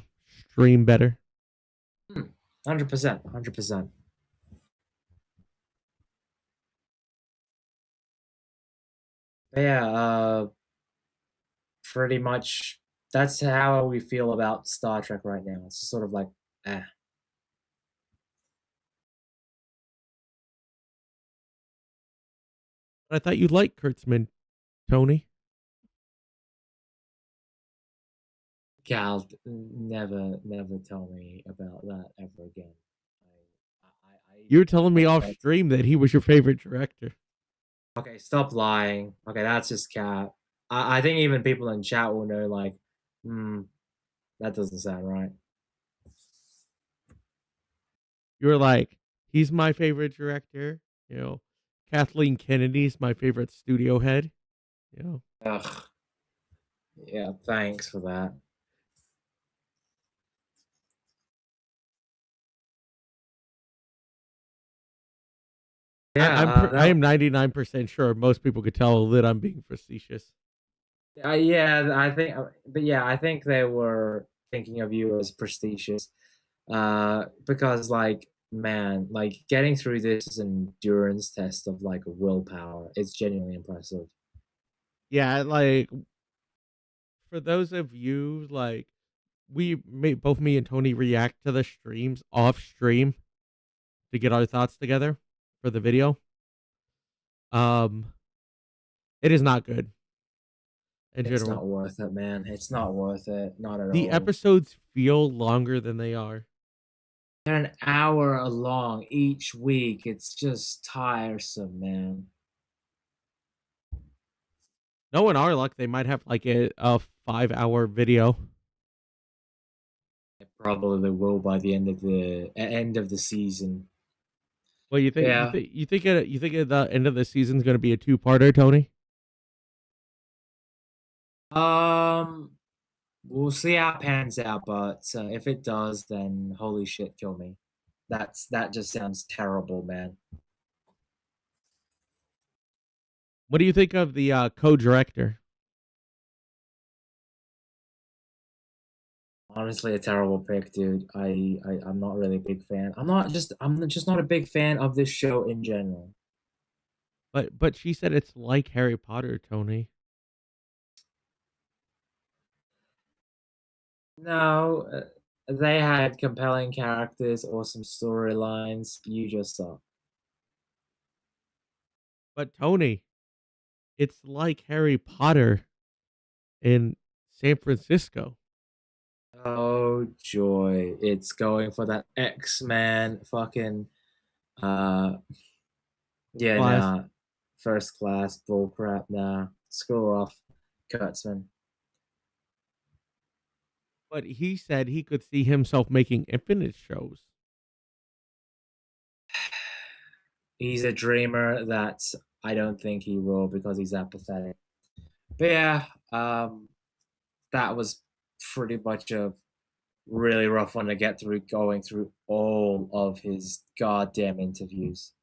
stream better. 100%. 100%. Yeah, pretty much that's how we feel about Star Trek right now. It's just sort of like, eh. I thought you'd like Kurtzman, Tony. Cal, never tell me about that ever again. You were telling me off stream that he was your favorite director. Okay, stop lying. Okay, that's just cap. I think even people in chat will know, like, that doesn't sound right. You were like, he's my favorite director. Kathleen Kennedy's my favorite studio head. Ugh. Yeah, thanks for that. Yeah, I am 99% sure most people could tell that I'm being facetious. Yeah, I think they were thinking of you as prestigious, because like, man, like getting through this is an endurance test of like willpower. It's genuinely impressive. Yeah, like for those of you like both me and Tony react to the streams off stream to get our thoughts together for the video. It is not good. In It's general. not worth it, man. It's not worth it. Not at all. The episodes feel longer than they are. They're an hour long each week. It's just tiresome, man. Knowing our luck, they might have like a 5-hour video. It probably will by the end of the season. Well, you think Yeah. you think at the end of the season is going to be a 2-parter, Tony? We'll see how it pans out, but if it does, then holy shit, kill me. That just sounds terrible, man. What do you think of the co-director? Honestly, a terrible pick, dude. I'm not really a big fan. I'm just not a big fan of this show in general. But she said it's like Harry Potter, Tony. No, they had compelling characters, awesome storylines. You just saw. But Tony, it's like Harry Potter in San Francisco. Oh joy! It's going for that X-Men fucking yeah, Class. nah. First class bullcrap, nah. Screw off, Kurtzman. But he said he could see himself making infinite shows. He's a dreamer that I don't think he will because he's apathetic. But yeah, that was pretty much a really rough one to get through, going through all of his goddamn interviews.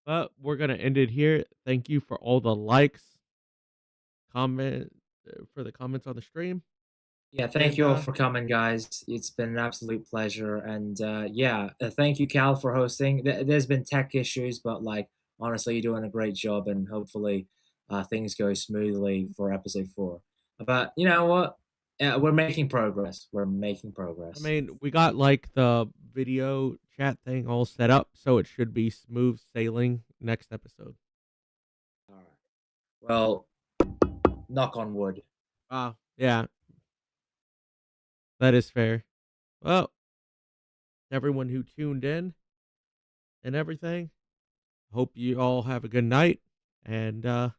But we're gonna end it here. Thank you for all the likes, comment for the comments on the stream. Yeah, thank And, you all for coming, guys. It's been an absolute pleasure. And yeah, thank you, Cal, for hosting. There's been tech issues, but like honestly, you're doing a great job, and hopefully things go smoothly for episode 4. But you know what? We're making progress. We're making progress. I mean, we got like the video chat thing all set up, so it should be smooth sailing next episode. All right. Well, knock on wood. Yeah. That is fair. Well, everyone who tuned in and everything, hope you all have a good night, and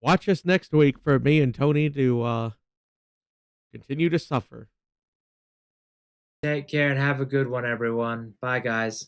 watch us next week for me and Tony to continue to suffer. Take care and have a good one, everyone. Bye, guys.